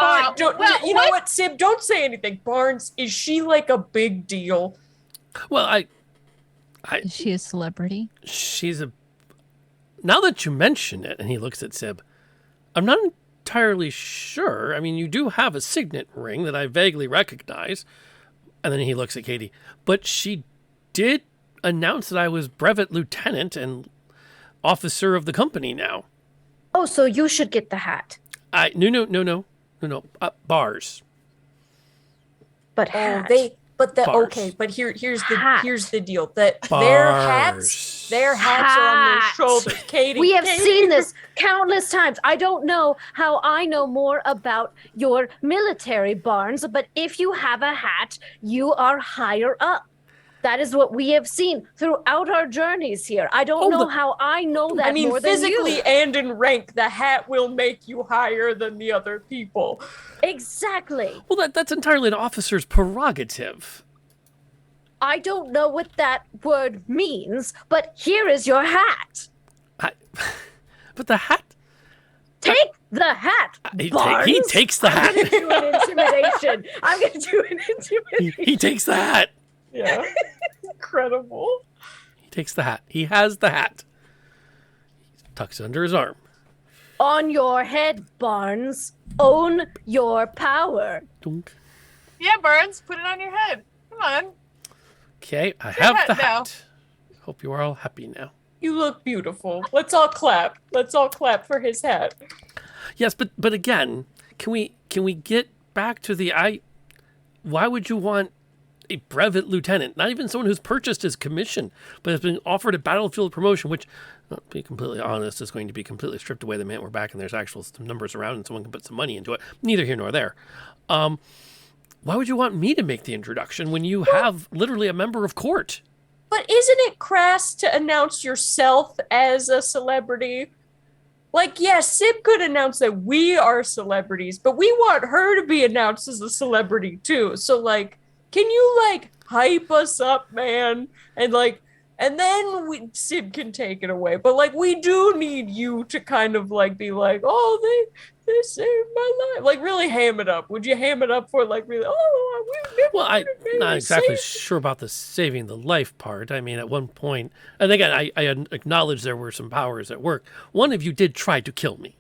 You know what, Sib? Don't say anything. Barnes, is she like a big deal? Well, Is she a celebrity? She's a. Now that you mention it, and he looks at Sib, I'm not entirely sure. I mean, you do have a signet ring that I vaguely recognize. And then he looks at Katie. But she did announce that I was brevet lieutenant and officer of the company now. Oh, so you should get the hat. No. Bars. But Bars. Okay, but here's the deal. That their hats are on their shoulders. Katie, we have Katie. seen this countless times. I don't know how I know more about your military, Barnes, but if you have a hat, you are higher up. That is what we have seen throughout our journeys here. I don't know how I know that I mean, more than physically you. and in rank, the hat will make you higher than the other people. Exactly. Well, that's entirely an officer's prerogative. I don't know what that word means, but here is your hat. But the hat. Take the hat, He Barnes. takes the hat. I'm going to do an intimidation. I'm going to do an intimidation. He takes the hat. Yeah. Incredible. He takes the hat. He has the hat. He tucks it under his arm. On your head, Barnes. Own your power. Dunk. Yeah, Barnes, put it on your head. Come on. Okay, I Your have hat the now. hat. Hope you are all happy now. You look beautiful. Let's all clap. Let's all clap for his hat. Yes, but again, can we get back to the why would you want a brevet lieutenant, not even someone who's purchased his commission, but has been offered a battlefield promotion, which, to be completely honest, is going to be completely stripped away the minute we're back and there's actual some numbers around and someone can put some money into it. Neither here nor there. Why would you want me to make the introduction when you have literally a member of court? But isn't it crass to announce yourself as a celebrity? Like, yes, Sib could announce that we are celebrities, but we want her to be announced as a celebrity too. So, like, can you, like, hype us up, man? And then Sib can take it away. But, like, we do need you to kind of, like, be like, oh, they saved my life. Like, really ham it up. Would you ham it up for, like, really, Well, I'm not exactly sure about the saving the life part. I mean, at one point, and again, I acknowledge there were some powers at work. One of you did try to kill me.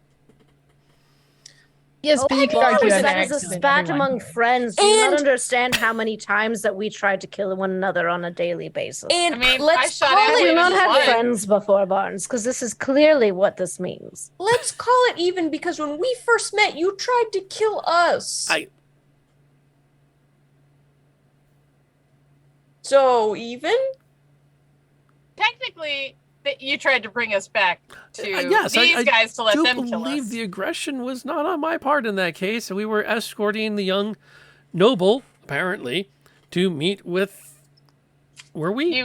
Yes, but you can argue an that is a accident, spat everyone. among friends. Do you not understand how many times that we tried to kill one another on a daily basis? And I mean, let's I shot call at We've him not in the had leg. friends before, Barnes, because this is clearly what this means. Let's call it even, because when we first met, you tried to kill us. So, even? Technically, you tried to bring us back to Yes, these guys to let do them kill believe us. the aggression was not on my part in that case. We were escorting the young noble, apparently, to meet with. Were we?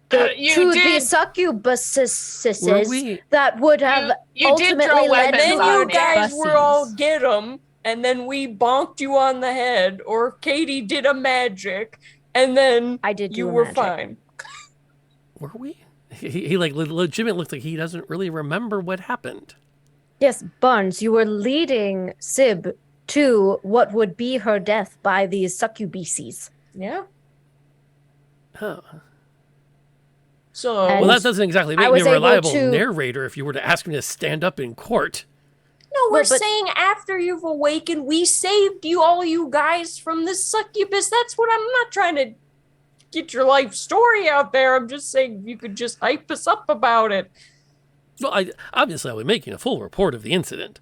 To the succubuses Were we? that would have You did ultimately throw led weapons Then to on you me. guys were all Bussies. get 'em, and then we bonked you on the head, or Katie did a magic, and then I did you do a were magic. fine. Were we? He like legitimate looks like he doesn't really remember what happened. Yes, Barnes, you were leading Sib to what would be her death by these succubuses. Yeah. Huh. So Well, that doesn't exactly I make me was a able reliable to- narrator if you were to ask me to stand up in court. no, we're Well, but- saying after you've awakened, we saved you, all you guys, from this succubus. That's what I'm not trying to get your life story out there. I'm just saying you could just hype us up about it. Well, obviously I was making a full report of the incident.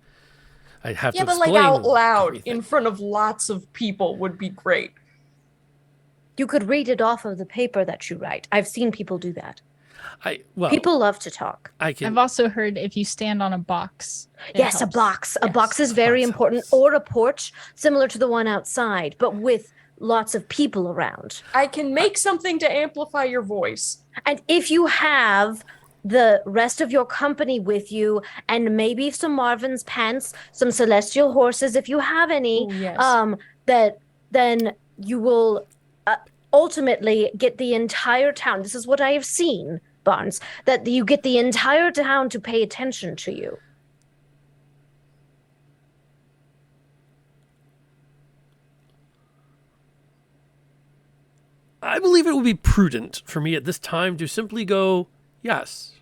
I'd have Yeah, to but like explain out loud everything. in front of lots of people would be great. You could read it off of the paper that you write. I've seen people do that. Well, People love to talk. I've also heard if you stand on a box. it Yes, helps. a box. A box is very important, or a porch similar to the one outside, but with lots of people around. I can make something to amplify your voice. And if you have the rest of your company with you, and maybe some Marvin's pants, some celestial horses, if you have any, Ooh, yes. then you will ultimately get the entire town. This is what I have seen, Barnes, that you get the entire town to pay attention to you. I believe it would be prudent for me at this time to simply go, yes.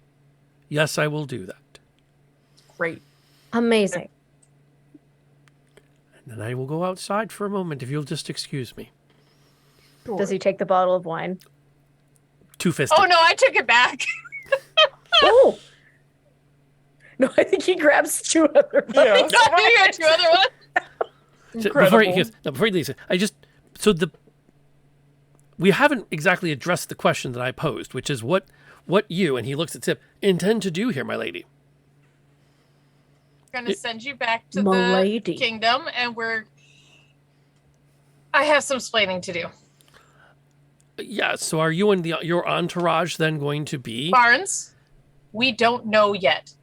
Yes, I will do that. Great. Amazing. And then I will go outside for a moment if you'll just excuse me. Does he take the bottle of wine? Two-fisted. Oh no, I took it back. Oh! No, I think he grabs two other ones. Yeah. You got two other ones. So before he leaves, we haven't exactly addressed the question that I posed, which is what you, and he looks at Sip, intend to do here, my lady. We're gonna send you back to Milady. the kingdom, and I have some splaining to do. Yeah, so are you and your entourage then going to be... Barnes, we don't know yet.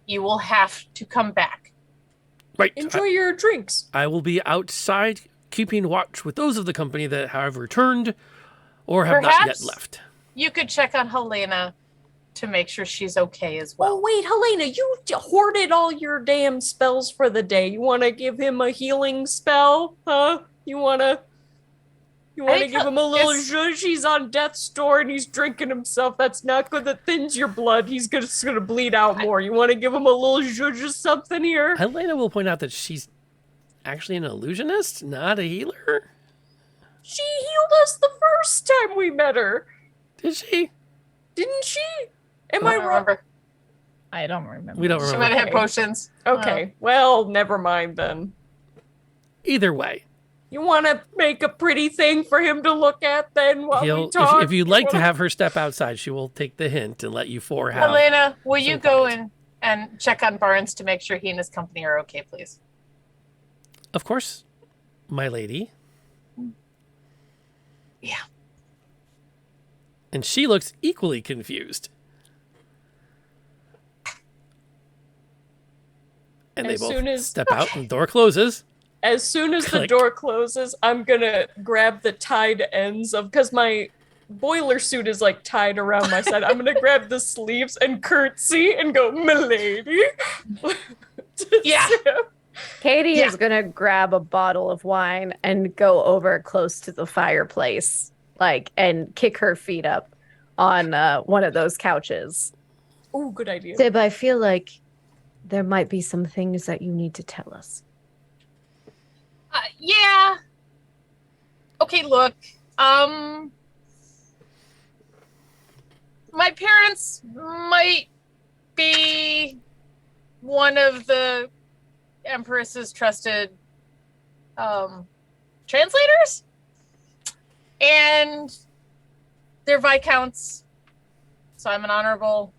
You will have to come back. Right. Enjoy your drinks. I will be outside keeping watch with those of the company that have returned or have not yet Perhaps left. You could check on Helena to make sure she's okay as well. Oh, wait, Helena, you hoarded all your damn spells for the day. You want to give him a healing spell? Huh? You want to think give him a little it's- zhuzh? He's on death's door and he's drinking himself. That's not good. That thins your blood. He's just going to bleed out more. You want to give him a little zhuzh or something here? Helena will point out that she's actually an illusionist, not a healer. She healed us the first time we met her. Did she? Didn't she? Am I I don't wrong? remember. I don't remember. We don't She remember. might have had potions. Okay, well, never mind then. Either way, You want to make a pretty thing for him to look at then while we talk? if you'd like to wanna- have her step outside, she will take the hint and let you four have. Helena, will you some go quiet. and check on Barnes to make sure he and his company are okay, please? Of course, my lady. Yeah. And she looks equally confused. And As they soon both as- step out and the door closes. As soon as the Click. door closes, I'm gonna grab the tied ends of, because my boiler suit is like tied around my side. I'm gonna grab the sleeves and curtsy and go, "Milady." Yeah. Katie is gonna grab a bottle of wine and go over close to the fireplace, like, and kick her feet up on one of those couches. Oh, good idea. Sib, I feel like there might be some things that you need to tell us. Yeah. Okay, look. My parents might be one of the Empress's trusted translators. And they're viscounts. So I'm an honorable.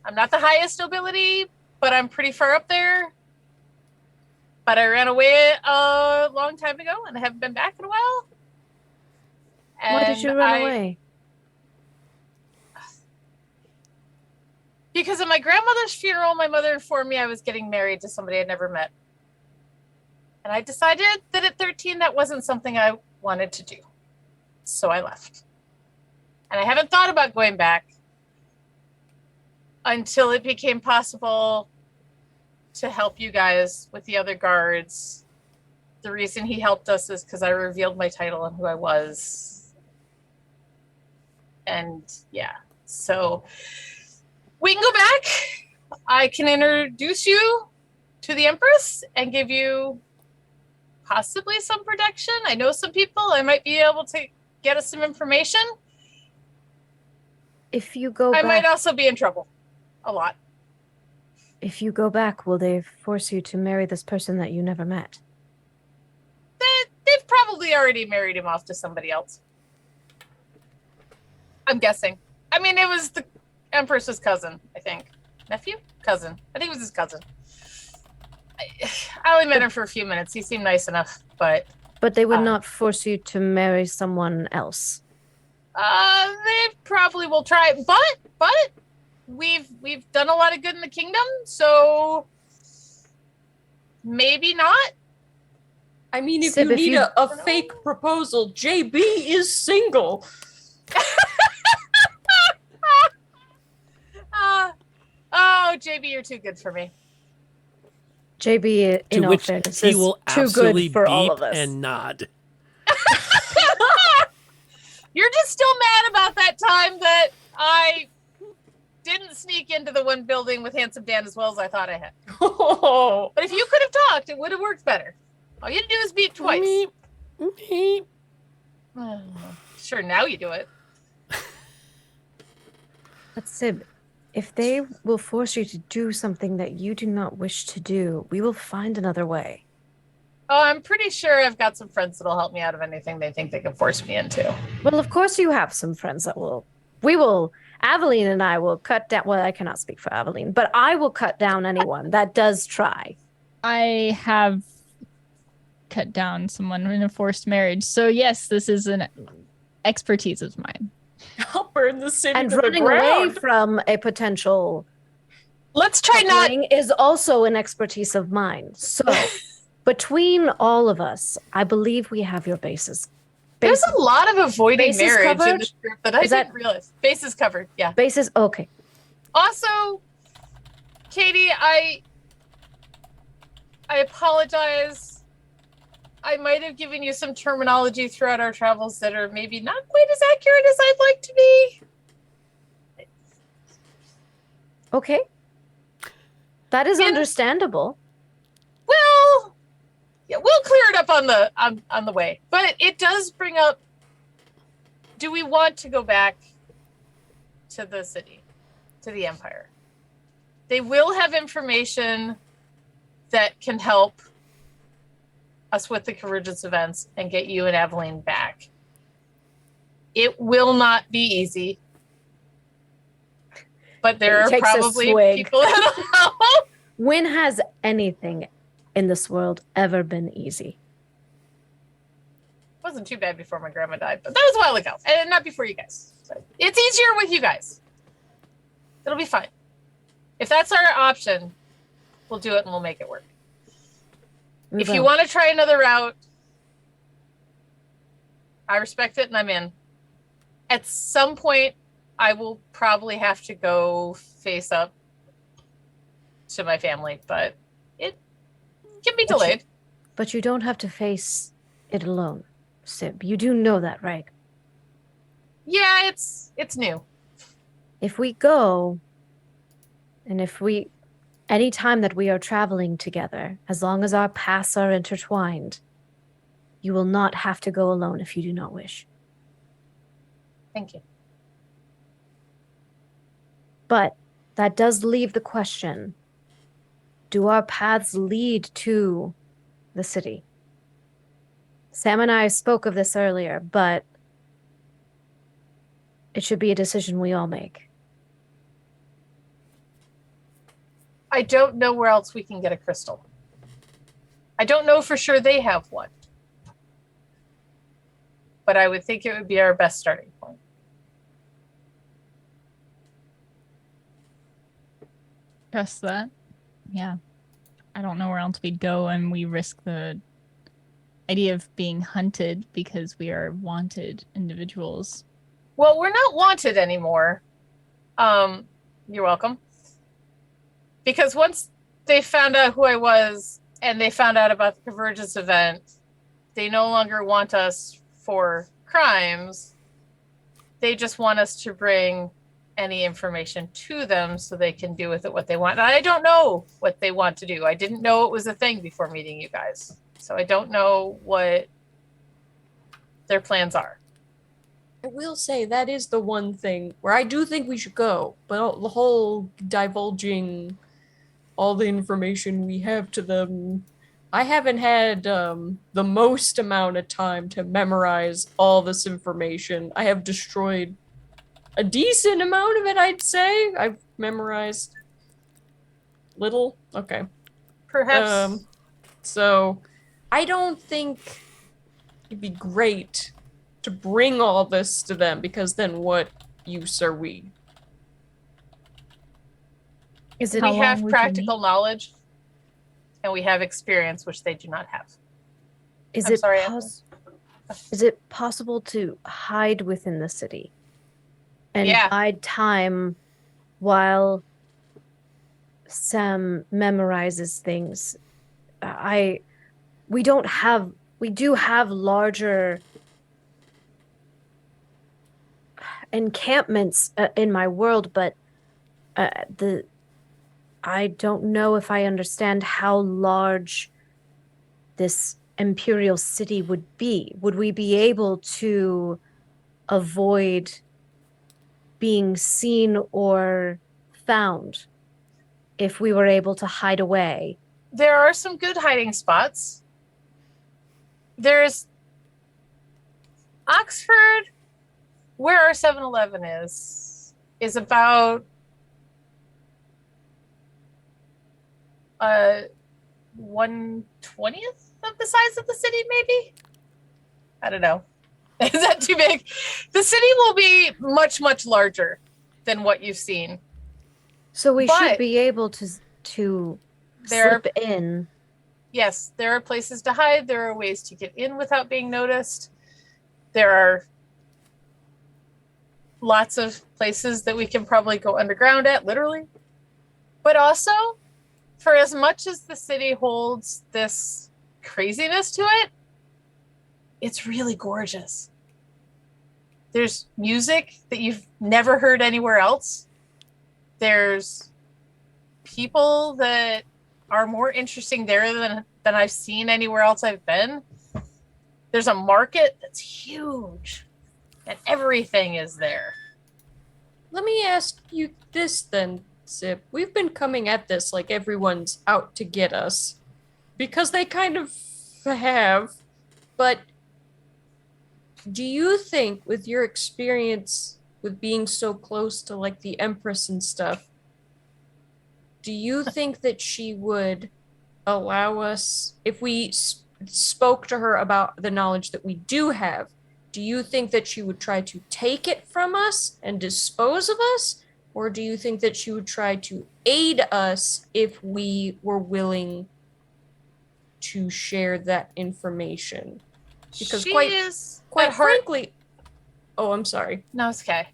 I'm not the highest nobility, but I'm pretty far up there. But I ran away a long time ago and I haven't been back in a while. Why did you run away? Because at my grandmother's funeral, my mother informed me I was getting married to somebody I'd never met. And I decided that at 13, that wasn't something I wanted to do. So I left. And I haven't thought about going back until it became possible to help you guys with the other guards. The reason he helped us is because I revealed my title and who I was. And yeah, so we can go back. I can introduce you to the Empress and give you possibly some protection. I know some people. I might be able to get us some information. If you go I back, might also be in trouble. A lot. if you go back, will they force you to marry this person that you never met? They've probably already married him off to somebody else. I'm guessing. I mean, it was the Empress's cousin, I think. Nephew? Cousin. I think it was his cousin. I only met him for a few minutes. He seemed nice enough, but... But they would not force you to marry someone else. They probably will try, but we've done a lot of good in the kingdom, so maybe not. I mean, if Sib, you if need you- a fake proposal, JB is single. Oh, JB, you're too good for me. JB, in To all which fairness, he is will too absolutely good for all beep of us. and nod. You're just still mad about that time that I didn't sneak into the one building with Handsome Dan as well as I thought I had. But if you could have talked, it would have worked better. All you had to do is beep twice. Sure, now you do it. But Sib, if they will force you to do something that you do not wish to do, we will find another way. Oh, I'm pretty sure I've got some friends that'll help me out of anything they think they can force me into. Well, of course you have some friends that will. We will. Aveline and I will cut down. Well, I cannot speak for Aveline, but I will cut down anyone that does try. I have cut down someone in a forced marriage. So yes, this is an expertise of mine. I'll burn the city And to the running away ground. from a potential Let's try not coupling is also an expertise of mine. So between all of us, I believe we have your bases. There's a lot of avoiding bases marriage in covered? this group that I Is that- didn't realize. Bases covered, yeah. Bases, okay. Also, Katie, I apologize. I might have given you some terminology throughout our travels that are maybe not quite as accurate as I'd like to be. Okay. That is understandable. Well, yeah, we'll clear it up on the way. But it does bring up, do we want to go back to the city, to the Empire? They will have information that can help us with the Convergence events and get you and Aveline back. It will not be easy. But there are Takes a probably swig. people that'll help. When has anything in this world ever been easy? wasn't too bad before my grandma died, but that was a while ago, and not before you guys. So it's easier with you guys. It'll be fine. If that's our option, we'll do it and we'll make it work. If you want to try another route, I respect it and I'm in. At some point, I will probably have to go face up to my family, but it can be delayed. But you don't have to face it alone, Sib. You do know that, right? Yeah, it's new. If we go, and any time that we are traveling together, as long as our paths are intertwined, you will not have to go alone if you do not wish. Thank you. But that does leave the question, do our paths lead to the city? Sam and I spoke of this earlier, but it should be a decision we all make. I don't know where else we can get a crystal. I don't know for sure they have one. But I would think it would be our best starting point. Trust that. Yeah. I don't know where else we'd go, and we risk the idea of being hunted because we are wanted individuals. Well, we're not wanted anymore. You're welcome. Because once they found out who I was and they found out about the Convergence event, they no longer want us for crimes. They just want us to bring any information to them so they can do with it what they want. And I don't know what they want to do. I didn't know it was a thing before meeting you guys. So I don't know what their plans are. I will say that is the one thing where I do think we should go, but the whole divulging all the information we have to them, I haven't had the most amount of time to memorize all this information. I have destroyed a decent amount of it, I'd say. I've memorized little. Okay. Perhaps. So I don't think it'd be great to bring all this to them, because then what use are we? We have practical knowledge and we have experience, which they do not have. Is it possible to hide within the city and bide time while Sam memorizes things? We do have larger encampments in my world, but I don't know if I understand how large this imperial city would be. Would we be able to avoid being seen or found if we were able to hide away? There are some good hiding spots. There's Oxford, where our 7-Eleven is about 1/20th of the size of the city, maybe? I don't know. Is that too big? The city will be much, much larger than what you've seen. So we should be able to slip in. Yes, there are places to hide. There are ways to get in without being noticed. There are lots of places that we can probably go underground at, literally. But also, for as much as the city holds this craziness to it, it's really gorgeous. There's music that you've never heard anywhere else. There's people that are more interesting there than I've seen anywhere else I've been. There's a market that's huge, and everything is there. Let me ask you this then, Zip. We've been coming at this like everyone's out to get us, because they kind of have, but do you think, with your experience with being so close to like the Empress and stuff, do you think that she would allow us, if we spoke to her about the knowledge that we do have, do you think that she would try to take it from us and dispose of us? Or do you think that she would try to aid us if we were willing to share that information? Because She quite is quite at heart. frankly, oh, I'm sorry. No, it's okay.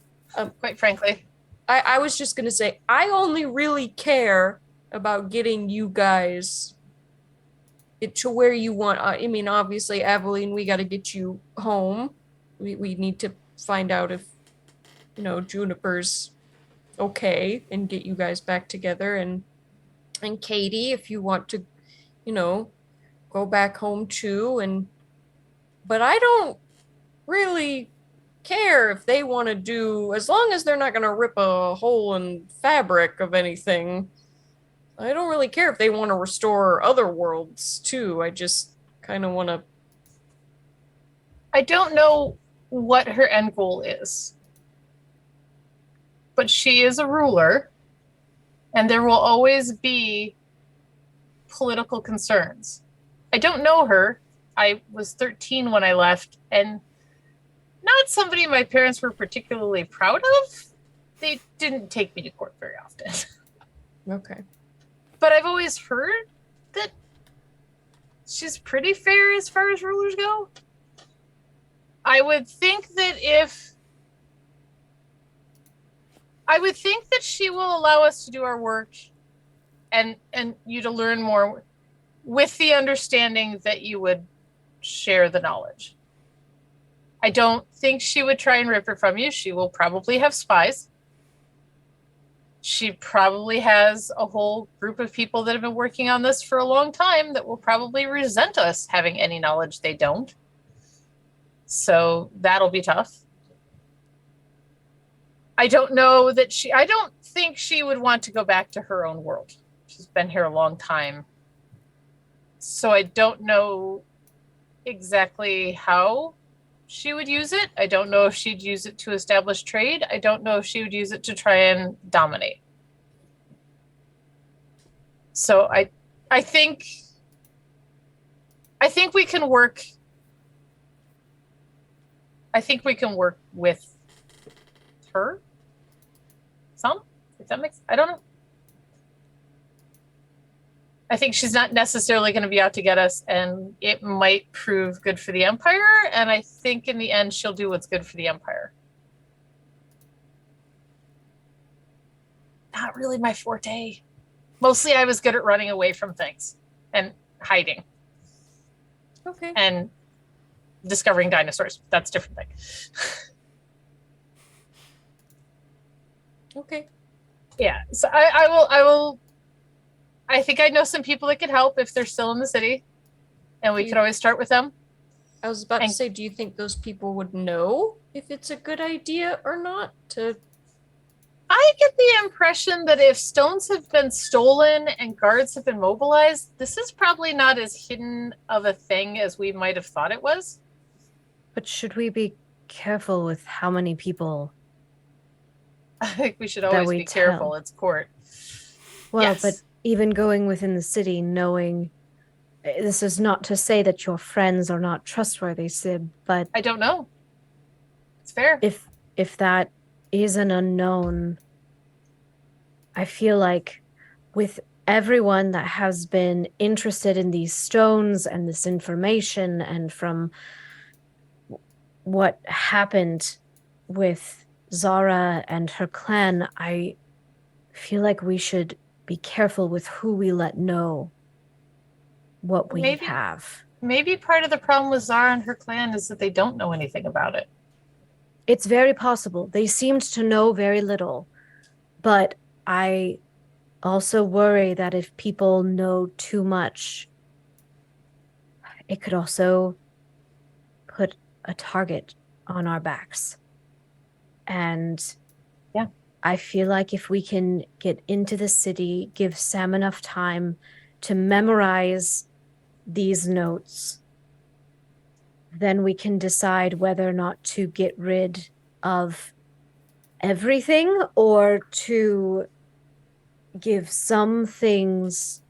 Quite frankly, I was just gonna say I only really care about getting you guys to where you want. I mean, obviously, Aveline, we got to get you home. We need to find out if Juniper's okay and get you guys back together. And Katie, if you want to, go back home too. But I don't really care if they want to do, as long as they're not going to rip a hole in fabric of anything. I don't really care if they want to restore other worlds too. I just kind of want to. I don't know what her end goal is, but she is a ruler, and there will always be political concerns. I don't know her. I was 13 when I left, and not somebody my parents were particularly proud of. They didn't take me to court very often. Okay. But I've always heard that she's pretty fair as far as rulers go. I would think that she will allow us to do our work and you to learn more, with the understanding that you would share the knowledge. I don't think she would try and rip it from you. She will probably have spies. She probably has a whole group of people that have been working on this for a long time that will probably resent us having any knowledge they don't. So that'll be tough. I don't think she would want to go back to her own world. She's been here a long time. So I don't know exactly how she would use it. I don't know if she'd use it to establish trade. I don't know if she would use it to try and dominate. So I think we can work. I think we can work with her. If that makes, I don't know. I think she's not necessarily going to be out to get us, and it might prove good for the Empire. And I think in the end, she'll do what's good for the Empire. Not really my forte. Mostly I was good at running away from things and hiding. Okay. And discovering dinosaurs. That's a different thing. Okay. Yeah. So I will. I think I know some people that could help if they're still in the city, and we could always start with them. I was about to say, do you think those people would know if it's a good idea or not to? I get the impression that if stones have been stolen and guards have been mobilized, this is probably not as hidden of a thing as we might have thought it was. But should we be careful with how many people? I think we should always be careful. It's court. Well, yes. But even going within the city, knowing this is not to say that your friends are not trustworthy, Sib, but I don't know. It's fair. If that is an unknown, I feel like with everyone that has been interested in these stones and this information, and from what happened with Zara and her clan, I feel like we should be careful with who we let know what we have. Maybe part of the problem with Zara and her clan is that they don't know anything about it. It's very possible. They seemed to know very little. But I also worry that if people know too much, it could also put a target on our backs. And yeah, I feel like if we can get into the city, give Sam enough time to memorize these notes, then we can decide whether or not to get rid of everything or to give some things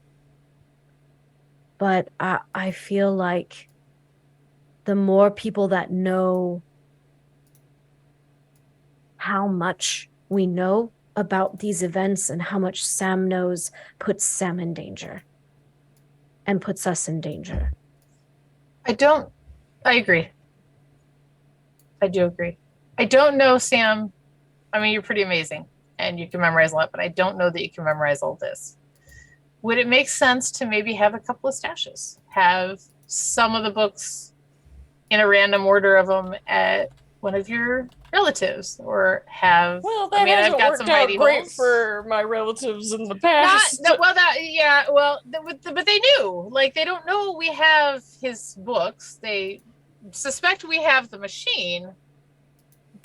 but I feel like the more people that know how much we know about these events and how much Sam knows puts Sam in danger and puts us in danger. I agree. I do agree. I don't know, Sam. I mean, you're pretty amazing and you can memorize a lot, but I don't know that you can memorize all this. Would it make sense to maybe have a couple of stashes? Have some of the books in a random order of them at one of your relatives, or have? Well, that I mean, hasn't I've got worked some out hidey great holes. for my relatives in the Not past. no, well, but they knew. Like, they don't know we have his books. They suspect we have the machine.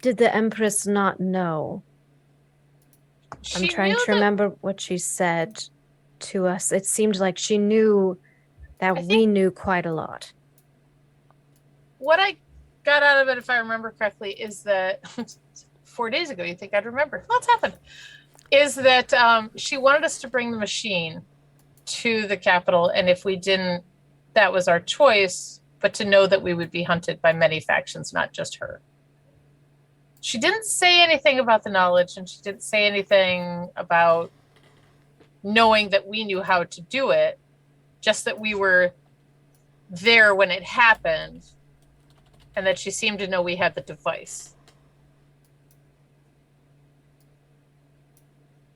Did the Empress not know? I'm She trying knew to remember what she said to us. It seemed like she knew that we knew quite a lot. What I got out of it, if I remember correctly, is that 4 days ago, you think I'd remember? What's happened? Is that she wanted us to bring the machine to the capital, and if we didn't, that was our choice, but to know that we would be hunted by many factions, not just her. She didn't say anything about the knowledge, and she didn't say anything about knowing that we knew how to do it, just that we were there when it happened, and that she seemed to know we had the device.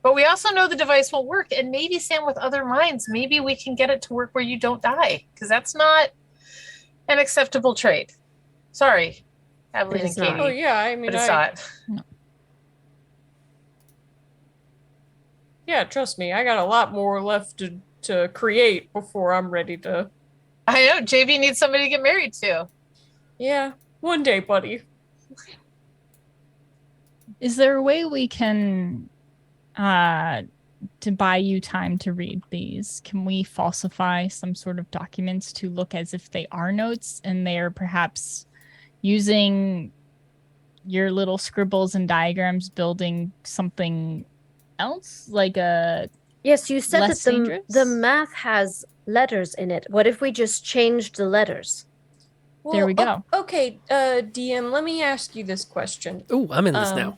But we also know the device will work, and maybe, Sam, with other minds, maybe we can get it to work where you don't die, because that's not an acceptable trade. Sorry, Aveline and Katie. Oh yeah, I mean, but it's not. Yeah, trust me, I got a lot more left to create before I'm ready to. I know, JB needs somebody to get married to. Yeah, one day, buddy. Is there a way we can to buy you time to read these? Can we falsify some sort of documents to look as if they are notes and they're perhaps using your little scribbles and diagrams building something else, like a Yes, you said less that dangerous? the math has letters in it. What if we just changed the letters? Well, There we go. Okay, DM, let me ask you this question. Ooh, I'm in this now.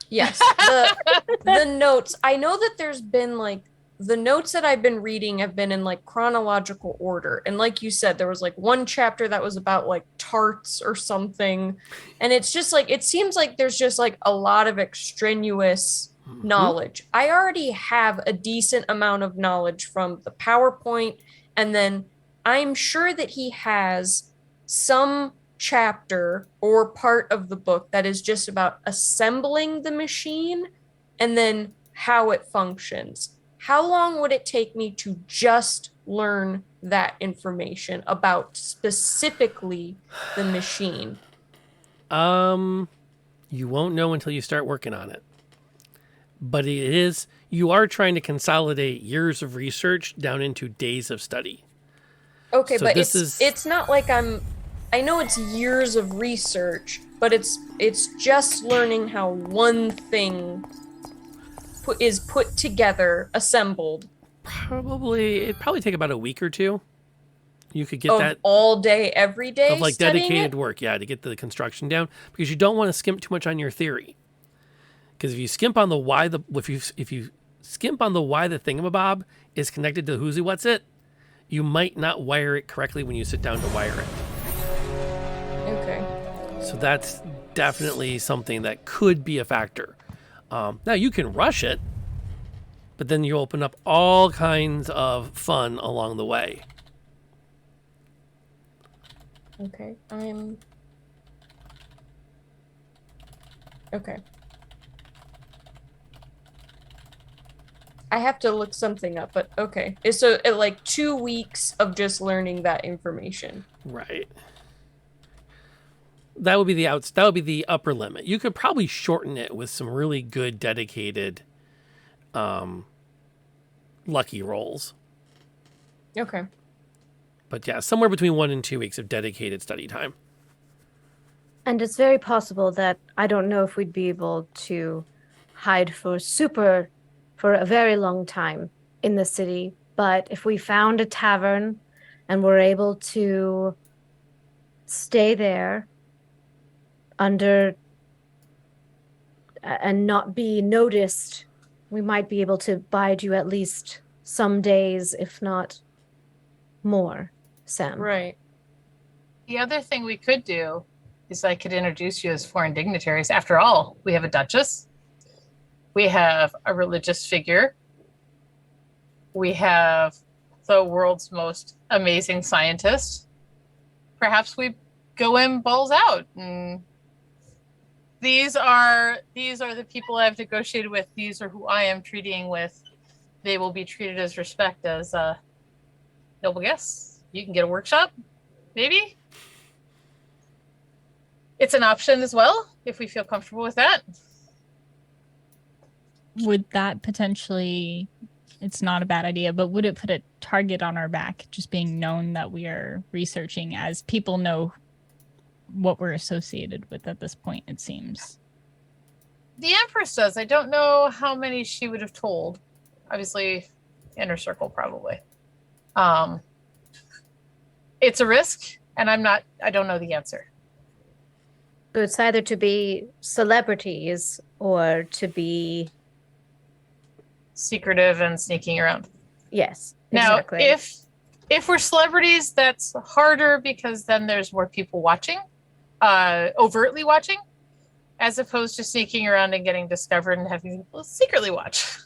Yes, the notes. I know that there's been like the notes that I've been reading have been in like chronological order, and like you said, there was like one chapter that was about like tarts or something, and it's just like it seems like there's just like a lot of extraneous knowledge. I already have a decent amount of knowledge from the PowerPoint, and then I'm sure that he has some chapter or part of the book that is just about assembling the machine and then how it functions. How long would it take me to just learn that information about specifically the machine? You won't know until you start working on it. But you are trying to consolidate years of research down into days of study. Okay, So but this it's not like I know it's years of research, but it's just learning how one thing is put together, assembled. It'd probably take about a week or two. You could get of that all day, every day, of like studying dedicated it? work, yeah, to get the construction down, because you don't want to skimp too much on your theory. Because if you skimp on the why if you skimp on the why the thingamabob is connected to who's what's it, you might not wire it correctly when you sit down to wire it. Okay. So that's definitely something that could be a factor. Now you can rush it, but then you open up all kinds of fun along the way. Okay, Okay. I have to look something up, but okay. So like 2 weeks of just learning that information. Right. That would be the upper limit. You could probably shorten it with some really good dedicated lucky rolls. Okay. But yeah, somewhere between 1 and 2 weeks of dedicated study time. And it's very possible that I don't know if we'd be able to hide for a very long time in the city. But if we found a tavern and we're able to stay there under and not be noticed, we might be able to bide you at least some days, if not more, Sam. Right. The other thing we could do is I could introduce you as foreign dignitaries. After all, we have a duchess, we have a religious figure, we have the world's most amazing scientist. Perhaps we go in balls out. And these are the people I've negotiated with. These are who I am treating with. They will be treated as respect as noble guests. You can get a workshop, maybe. It's an option as well, if we feel comfortable with that. Would that potentially, it's not a bad idea, but would it put a target on our back, just being known that we are researching, as people know what we're associated with at this point, it seems? The Empress does. I don't know how many she would have told. Obviously, inner circle, probably. It's a risk, and I don't know the answer. So it's either to be celebrities or to be secretive and sneaking around. Yes. Now, exactly. if we're celebrities, that's harder because then there's more people watching, overtly watching, as opposed to sneaking around and getting discovered and having people secretly watch.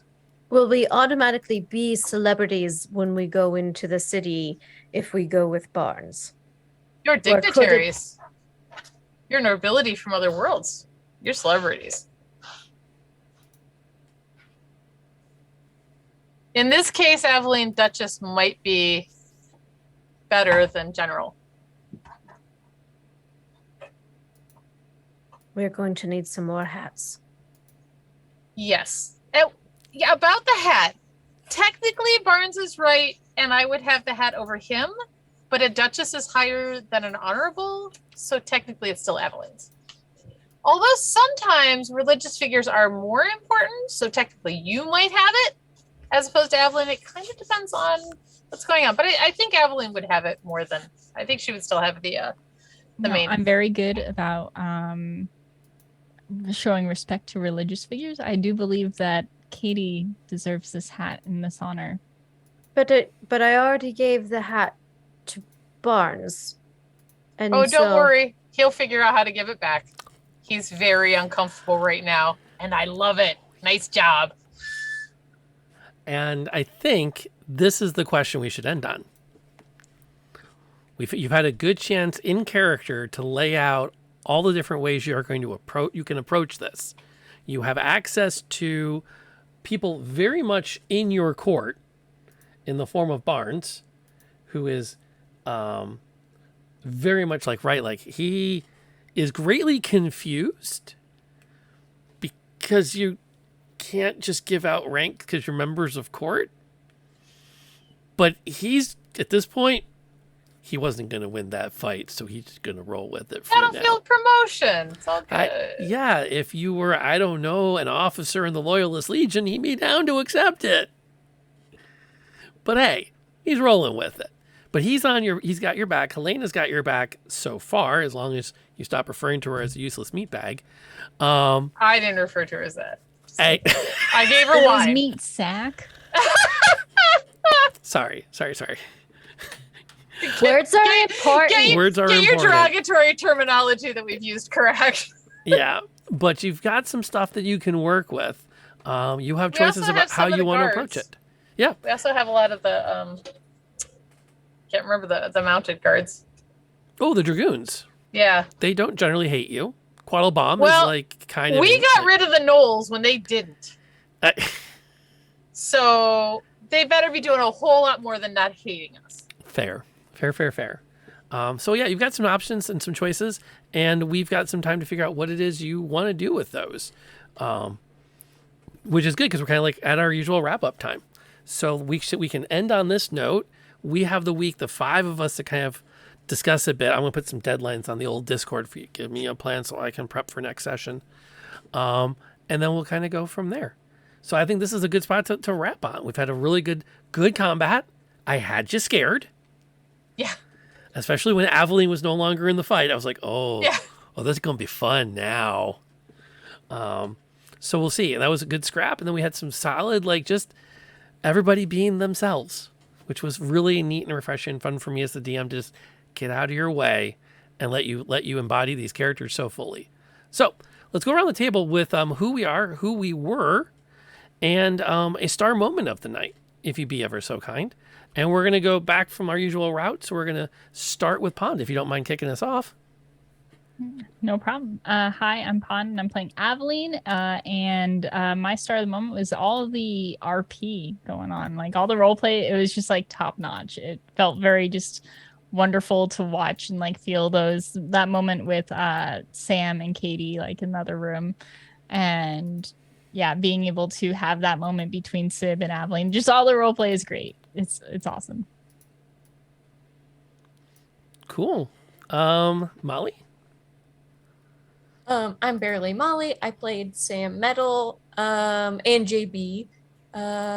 Will we automatically be celebrities when we go into the city if we go with Barnes? You're Or could it- dignitaries. You're nobility from other worlds. You're celebrities. In this case, Aveline Duchess might be better than General. We're going to need some more hats. Yes. Yeah, about the hat. Technically, Barnes is right, and I would have the hat over him, but a Duchess is higher than an honorable, so technically it's still Aveline's. Although sometimes religious figures are more important, so technically you might have it, as opposed to Aveline. It kind of depends on what's going on, but I think Aveline would have it more than, I think she would still have the main. I'm very good about showing respect to religious figures. I do believe that Katie deserves this hat in this honor. But I already gave the hat to Barnes. And don't worry. He'll figure out how to give it back. He's very uncomfortable right now, and I love it. Nice job. And I think this is the question we should end on. You've had a good chance in character to lay out all the different ways you are going to approach this. You have access to people very much in your court in the form of Barnes, who is very much like he is greatly confused because you can't just give out rank because you're members of court. But he's, at this point, he wasn't going to win that fight, so he's going to roll with it for now. Battlefield promotion. It's all good. Yeah, if you were, I don't know, an officer in the Loyalist Legion, he'd be down to accept it. But hey, he's rolling with it. But he's got your back. Helena's got your back so far, as long as you stop referring to her as a useless meat bag. I didn't refer to her as that. I gave her wine. Meat sack. Sorry. Words are important. Words are get your important. derogatory terminology that we've used correct. Yeah, but you've got some stuff that you can work with. You have choices about how you want to approach it. Yeah. We also have a lot of the can't remember the mounted guards. Oh, the Dragoons. Yeah. They don't generally hate you. Quattlebaum is like kind of. We got rid of the Knolls when they didn't. So they better be doing a whole lot more than not hating us. Fair. So yeah, you've got some options and some choices, and we've got some time to figure out what it is you want to do with those, which is good because we're kind of like at our usual wrap-up time. So we can end on this note. We have the week, the 5 of us, to kind of discuss a bit. I'm going to put some deadlines on the old Discord for you. Give me a plan so I can prep for next session. And then we'll kind of go from there. So I think this is a good spot to wrap on. We've had a really good combat. I had you scared. Yeah. Especially when Aveline was no longer in the fight. I was like, oh, Yeah. oh, this is going to be fun now. So we'll see. And that was a good scrap. And then we had some solid, like, just everybody being themselves, which was really neat and refreshing and fun for me as the DM to just get out of your way and let you embody these characters so fully. So let's go around the table with who we are, who we were, and a star moment of the night, if you be ever so kind. And we're going to go back from our usual route. So we're going to start with Pond, if you don't mind kicking us off. No problem. Hi, I'm Pond, and I'm playing Aveline. And my star of the moment was all of the RP going on. Like, all the roleplay, it was just, like, top-notch. It felt very just wonderful to watch and, like, feel that moment with Sam and Katie, like, in the other room. And, yeah, being able to have that moment between Sib and Aveline. Just all the roleplay is great. It's awesome. Cool. Molly? I'm Barely Molly. I played Sam Metal and JB.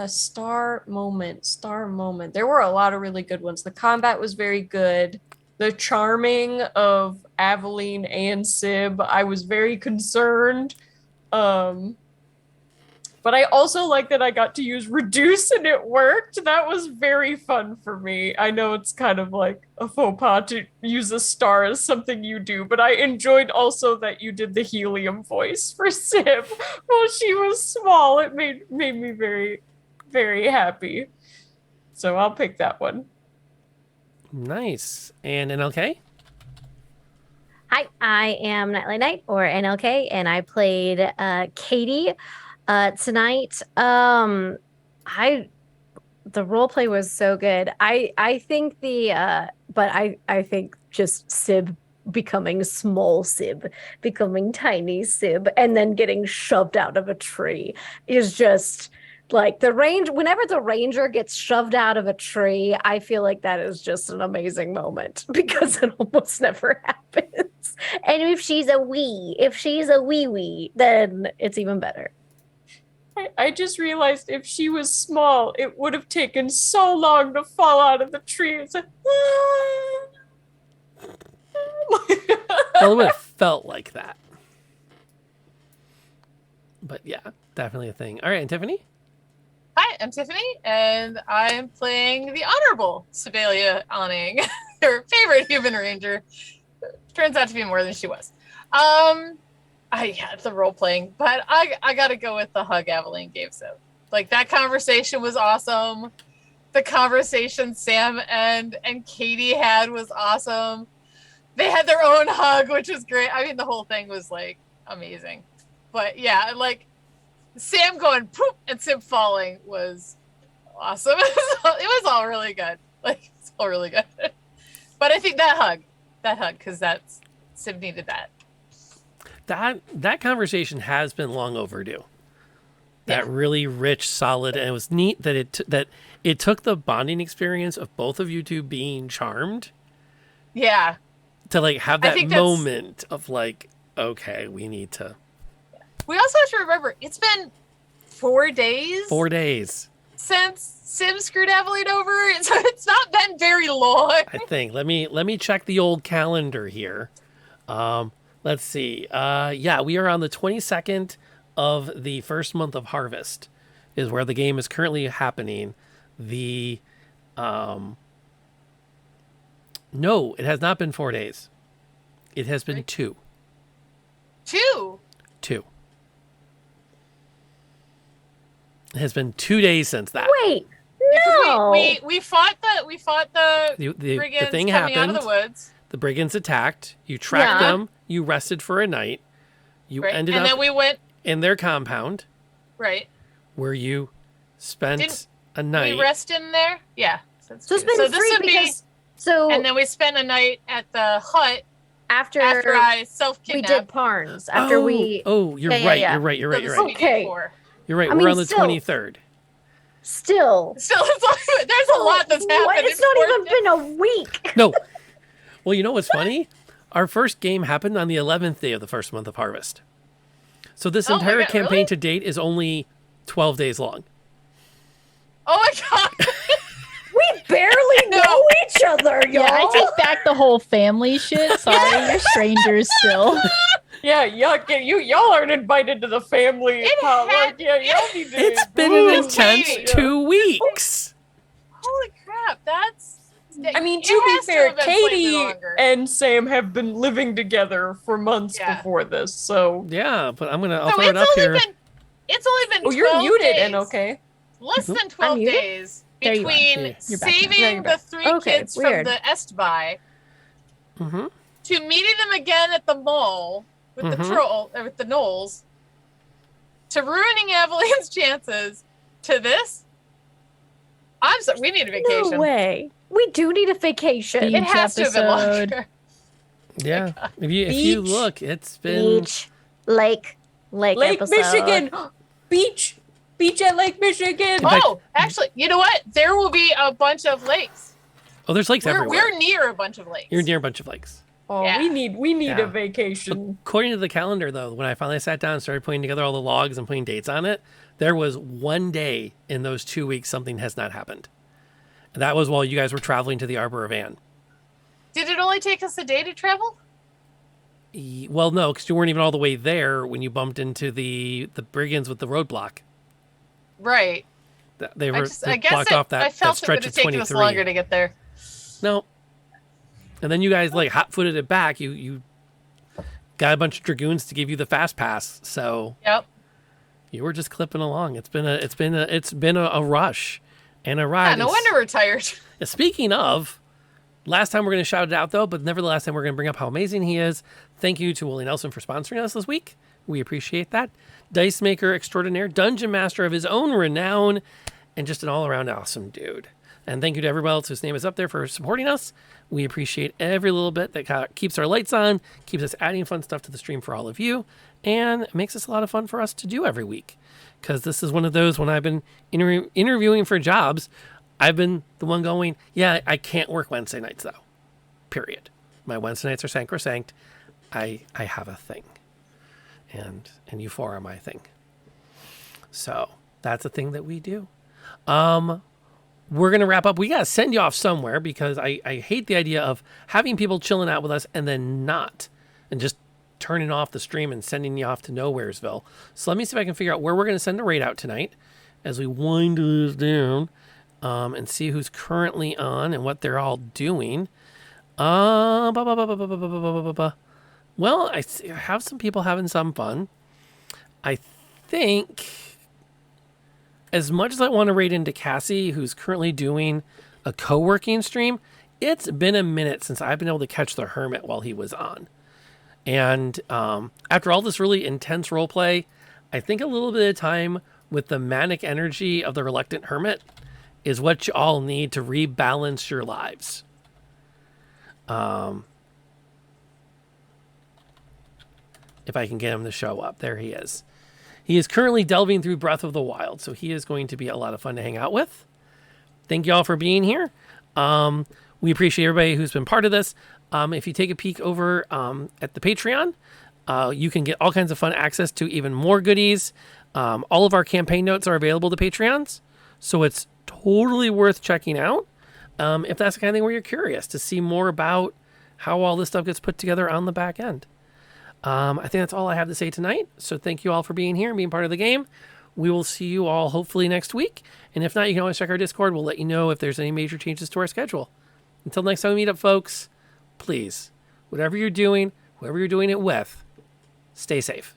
Star moment. There were a lot of really good ones. The combat was very good. The charming of Aveline and Sib, I was very concerned. But I also like that I got to use reduce and it worked. That was very fun for me. I know it's kind of like a faux pas to use a star as something you do, but I enjoyed also that you did the helium voice for Sib while she was small. It made me very, very happy. So I'll pick that one. Nice. And NLK? Hi, I am Nightly Night, or NLK, and I played Katie tonight. The role play was so good. I think I think just Sib becoming small Sib, becoming tiny Sib, and then getting shoved out of a tree is just like whenever the ranger gets shoved out of a tree, I feel like that is just an amazing moment because it almost never happens. And if she's a wee, then it's even better. I just realized if she was small, it would have taken so long to fall out of the tree. It's like, Well, it would have felt like that. But yeah, definitely a thing. All right, and Tiffany? Hi, I'm Tiffany, and I'm playing the Honorable Sebalia Awning, her favorite human ranger. Turns out to be more than she was. The role playing, but I gotta go with the hug Aveline gave Sib. Like, that conversation was awesome. The conversation Sam and Katie had was awesome. They had their own hug, which was great. I mean, the whole thing was like amazing. But yeah, like Sam going poop and Sib falling was awesome. It was all really good. Like, it's all really good. But I think that hug, because Sib needed that. That conversation has been long overdue. That really rich, solid, and it was neat that it took the bonding experience of both of you two being charmed. Yeah. To like have that moment of like, okay, we need to. We also have to remember it's been 4 days. 4 days since Sib screwed Aveline over, so it's not been very long. I think. Let me check the old calendar here. Let's see. Yeah, we are on the 22nd of the first month of harvest is where the game is currently happening. No, it has not been 4 days. It has been 2. 2? 2. It has been 2 days since that. Wait, no. We fought the brigands thing coming happened. out of the woods. The brigands attacked. You tracked them. You rested for a night. You ended up then we went in their compound. Right. Where you spent a night. We rest in there? Yeah. So it's been free because and then we spent a night at the hut after I self-kidnapped. We did Parnes. After you're right. You're right. Okay. You're right. I We're mean, on the 23rd. Still, there's a lot that's happened. It's not even been a week. No. Well, you know what's funny? Our first game happened on the 11th day of the first month of harvest. So this entire campaign to date is only 12 days long. Oh my god! We barely know each other, y'all. Yeah, I take back the whole family shit. Sorry, you're strangers still. Yeah, y'all aren't invited to the family potluck. Yeah, y'all need to. It's been an intense 2 weeks. Holy crap, that's. I mean, it to be has fair, have been slightly Katie longer. and Sam have been living together for months before this, so. Yeah, but I'll So throw it up here. It's only been 12 Oh, you're muted, days. and okay. Less than I'm 12 muted? days There you are. between Yeah, you're back now. Now saving you're the back. 3 Okay, kids weird. from the Estby Mm-hmm. to meeting them again at the mall with the troll, with the Knowles, to ruining Evelyn's chances, to this. I'm sorry, we need a vacation. No way. We do need a vacation. It has to have been longer. Yeah. If you look, it's been Lake Lake episode. Michigan, beach at Lake Michigan. Oh, actually, you know what? There will be a bunch of lakes. Oh, there's lakes everywhere. We're near a bunch of lakes. You're near a bunch of lakes. Oh, Yeah. we need Yeah. a vacation. According to the calendar, though, when I finally sat down and started putting together all the logs and putting dates on it, there was one day in those 2 weeks something has not happened. And that was while you guys were traveling to the Arbor of Anne. Did it only take us a day to travel? Well, no, because you weren't even all the way there when you bumped into the brigands with the roadblock. Right. They were I guess blocked off I that felt stretch it would of have taken us 23. longer to get there. No. And then you guys like hot-footed it back. You got a bunch of dragoons to give you the fast pass. So Yep. you were just clipping along. It's been a rush and a ride. Yeah, no wonder we're tired. Speaking of, last time we're going to shout it out though, but never the last time we're going to bring up how amazing he is. Thank you to Willie Nelson for sponsoring us this week. We appreciate that. Dice maker extraordinaire, dungeon master of his own renown, and just an all-around awesome dude. And thank you to everybody else whose name is up there for supporting us. We appreciate every little bit that keeps our lights on, keeps us adding fun stuff to the stream for all of you, and makes this a lot of fun for us to do every week. Because this is one of those, when I've been interviewing for jobs, I've been the one going, yeah, I can't work Wednesday nights though. Period. My Wednesday nights are sacrosanct. I have a thing. And you four are my thing. So that's a thing that we do. We're going to wrap up. We got to send you off somewhere because I hate the idea of having people chilling out with us and then not, and just turning off the stream and sending you off to Nowheresville. So let me see if I can figure out where we're going to send a raid out tonight as we wind this down, and see who's currently on and what they're all doing. Well, I have some people having some fun. I think, as much as I want to raid into Cassie, who's currently doing a co-working stream, it's been a minute since I've been able to catch the Hermit while he was on. And after all this really intense role play, I think a little bit of time with the manic energy of the Reluctant Hermit is what you all need to rebalance your lives. If I can get him to show up. There he is. He is currently delving through Breath of the Wild, so he is going to be a lot of fun to hang out with. Thank you all for being here. We appreciate everybody who's been part of this. If you take a peek over at the Patreon, you can get all kinds of fun access to even more goodies. All of our campaign notes are available to Patreons, so it's totally worth checking out if that's the kind of thing where you're curious to see more about how all this stuff gets put together on the back end. I think that's all I have to say tonight. So thank you all for being here and being part of the game. We will see you all hopefully next week. And if not, you can always check our Discord. We'll let you know if there's any major changes to our schedule. Until next time we meet up, folks, please, whatever you're doing, whoever you're doing it with, stay safe.